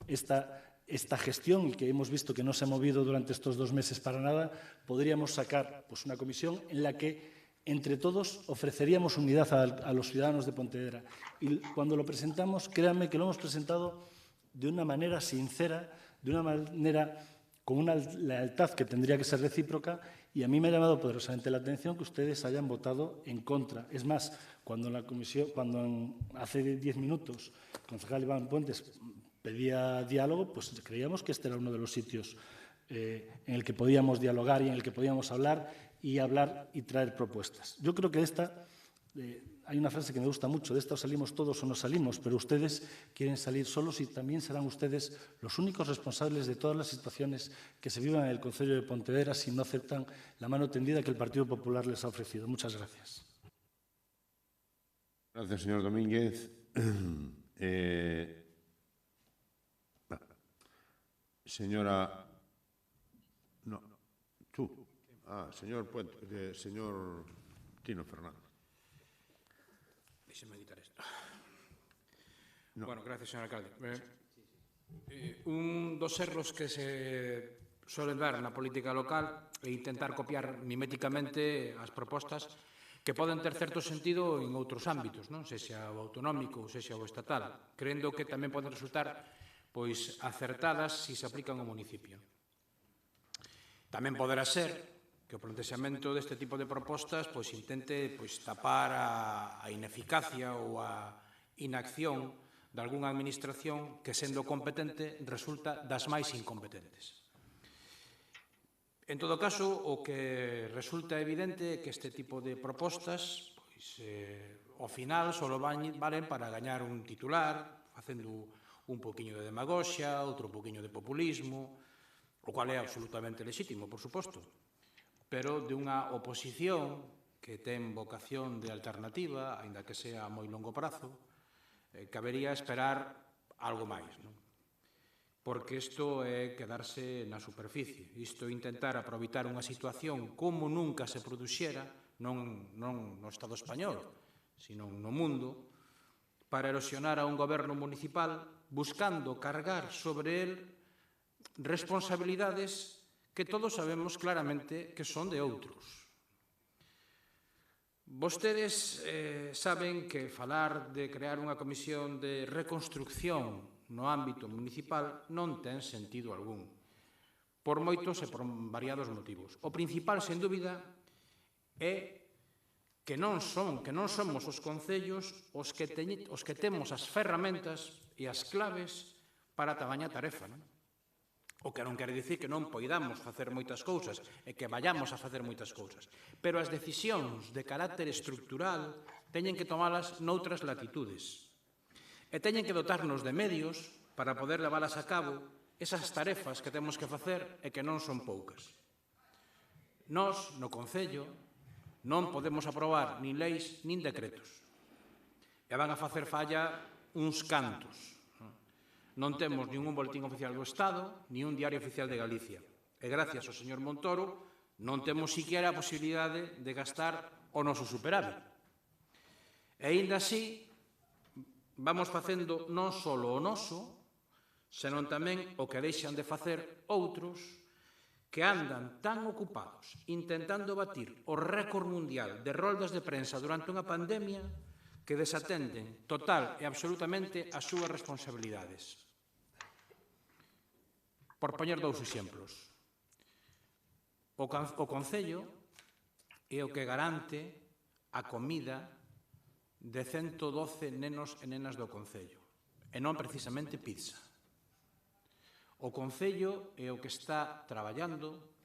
esta gestión y que hemos visto que no se ha movido durante estos 2 meses para nada, podríamos sacar una comisión en la que entre todos ofreceríamos unidad a los ciudadanos de Pontevedra. Y cuando lo presentamos, créanme que lo hemos presentado de una manera sincera, de una manera con una lealtad que tendría que ser recíproca Y a mí me ha llamado poderosamente la atención que ustedes hayan votado en contra. Es más, cuando en la comisión, hace 10 minutos el concejal Iván Puentes pedía diálogo, pues creíamos que este era uno de los sitios en el que podíamos dialogar y en el que podíamos hablar y traer propuestas. Yo creo que hay una frase que me gusta mucho, de esta o salimos todos o no salimos, pero ustedes quieren salir solos y también serán ustedes los únicos responsables de todas las situaciones que se vivan en el Concello de Pontevedra si no aceptan la mano tendida que el Partido Popular les ha ofrecido. Muchas gracias. Gracias, señor Domínguez. Señora... No, tú. Señor Puente, señor Tino Fernández. Deixe-me editar isto. No. Bueno, gracias, señor alcalde. Un dos erros que se suelen ver na política local é intentar copiar miméticamente as propostas que poden ter certo sentido en outros ámbitos, non? Sexa o autonómico ou sexa o estatal, creendo que tamén poden resultar pois acertadas se se aplican ao municipio. Tamén poderá ser que o plantexamento deste tipo de propostas pois intente tapar a ineficacia ou a inacción de algunha administración que, sendo competente, resulta das máis incompetentes. En todo caso, o que resulta evidente é que este tipo de propostas, ao final, só valen para gañar un titular, facendo un poquinho de demagoxia, outro poquinho de populismo, o cual é absolutamente lexítimo, por suposto, pero de unha oposición que ten vocación de alternativa, aínda que sea a moi longo prazo, cabería esperar algo máis, non? Porque isto é quedarse na superficie. Isto é intentar aproveitar unha situación como nunca se produxera, non no Estado español, sino no mundo, para erosionar a un goberno municipal buscando cargar sobre él responsabilidades que todos sabemos claramente que son de outros. Vostedes saben que falar de crear unha comisión de reconstrucción no ámbito municipal non ten sentido algún, por moitos e por variados motivos. O principal, sen dúbida, é que non somos os concellos os que temos as ferramentas e as claves para a tamaña tarefa, non? O que non quere dicir que non poidamos facer moitas cousas e que vayamos a facer moitas cousas. Pero as decisións de carácter estructural teñen que tomalas noutras latitudes. E teñen que dotarnos de medios para poder levalas a cabo esas tarefas que temos que facer e que non son poucas. Nós, no Concello, non podemos aprobar nin leis nin decretos. E van a facer falla uns cantos. Non temos nin un boletín oficial do Estado, nin un diario oficial de Galicia. E gracias ao señor Montoro non temos siquiera a posibilidade de gastar o noso superávit. E aínda así, vamos facendo non só o noso, senón tamén o que deixan de facer outros que andan tan ocupados intentando batir o récord mundial de roldas de prensa durante unha pandemia que desatenden total e absolutamente as súas responsabilidades. Por poñer dous exemplos. O Concello é o que garante a comida de 112 nenos e nenas do Concello, e non precisamente pizza. O Concello é o que está traballando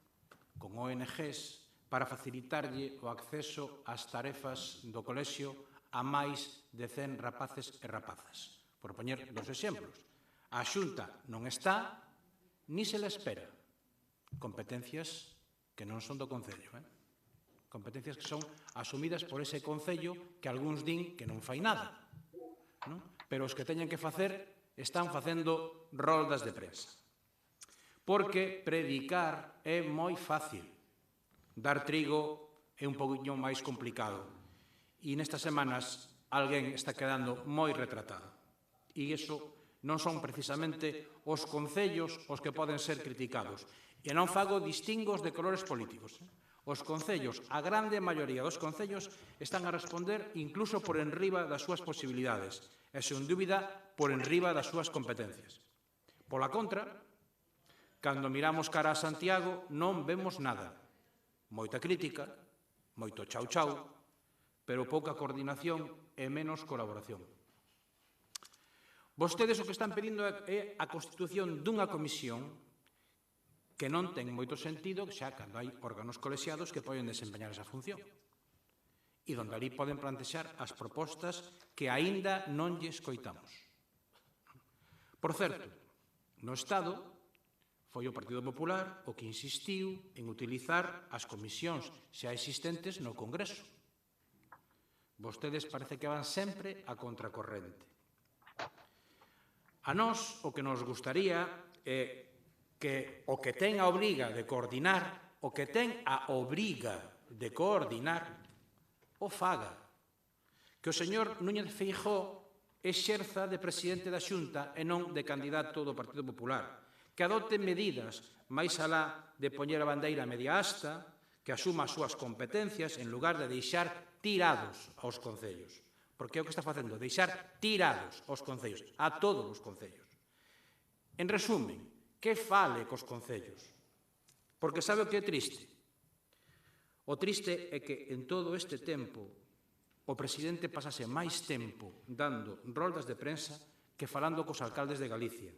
con ONGs para facilitarlle o acceso ás tarefas do colexio a máis de 100 rapaces e rapazas. Por poñer dos exemplos. A Xunta non está, ni se le espera. Competencias que non son do Concello. Competencias que son asumidas por ese Concello que algúns din que non fai nada. Pero os que teñen que facer están facendo roldas de prensa. Porque predicar é moi fácil. Dar trigo é un poquinho máis complicado. E nestas semanas alguén está quedando moi retratado. E iso non son precisamente os concellos os que poden ser criticados. E non fago distingos de colores políticos. Os concellos, a grande maioría dos concellos, están a responder incluso por enriba das súas posibilidades e, sen dúbida, por enriba das súas competencias. Pola contra, cando miramos cara a Santiago, non vemos nada. moita crítica, moito chau-chau, pero pouca coordinación e menos colaboración. Vostedes o que están pedindo é a constitución dunha comisión que non ten moito sentido xa cando hai órganos colexiados que poden desempeñar esa función e donde ali poden plantexar as propostas que aínda non lle escoitamos. Por certo, no Estado foi o Partido Popular o que insistiu en utilizar as comisións xa existentes no Congreso. Vostedes parece que van sempre a contracorrente. A nós o que nos gustaría é que o que ten a obriga de coordinar, o que ten a obriga de coordinar, o faga. Que o señor Núñez Feijóo exerza de presidente da Xunta e non de candidato do Partido Popular. Que adopte medidas máis alá de poñer a bandeira media asta, que asuma as súas competencias en lugar de deixar tirados aos concellos. Porque é o que está facendo, deixar tirados aos concellos, a todos os concellos. En resumen, que fale cos concellos. Porque sabe o que é triste? O triste é que en todo este tempo o presidente pasase máis tempo dando roldas de prensa que falando cos alcaldes de Galicia.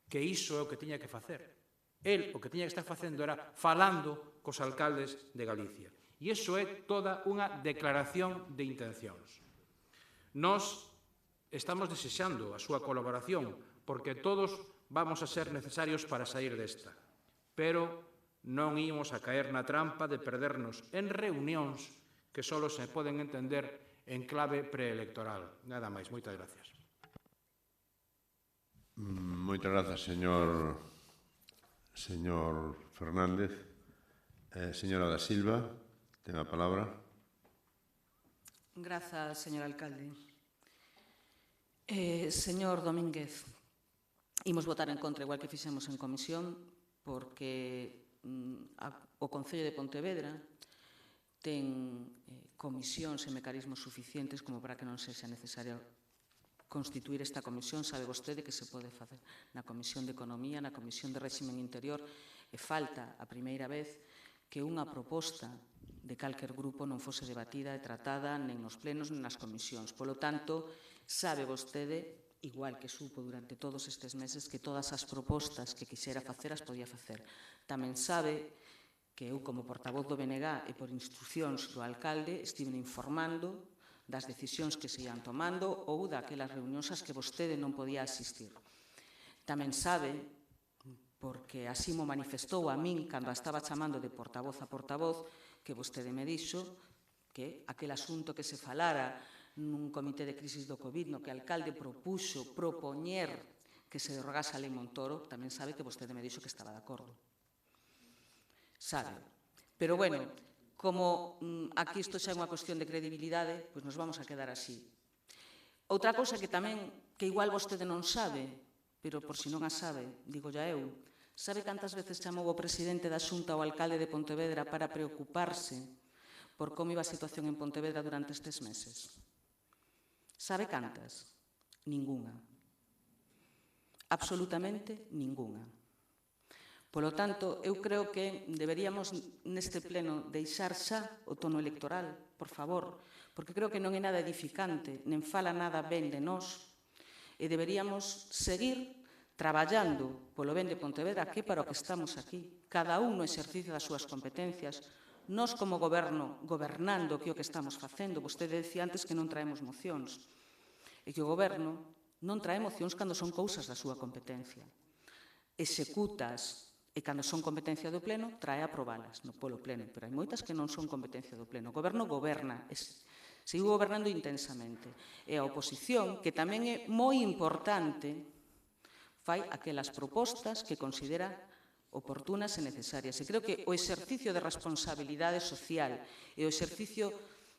Que iso é o que tiña que facer. El o que tiña que estar facendo era falando cos alcaldes de Galicia. E iso é toda unha declaración de intencións. Nós estamos desexando a súa colaboración porque todos vamos a ser necesarios para sair desta. Pero non ímos a caer na trampa de perdernos en reunións que só se poden entender en clave preelectoral. Nada máis. Moitas gracias. Moitas grazas, señor Fernández. Señora da Silva, ten a palabra. Grazas, señor alcalde. Señor Domínguez, imos votar en contra, igual que fixemos en comisión, porque o Concello de Pontevedra ten comisións e mecanismos suficientes como para que non sexa necesario constituir esta comisión. Sabe vostede que se pode facer na Comisión de Economía, na Comisión de Réximen Interior, e falta a primeira vez que unha proposta de calquer grupo non fose debatida e tratada nen nos plenos nen nas comisións. Polo tanto, sabe vostede, igual que supo durante todos estes meses, que todas as propostas que quixera facer as podía facer. Tamén sabe que eu, como portavoz do BNG e por instruccións do alcalde, estive informando das decisións que se ian tomando ou daquelas reunións ás que vostede non podía asistir. Tamén sabe, porque así mo manifestou a min cando a estaba chamando de portavoz a portavoz, que vostede me dixo que aquel asunto que se falara nun comité de crisis do COVID no que o alcalde propoñer que se derogase a lei Montoro, tamén sabe que vostede me dixo que estaba de acordo. Sabe. Pero, bueno, como aquí isto xa é unha cuestión de credibilidade, pois nos vamos a quedar así. Outra cousa que tamén, que igual vostede non sabe, pero por si non a sabe, digo ya eu, sabe cantas veces chamou o presidente da Xunta ao alcalde de Pontevedra para preocuparse por como iba a situación en Pontevedra durante estes meses? Sabe cantas? Ningunha. Absolutamente ningunha. Polo tanto, eu creo que deberíamos neste pleno deixar xa o tono electoral, por favor, porque creo que non é nada edificante, nen fala nada ben de nós, e deberíamos seguir traballando polo ben de Pontevedra, que para o que estamos aquí, cada un no exercicio das súas competencias, nós como goberno, gobernando que o que estamos facendo. Vostede decía antes que non traemos mocións, e que o goberno non trae mocións cando son cousas da súa competencia. Executas, e cando son competencia do pleno, trae aprobalas no polo pleno, pero hai moitas que non son competencia do pleno. O goberno goberna, sigo gobernando intensamente. E a oposición, que tamén é moi importante, fai aquelas propostas que considera oportunas e necesarias. E creo que o exercicio de responsabilidade social e o exercicio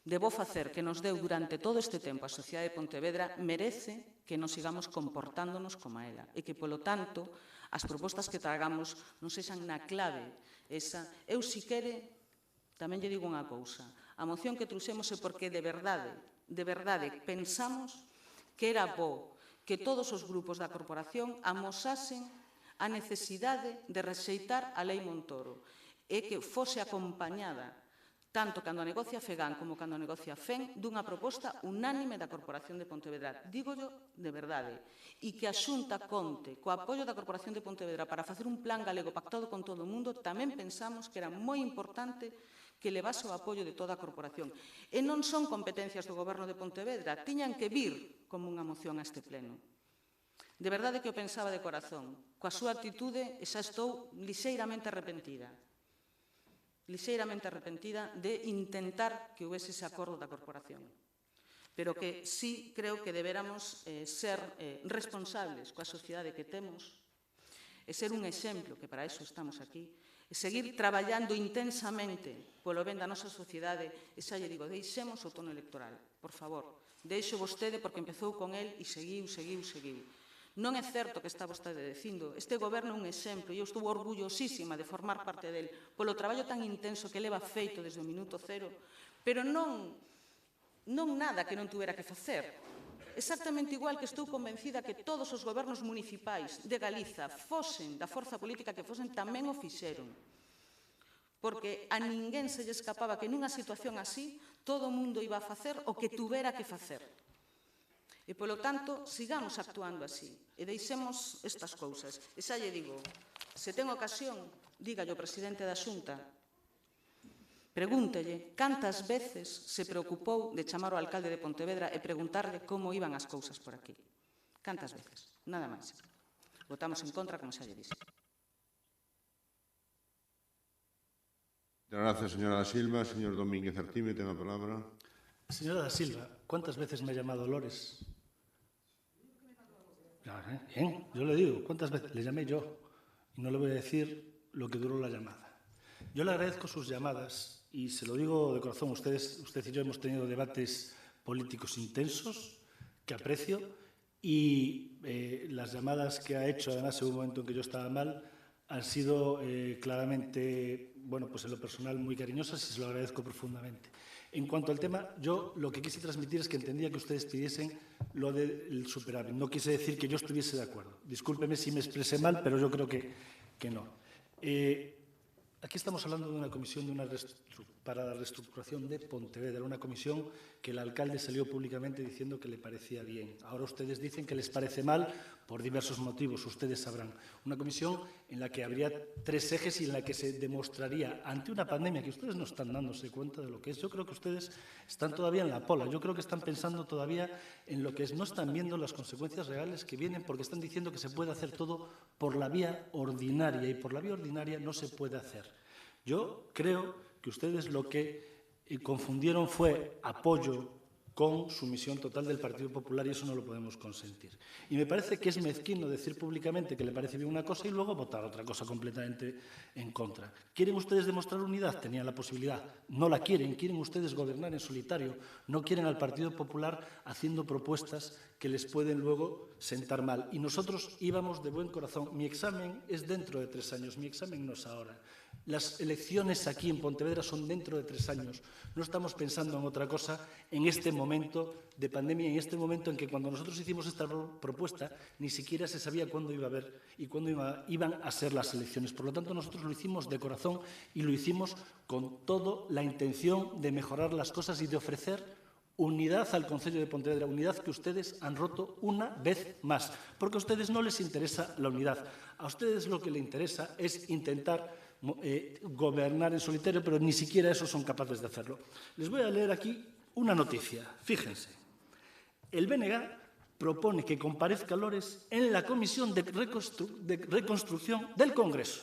de bo facer que nos deu durante todo este tempo a sociedade de Pontevedra merece que nos sigamos comportándonos como a ela e que, polo tanto, as propostas que tragamos non sexan na clave esa. Eu, si quere, tamén lle digo unha cousa. A moción que trouxemos é porque de verdade pensamos que era bo que todos os grupos da corporación amosasen a necesidade de rexeitar a lei Montoro e que fose acompañada tanto cando a negocia FEGAN como cando a negocia FEN, dunha proposta unánime da Corporación de Pontevedra. Dígollo de verdade. E que a Xunta conte co apoio da Corporación de Pontevedra para facer un plan galego pactado con todo o mundo, tamén pensamos que era moi importante que levase o apoio de toda a Corporación. E non son competencias do Goberno de Pontevedra, tiñan que vir como unha moción a este pleno. De verdade que o pensaba de corazón. Coa súa actitude, xa estou lixeiramente arrepentida de intentar que houvese ese acordo da Corporación. Pero que sí creo que deberamos ser responsables coa sociedade que temos e ser un exemplo, que para iso estamos aquí, e seguir traballando intensamente polo ben da nosa sociedade, e xa lle digo, deixemos o tono electoral, por favor, deixo vostede porque empezou con el e seguiu. Non é certo que está vostede dicindo. Este goberno é un exemplo e eu estou orgullosísima de formar parte del polo traballo tan intenso que leva feito desde o minuto cero, pero non nada que non tuvera que facer. Exactamente igual que estou convencida que todos os gobernos municipais de Galiza, fosen da forza política que fosen, tamén o fixeron. Porque a ninguén se lle escapaba que nunha situación así todo o mundo iba a facer o que tuvera que facer. E, polo tanto, sigamos actuando así e deixemos estas cousas. E xa lle digo, se ten ocasión, dígalle ao presidente da Xunta, pregúntelle cantas veces se preocupou de chamar ao alcalde de Pontevedra e preguntarle como iban as cousas por aquí. Cantas veces, nada máis. Votamos en contra, como xa lle dixo. Gracias, señora da Silva. Señor Domínguez Artime, ten a palabra. Señora da Silva, ¿cuántas veces me ha llamado Lores? Bien, yo le digo, ¿cuántas veces? Le llamé yo y no le voy a decir lo que duró la llamada. Yo le agradezco sus llamadas y se lo digo de corazón. Usted y yo hemos tenido debates políticos intensos que aprecio y las llamadas que ha hecho, además en un momento en que yo estaba mal, han sido claramente, bueno, pues en lo personal muy cariñosas y se lo agradezco profundamente. En cuanto al tema, yo lo que quise transmitir es que entendía que ustedes pidiesen lo del superávit. No quise decir que yo estuviese de acuerdo. Discúlpeme si me expresé mal, pero yo creo que no. Aquí estamos hablando de una comisión para la reestructuración de Pontevedra, una comisión que el alcalde salió públicamente diciendo que le parecía bien. Ahora ustedes dicen que les parece mal por diversos motivos, ustedes sabrán. Una comisión en la que habría 3 ejes y en la que se demostraría ante una pandemia que ustedes no están dándose cuenta de lo que es. Yo creo que ustedes están todavía en la pola. Yo creo que están pensando todavía en lo que es. No están viendo las consecuencias reales que vienen porque están diciendo que se puede hacer todo por la vía ordinaria y por la vía ordinaria no se puede hacer. Yo creo que ustedes lo que confundieron fue apoyo con sumisión total del Partido Popular y eso no lo podemos consentir. Y me parece que es mezquino decir públicamente que le parece bien una cosa y luego votar otra cosa completamente en contra. ¿Quieren ustedes demostrar unidad? Tenían la posibilidad. No la quieren. Quieren ustedes gobernar en solitario. No quieren al Partido Popular haciendo propuestas que les pueden luego sentar mal. Y nosotros íbamos de buen corazón. Mi examen es dentro de 3 años. Mi examen no es ahora. Las elecciones aquí en Pontevedra son dentro de 3 años. No estamos pensando en otra cosa en este momento de pandemia, en este momento en que cuando nosotros hicimos esta propuesta ni siquiera se sabía cuándo iba a haber y cuándo iban a ser las elecciones. Por lo tanto, nosotros lo hicimos de corazón y lo hicimos con toda la intención de mejorar las cosas y de ofrecer unidad al Concello de Pontevedra, unidad que ustedes han roto una vez más, porque a ustedes no les interesa la unidad. A ustedes lo que les interesa es intentar gobernar en solitario, pero ni siquiera eso son capaces de hacerlo. Les voy a leer aquí una noticia. Fíjense. El BNG propone que comparezca Lores en la Comisión de Reconstrucción del Congreso.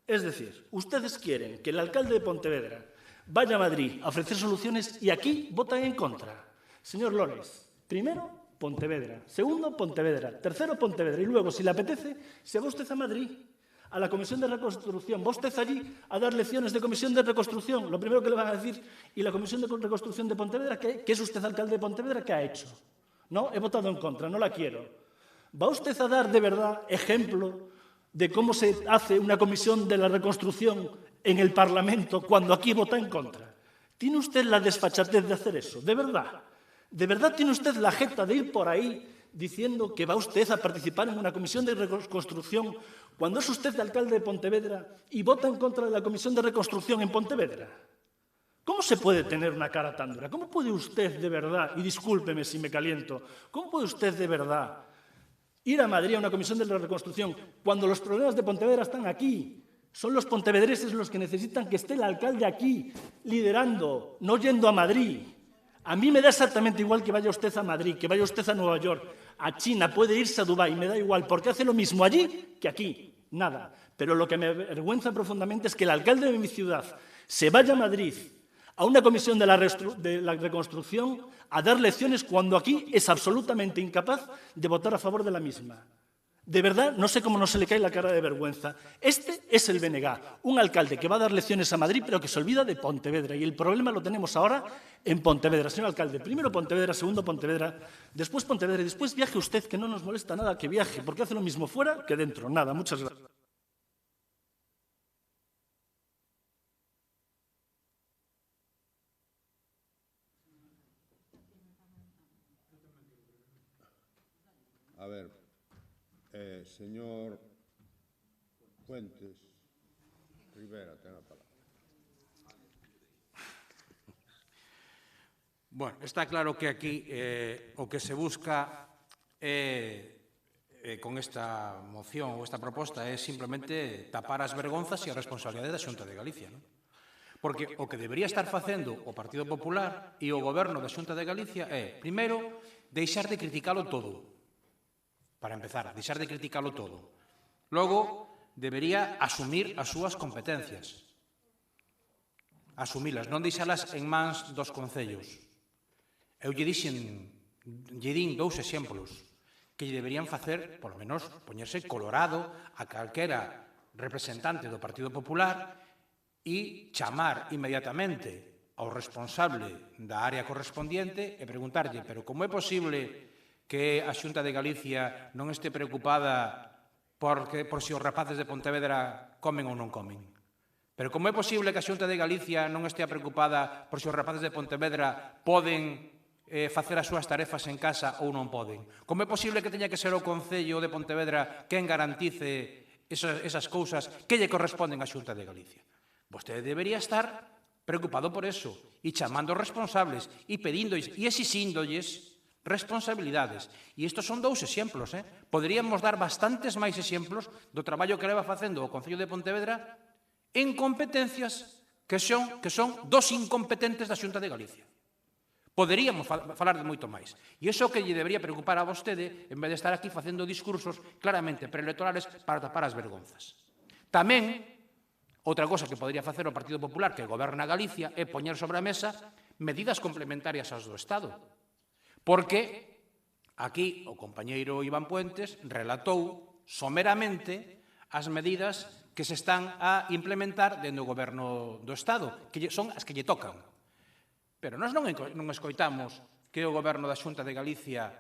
Es decir, ustedes quieren que el alcalde de Pontevedra vaya a Madrid a ofrecer soluciones y aquí votan en contra. Señor Lores, primero, Pontevedra. Segundo, Pontevedra. Tercero, Pontevedra. Y luego, si le apetece, se va usted a Madrid, a la Comisión de Reconstrucción. Va usted allí a dar lecciones de Comisión de Reconstrucción. Lo primero que le van a decir, ¿y la Comisión de Reconstrucción de Pontevedra qué? ¿Qué es usted alcalde de Pontevedra? ¿Qué ha hecho? No, he votado en contra, no la quiero. ¿Va usted a dar de verdad ejemplo de cómo se hace una Comisión de la Reconstrucción en el Parlamento cuando aquí vota en contra? ¿Tiene usted la desfachatez de hacer eso? ¿De verdad? ¿De verdad tiene usted la jeta de ir por ahí diciendo que va usted a participar en una comisión de reconstrucción cuando es usted alcalde de Pontevedra y vota en contra de la comisión de reconstrucción en Pontevedra? ¿Cómo se puede tener una cara tan dura? ¿Cómo puede usted de verdad, y discúlpeme si me caliento, cómo puede usted de verdad ir a Madrid a una comisión de la reconstrucción cuando los problemas de Pontevedra están aquí? Son los pontevedreses los que necesitan que esté el alcalde aquí, liderando, no yendo a Madrid. A mí me da exactamente igual que vaya usted a Madrid, que vaya usted a Nueva York, a China, puede irse a Dubái, me da igual, porque hace lo mismo allí que aquí. Nada. Pero lo que me avergüenza profundamente es que el alcalde de mi ciudad se vaya a Madrid a una comisión de la reconstrucción a dar lecciones cuando aquí es absolutamente incapaz de votar a favor de la misma. De verdad, no sé cómo no se le cae la cara de vergüenza. Este es el BNG, un alcalde que va a dar lecciones a Madrid, pero que se olvida de Pontevedra. Y el problema lo tenemos ahora en Pontevedra. Señor alcalde, primero Pontevedra, segundo Pontevedra, después Pontevedra y después viaje usted, que no nos molesta nada que viaje, porque hace lo mismo fuera que dentro. Nada, muchas gracias. A ver, señor Fuentes Rivera, ten a palabra. Bueno, está claro que aquí o que se busca con esta moción ou esta proposta é simplemente tapar as vergonzas e as responsabilidades da Xunta de Galicia, non? Porque o que debería estar facendo o Partido Popular e o Goberno da Xunta de Galicia é, primeiro, deixar de criticalo todo. Para empezar, deixar de criticalo todo. Logo, debería asumir as súas competencias. Asumilas, non deixalas en mans dos concellos. Eu lle din dous exemplos que lle deberían facer, polo menos, poñerse colorado a calquera representante do Partido Popular e chamar inmediatamente ao responsable da área correspondiente e preguntarlle, pero como é posible que a Xunta de Galicia non este preocupada por se os rapaces de Pontevedra comen ou non comen? Pero como é posible que a Xunta de Galicia non estea preocupada por se os rapaces de Pontevedra poden facer as súas tarefas en casa ou non poden? Como é posible que teña que ser o Concello de Pontevedra quen garantice esas cousas que lle corresponden á Xunta de Galicia? Vostede debería estar preocupado por eso e chamando os responsables e pedíndolles e exixíndolles responsabilidades. E estes son dous exemplos. Poderíamos dar bastantes máis exemplos do traballo que leva facendo o Concello de Pontevedra en competencias que son dos incompetentes da Xunta de Galicia. Poderíamos falar de moito máis. E iso que lle debería preocupar a vostede en vez de estar aquí facendo discursos claramente preelectorales para tapar as vergonzas. Tamén, outra cosa que podría facer o Partido Popular que goberna Galicia é poñer sobre a mesa medidas complementarias ás do Estado. Porque aquí o compañeiro Iván Puentes relatou someramente as medidas que se están a implementar dentro do goberno do Estado, que son as que lle tocan. Pero nós non escoitamos que o goberno da Xunta de Galicia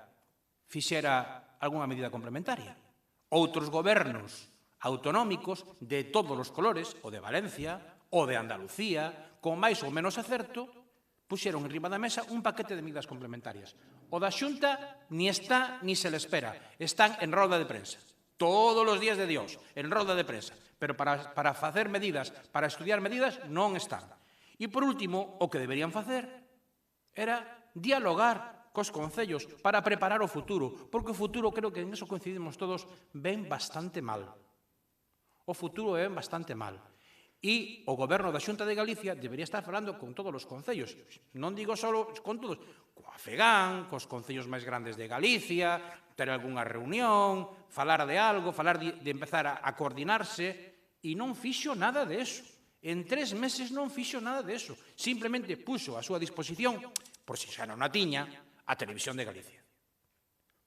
fixera algunha medida complementaria. Outros gobernos autonómicos de todos os colores, o de Valencia, o de Andalucía, con máis ou menos acerto, puxeron enriba da mesa un paquete de medidas complementarias. O da Xunta ni está ni se le espera. Están en rolda de prensa. Todos os días de Dios, en rolda de prensa. Pero para facer medidas, para estudiar medidas, non están. E, por último, o que deberían facer era dialogar cos concellos para preparar o futuro. Porque o futuro, creo que en eso coincidimos todos, ven bastante mal. O futuro ven bastante mal. E o goberno da Xunta de Galicia debería estar falando con todos os concellos. Non digo só con todos, coa FEGAN, cos concellos máis grandes de Galicia, ter algunha reunión, falar de algo, falar de empezar a coordinarse, e non fixo nada de eso. En 3 meses non fixo nada de eso. Simplemente puxo a súa disposición, por si xa non a tiña, a Televisión de Galicia.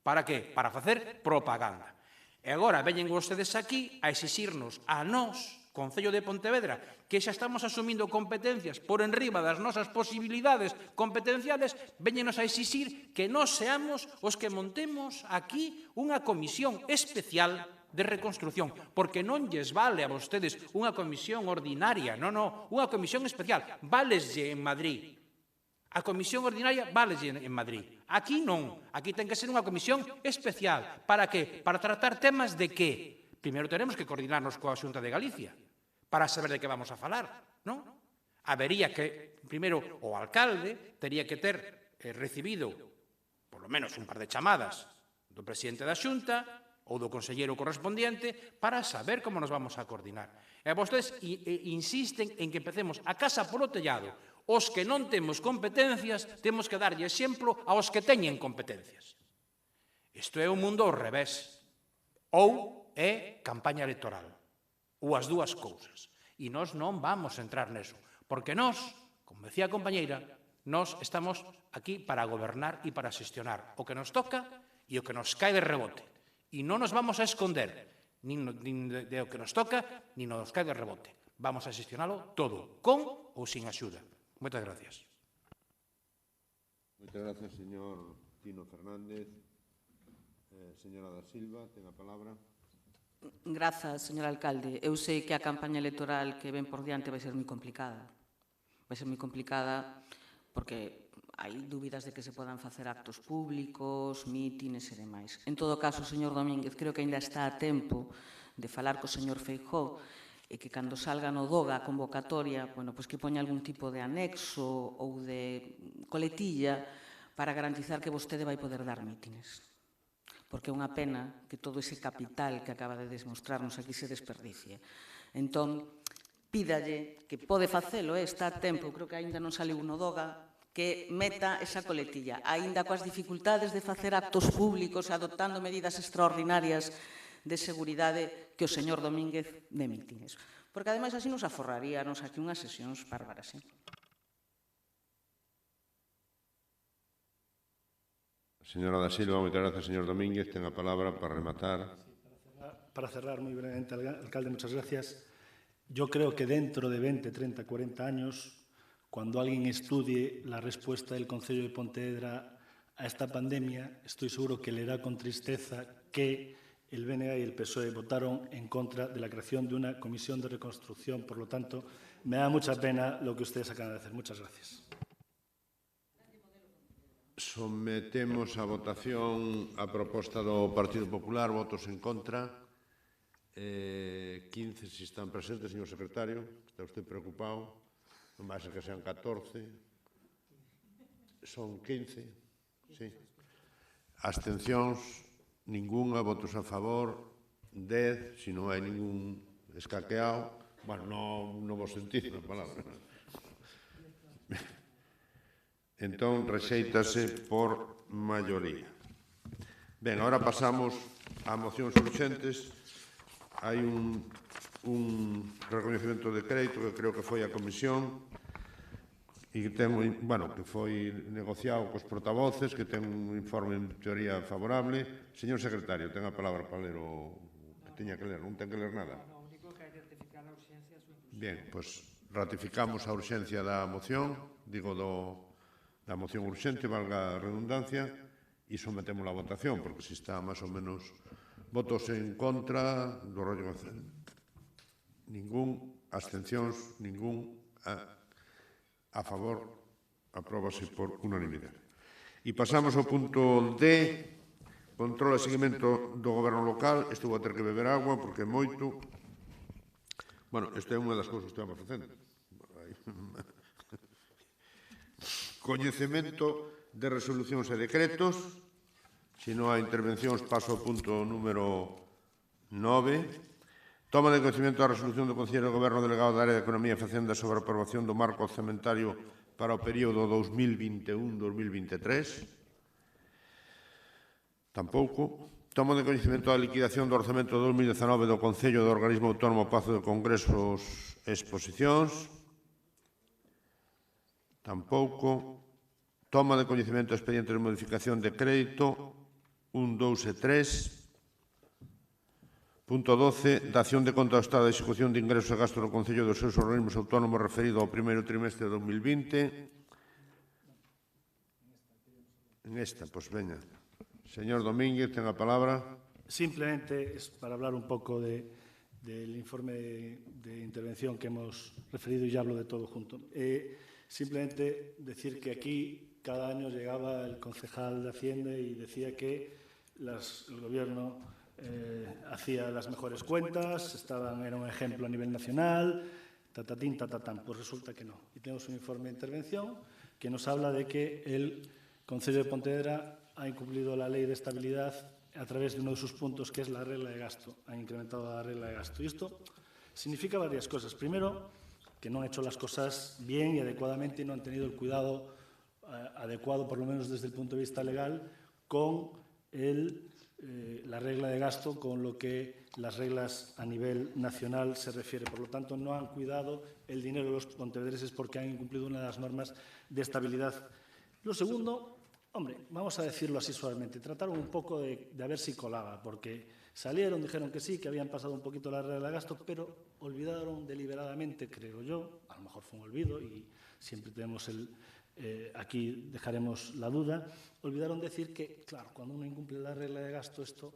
Para que? Para facer propaganda. E agora veñen vostedes aquí a exixirnos a nós, Concello de Pontevedra, que xa estamos asumindo competencias por enriba das nosas posibilidades competenciales, veñenos a exixir que nós seamos os que montemos aquí unha comisión especial de reconstrucción, porque non lles vale a vostedes unha comisión ordinaria, non, unha comisión especial, váleslle en Madrid. A comisión ordinaria váleslle en Madrid. Aquí non, aquí ten que ser unha comisión especial. Para que? Para tratar temas de que? Primeiro teremos que coordinarnos coa Xunta de Galicia para saber de que vamos a falar, non? Habería que, primeiro, o alcalde tería que ter recibido, por lo menos, un par de chamadas do presidente da Xunta ou do conselleiro correspondiente para saber como nos vamos a coordinar. E vostedes insisten en que empecemos a casa polo tellado. Os que non temos competencias, temos que darlle exemplo aos que teñen competencias. Isto é un mundo ao revés. Ou é campaña electoral. Ou as dúas cousas. E nós non vamos entrar neso. Porque nós, como decía a compañeira, nós estamos aquí para gobernar e para xestionar o que nos toca e o que nos cae de rebote. E non nos vamos a esconder nin de o que nos toca, nin nos cae de rebote. Vamos a xestionalo todo, con ou sin axuda. Moitas gracias. Moitas gracias, señor Tino Fernández. Señora da Silva, ten a palabra. Grazas, señor alcalde. Eu sei que a campaña electoral que ven por diante vai ser moi complicada. Vai ser moi complicada porque hai dúbidas de que se podan facer actos públicos, mítines e demais. En todo caso, señor Domínguez, creo que ainda está a tempo de falar co señor Feijóo e que cando salga no DOGA a convocatoria, que poña algún tipo de anexo ou de coletilla para garantizar que vostede vai poder dar mítines. Porque é unha pena que todo ese capital que acaba de demostrarnos aquí se desperdicie. Entón, pídalle, que pode facelo, está a tempo, creo que aínda non saliu no DOGA, que meta esa coletilla, aínda coas dificultades de facer actos públicos adoptando medidas extraordinarias de seguridade que o señor Domínguez de mítines. Porque, ademais, así nos aforraríanos aquí unhas sesións bárbaras. Señora da Silva, moitas gracias, señor Domínguez. Ten a palabra para rematar. Para cerrar muy brevemente, alcalde, muchas gracias. Yo creo que dentro de 20, 30, 40 años, cuando alguien estudie la respuesta del Concello de Pontevedra a esta pandemia, estoy seguro que leerá con tristeza que el BNG y el PSOE votaron en contra de la creación de una comisión de reconstrucción. Por lo tanto, me da mucha pena lo que ustedes acaban de hacer. Muchas gracias. Sometemos a votación a proposta do Partido Popular, votos en contra. 15 si están presentes, señor secretario. Está usted preocupado. Non vai ser que sean 14. Son 15. Sí. Abstencións, ningunha. Votos a favor, 10. Si non hai ningún escaqueado. Bueno, non vos sentido na palabra. Entón, rexéitase por maioría. Ben, agora pasamos a mocións urxentes. Hai un recoñecemento de crédito que creo que foi a comisión e que ten, que foi negociado cos portavoces, que ten un informe en teoría favorable. Señor secretario, ten a palabra para ler o que teña que ler. Non ten que ler nada. Bien, pois ratificamos a urxencia da moción, da moción urxente, valga a redundancia, e sometemos a votación, porque se está máis ou menos votos en contra do rollo ningún, abstencións ningún, a favor, apróbase por unanimidade. E pasamos ao punto D, control e seguimento do goberno local. Isto vou ter que beber agua porque é moito. Isto é unha das cousas que estamos facendo. Coñecemento de resolucións e decretos. Se non hai intervencións, paso ao punto número 9. Toma de coñecemento da resolución do Consello de Goberno delegado da Área de Economía e Facenda sobre a aprobación do marco orzamentario para o período 2021-2023. Tampouco. Toma de coñecemento da liquidación do orzamento 2019 do Concello do Organismo Autónomo Pazo de Congresos e Exposicións. Tampouco. Toma de coñecemento de expedientes de modificación de crédito 1, 2 e 3. Punto 12. Dación de conta do estado de execución de ingresos e gastos do Concello dos seus organismos autónomos referido ao primeiro trimestre de 2020. En esta, pois veña. Señor Domínguez, ten a palabra. Simplemente es para hablar un poco del informe de intervención que hemos referido y ya hablo de todo junto. Simplemente decir que aquí cada año llegaba el concejal de Hacienda y decía que el Gobierno hacía las mejores cuentas, era un ejemplo a nivel nacional, tatatín, tatatán. Pues resulta que no. Y tenemos un informe de intervención que nos habla de que el Concello de Pontevedra ha incumplido la ley de estabilidad a través de uno de sus puntos, que es la regla de gasto. Han incrementado la regla de gasto. Y esto significa varias cosas. Primero, que no han hecho las cosas bien y adecuadamente y no han tenido el cuidado adecuado, por lo menos desde el punto de vista legal, con la regla de gasto, con lo que las reglas a nivel nacional se refiere. Por lo tanto, no han cuidado el dinero de los pontevedreses porque han incumplido una de las normas de estabilidad. Lo segundo, hombre, vamos a decirlo así suavemente, trataron un poco de ver si colaba, porque salieron, dijeron que sí, que habían pasado un poquito la regla de gasto, pero olvidaron deliberadamente, creo yo, a lo mejor fue un olvido y siempre tenemos aquí dejaremos la duda, olvidaron decir que, claro, cuando uno incumple la regla de gasto, esto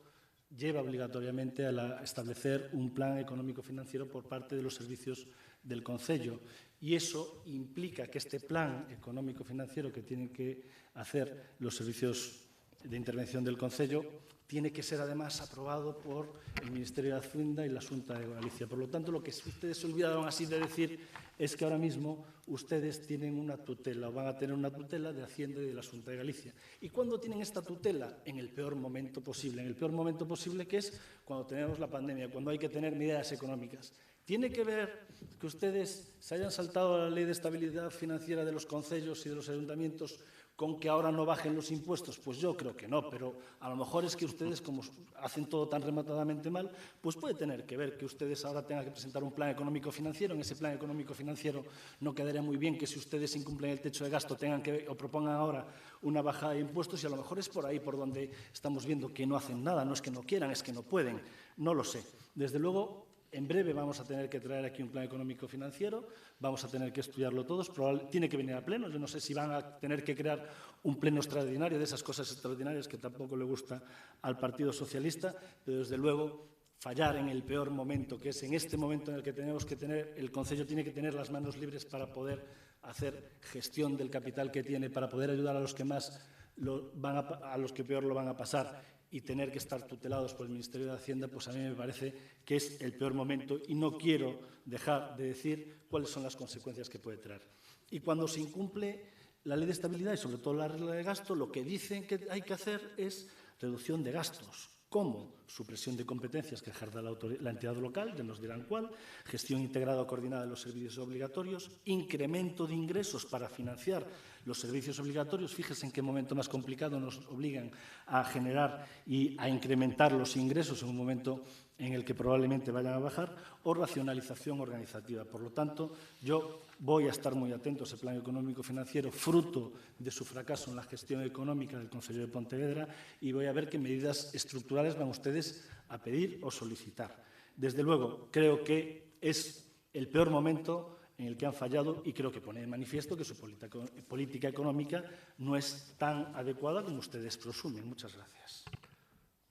lleva obligatoriamente a establecer un plan económico-financiero por parte de los servicios del Concello. Y eso implica que este plan económico-financiero que tienen que hacer los servicios de intervención del Concello tiene que ser además aprobado por el Ministerio de Hacienda y la Xunta de Galicia. Por lo tanto, lo que ustedes se olvidaron así de decir es que ahora mismo ustedes tienen una tutela o van a tener una tutela de Hacienda y de la Xunta de Galicia. ¿Y cuándo tienen esta tutela? En el peor momento posible. En el peor momento posible, que es cuando tenemos la pandemia, cuando hay que tener medidas económicas. ¿Tiene que ver que ustedes se hayan saltado la ley de estabilidad financiera de los concellos y de los ayuntamientos con que ahora no bajen los impuestos? Pues yo creo que no, pero a lo mejor es que ustedes, como hacen todo tan rematadamente mal, pues puede tener que ver que ustedes ahora tengan que presentar un plan económico-financiero. En ese plan económico-financiero no quedaría muy bien que si ustedes incumplen el techo de gasto tengan que o propongan ahora una bajada de impuestos, y a lo mejor es por ahí por donde estamos viendo que no hacen nada. No es que no quieran, es que no pueden. No lo sé. Desde luego, en breve vamos a tener que traer aquí un plan económico-financiero, vamos a tener que estudiarlo todos, tiene que venir a pleno. Yo no sé si van a tener que crear un pleno extraordinario de esas cosas extraordinarias que tampoco le gusta al Partido Socialista, pero desde luego fallar en el peor momento, que es en este momento en el que tenemos que tener, el Concello tiene que tener las manos libres para poder hacer gestión del capital que tiene, para poder ayudar a los que más a los que peor lo van a pasar, y tener que estar tutelados por el Ministerio de Hacienda, pues a mí me parece que es el peor momento y no quiero dejar de decir cuáles son las consecuencias que puede traer. Y cuando se incumple la ley de estabilidad y sobre todo la regla de gasto, lo que dicen que hay que hacer es reducción de gastos. ¿Cómo? Supresión de competencias que ejerza la entidad local, ya nos dirán cuál, gestión integrada o coordinada de los servicios obligatorios, incremento de ingresos para financiar los servicios obligatorios. Fíjense en qué momento más complicado nos obligan a generar y a incrementar los ingresos en un momento en el que probablemente vayan a bajar, o racionalización organizativa. Por lo tanto, yo voy a estar muy atento a ese plan económico-financiero, fruto de su fracaso en la gestión económica del Concello de Pontevedra, y voy a ver qué medidas estructurales van ustedes a pedir o solicitar. Desde luego, creo que es el peor momento en el que han fallado, y creo que pone de manifiesto que su política económica no es tan adecuada como ustedes presumen. Muchas gracias.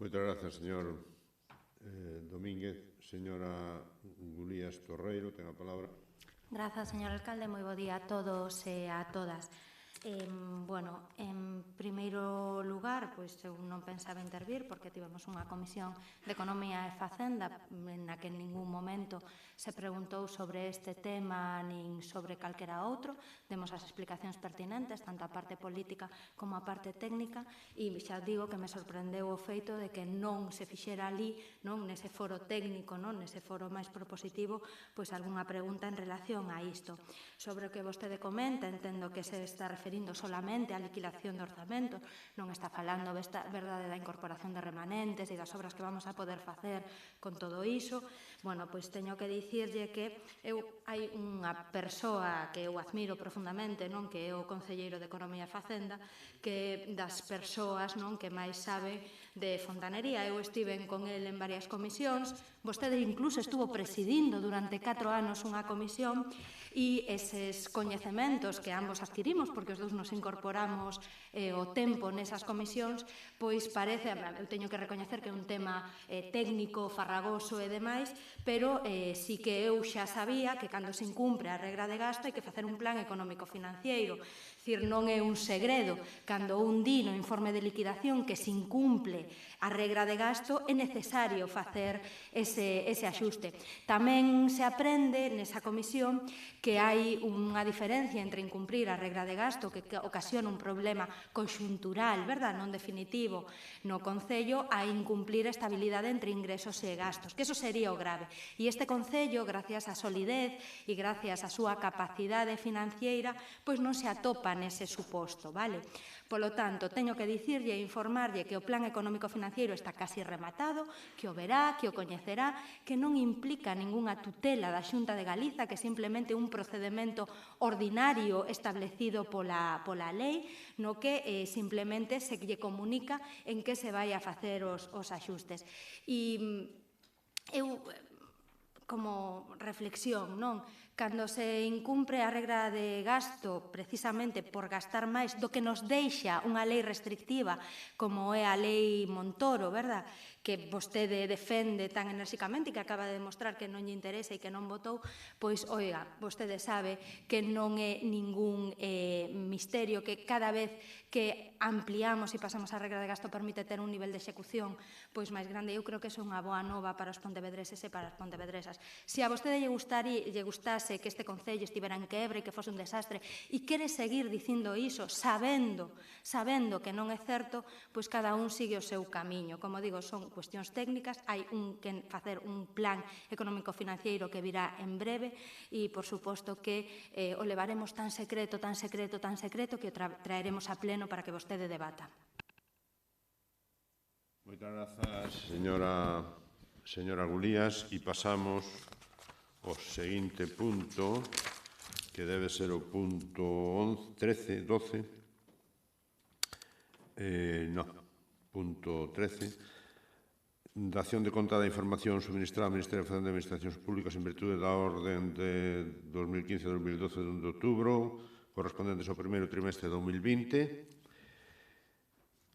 Muchas gracias, señor Domínguez. Señora Gulías Torreiro, ten a palabra. Grazas, señor alcalde. Moi bo día a todos e a todas. Bueno, en primeiro lugar, pois eu non pensaba intervir porque tivemos unha comisión de Economía e Facenda na que en ningún momento se preguntou sobre este tema nin sobre calquera outro. Demos as explicacións pertinentes, tanto a parte política como a parte técnica, e xa digo que me sorprendeu o feito de que non se fixera ali, non nese foro técnico, non nese foro máis propositivo, pois algunha pregunta en relación a isto. Sobre o que vostede comenta, entendo que se está referindo solamente a liquidación de orzamento, non está falando verdade da incorporación de remanentes e das obras que vamos a poder facer con todo iso. Bueno, pois teño que dicirlle que hai unha persoa que eu admiro profundamente, non, que é o concelleiro de Economía e Facenda, que das persoas, non, que máis sabe de fontanería. Eu estive con el en varias comisións, vostede incluso estuvo presidindo durante 4 anos unha comisión, e eses coñecementos que ambos adquirimos, porque os dous nos incorporamos o tempo nesas comisións, pois parece, eu teño que recoñecer que é un tema técnico, farragoso e demais, pero sí que eu xa sabía que cando se incumpre a regra de gasto hai que facer un plan económico-financiero. Dicir, non é un segredo. Cando un di no informe de liquidación que se incumple a regra de gasto, é necesario facer ese axuste. Tamén se aprende nesa comisión que hai unha diferencia entre incumprir a regra de gasto, que ocasiona un problema conxuntural, verdad, non definitivo, no Concello, a incumplir a estabilidade entre ingresos e gastos, que eso sería o grave. E este Concello, gracias á solidez e gracias á súa capacidade financiera, pois non se atopa nese suposto, vale? Polo tanto, teño que dicirlle e informarlle que o plan económico financiero está casi rematado, que o verá, que o coñecerá, que non implica ningunha tutela da Xunta de Galiza, que simplemente un procedemento ordinario establecido pola lei, no que simplemente se lle comunica en que se vai a facer os axustes. E eu, como reflexión, non? Cando se incumpre a regra de gasto precisamente por gastar máis do que nos deixa unha lei restrictiva como é a lei Montoro, verdad? Que vostede defende tan enérxicamente e que acaba de demostrar que non lle interesa e que non votou, pois, oiga, vostede sabe que non é ningún misterio que cada vez que ampliamos e pasamos a regra de gasto permite ter un nivel de execución pois máis grande. Eu creo que é unha boa nova para os pontevedreses e para as pontevedresas. Se a vostede lle gustase que este Concello estivera en quebra e que fose un desastre e quere seguir dicindo iso sabendo que non é certo, pois cada un sigue o seu camiño. Como digo, son cuestións técnicas, hai que facer un plan económico-financiero que virá en breve e, por suposto, que o levaremos tan secreto que o traeremos a pleno para que vostede debata. Moitas grazas, señora Gulías, e pasamos ao seguinte punto, que debe ser o punto 13, 12, punto 13, dación de conta da información suministrada ao Ministerio de Facenda e Administracións Públicas en virtude da orden de 2015-2012 de outubro, correspondentes ao primeiro trimestre de 2020.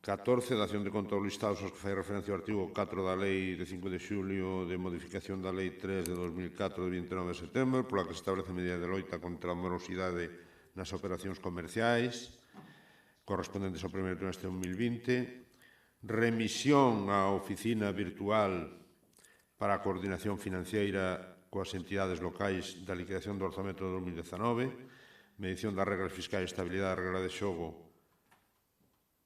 14, dación de conta aos listados aos que fai referencia ao artigo 4 da Lei de 5 de xulio de modificación da Lei 3 de 2004 de 29 de setembro, pola que se establece medida de loita contra a morosidade nas operacións comerciais, correspondentes ao primeiro trimestre de 2020. Remisión á oficina virtual para a coordinación financiera coas entidades locais da liquidación do orzamento de 2019, medición das regras fiscais, estabilidade, regra de xogo,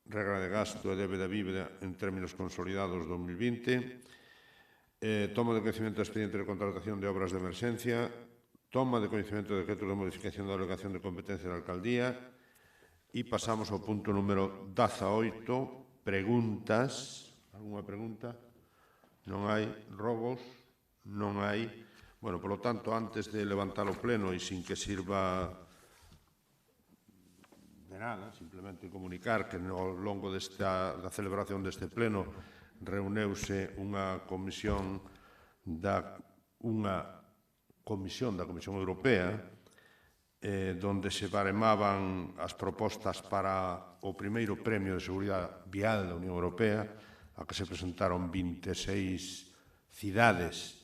regra de gasto e débeda viva en términos consolidados 2020, toma de coñecemento do expediente de contratación de obras de emerxencia, toma de coñecemento do decreto de modificación da delegación de competencia da alcaldía e pasamos ao punto número 18, preguntas. Alguna pregunta? Non hai. Robos? Non hai. Bueno, polo tanto, antes de levantar o pleno e sin que sirva de nada, simplemente comunicar que ao longo da celebración deste pleno reuneuse unha comisión da Comisión Europea donde se baremaban as propostas para o primeiro premio de seguridade vial da Unión Europea, a que se presentaron 26 cidades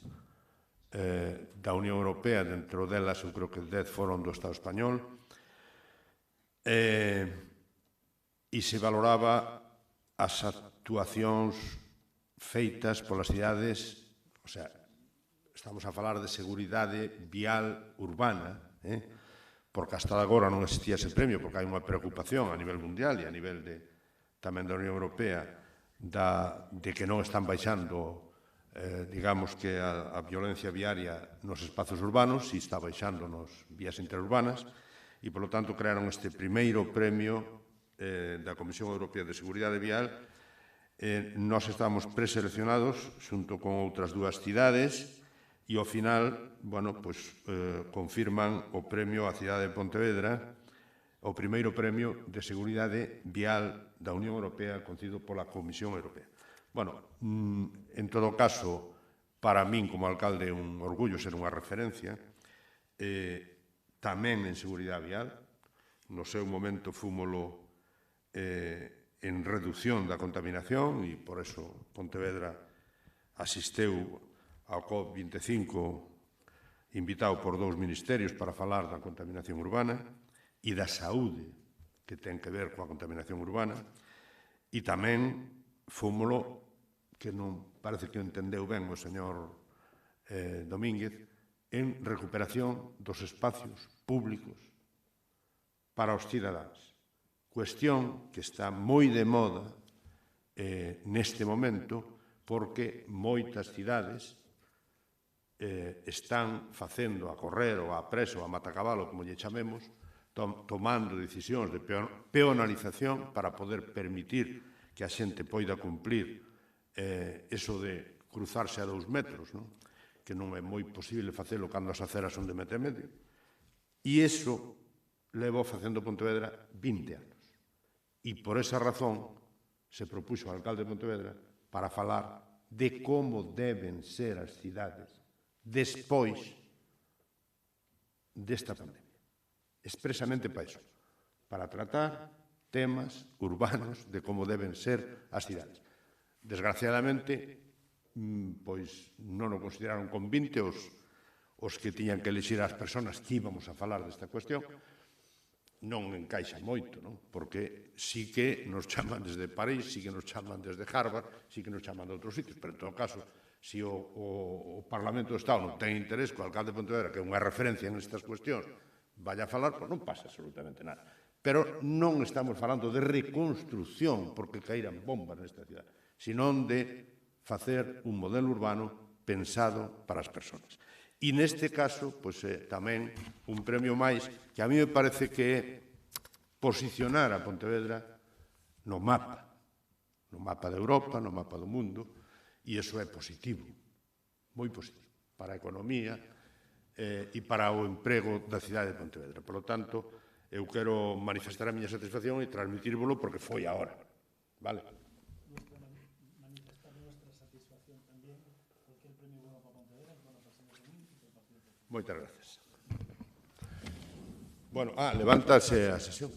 da Unión Europea, dentro delas eu creo que 10 foron do Estado español, e se valoraba as actuacións feitas polas cidades, o sea, estamos a falar de seguridade vial urbana, porque hasta agora non existía ese premio, porque hai unha preocupación a nivel mundial e a nivel tamén da Unión Europea de que non están baixando, digamos que a violencia viaria nos espazos urbanos e está baixando nos vías interurbanas e, polo tanto, crearon este primeiro premio da Comisión Europea de Seguridade Vial. Nós estamos preseleccionados xunto con outras dúas cidades e ao final, bueno, pois confirman o premio á cidade de Pontevedra, o primeiro premio de seguridade vial da Unión Europea concedido pola Comisión Europea. Bueno, en todo caso, para min como alcalde é un orgullo ser unha referencia, tamén en seguridade vial. No seu momento fúmolo en reducción da contaminación e por eso Pontevedra asisteu ao COP25 invitado por dous ministerios para falar da contaminación urbana e da saúde que ten que ver coa contaminación urbana, e tamén fómolo, que non parece que o entendeu ben o señor Domínguez, en recuperación dos espacios públicos para os cidadáns. Cuestión que está moi de moda neste momento, porque moitas cidades están facendo a correr ou a presa ou a matacabalo, como lle chamemos, tomando decisións de peonalización para poder permitir que a xente poida cumplir eso de cruzarse a 2 metros, que non é moi posible facelo cando as aceras son de metro e medio. E iso levou facendo Pontevedra 20 anos. E por esa razón se propuxo ao alcalde de Pontevedra para falar de como deben ser as cidades despois desta pandemia. Expresamente para iso, para tratar temas urbanos de como deben ser as cidades. Desgraciadamente, pois non o consideraron convinte os que tiñan que elixir as persoas que íbamos a falar desta cuestión. Non encaixa moito, porque sí que nos chaman desde París, sí que nos chaman desde Harvard, sí que nos chaman de outros sitios, pero en todo caso, se o Parlamento do Estado non ten interés co alcalde de Pontevedra, que é unha referencia en estas cuestións, vaya a falar, pois non pasa absolutamente nada. Pero non estamos falando de reconstrucción, porque caíran bombas nesta cidade, senón de facer un modelo urbano pensado para as persoas. E neste caso, pois tamén un premio máis que a mí me parece que é posicionar a Pontevedra no mapa de Europa, no mapa do mundo, e iso é positivo, moi positivo, para a economía e para o emprego da cidade de Pontevedra. Por lo tanto, eu quero manifestar a miña satisfacción e transmitírvolo porque foi agora. Vale? Moitas gracias. Bueno, levántase a sesión.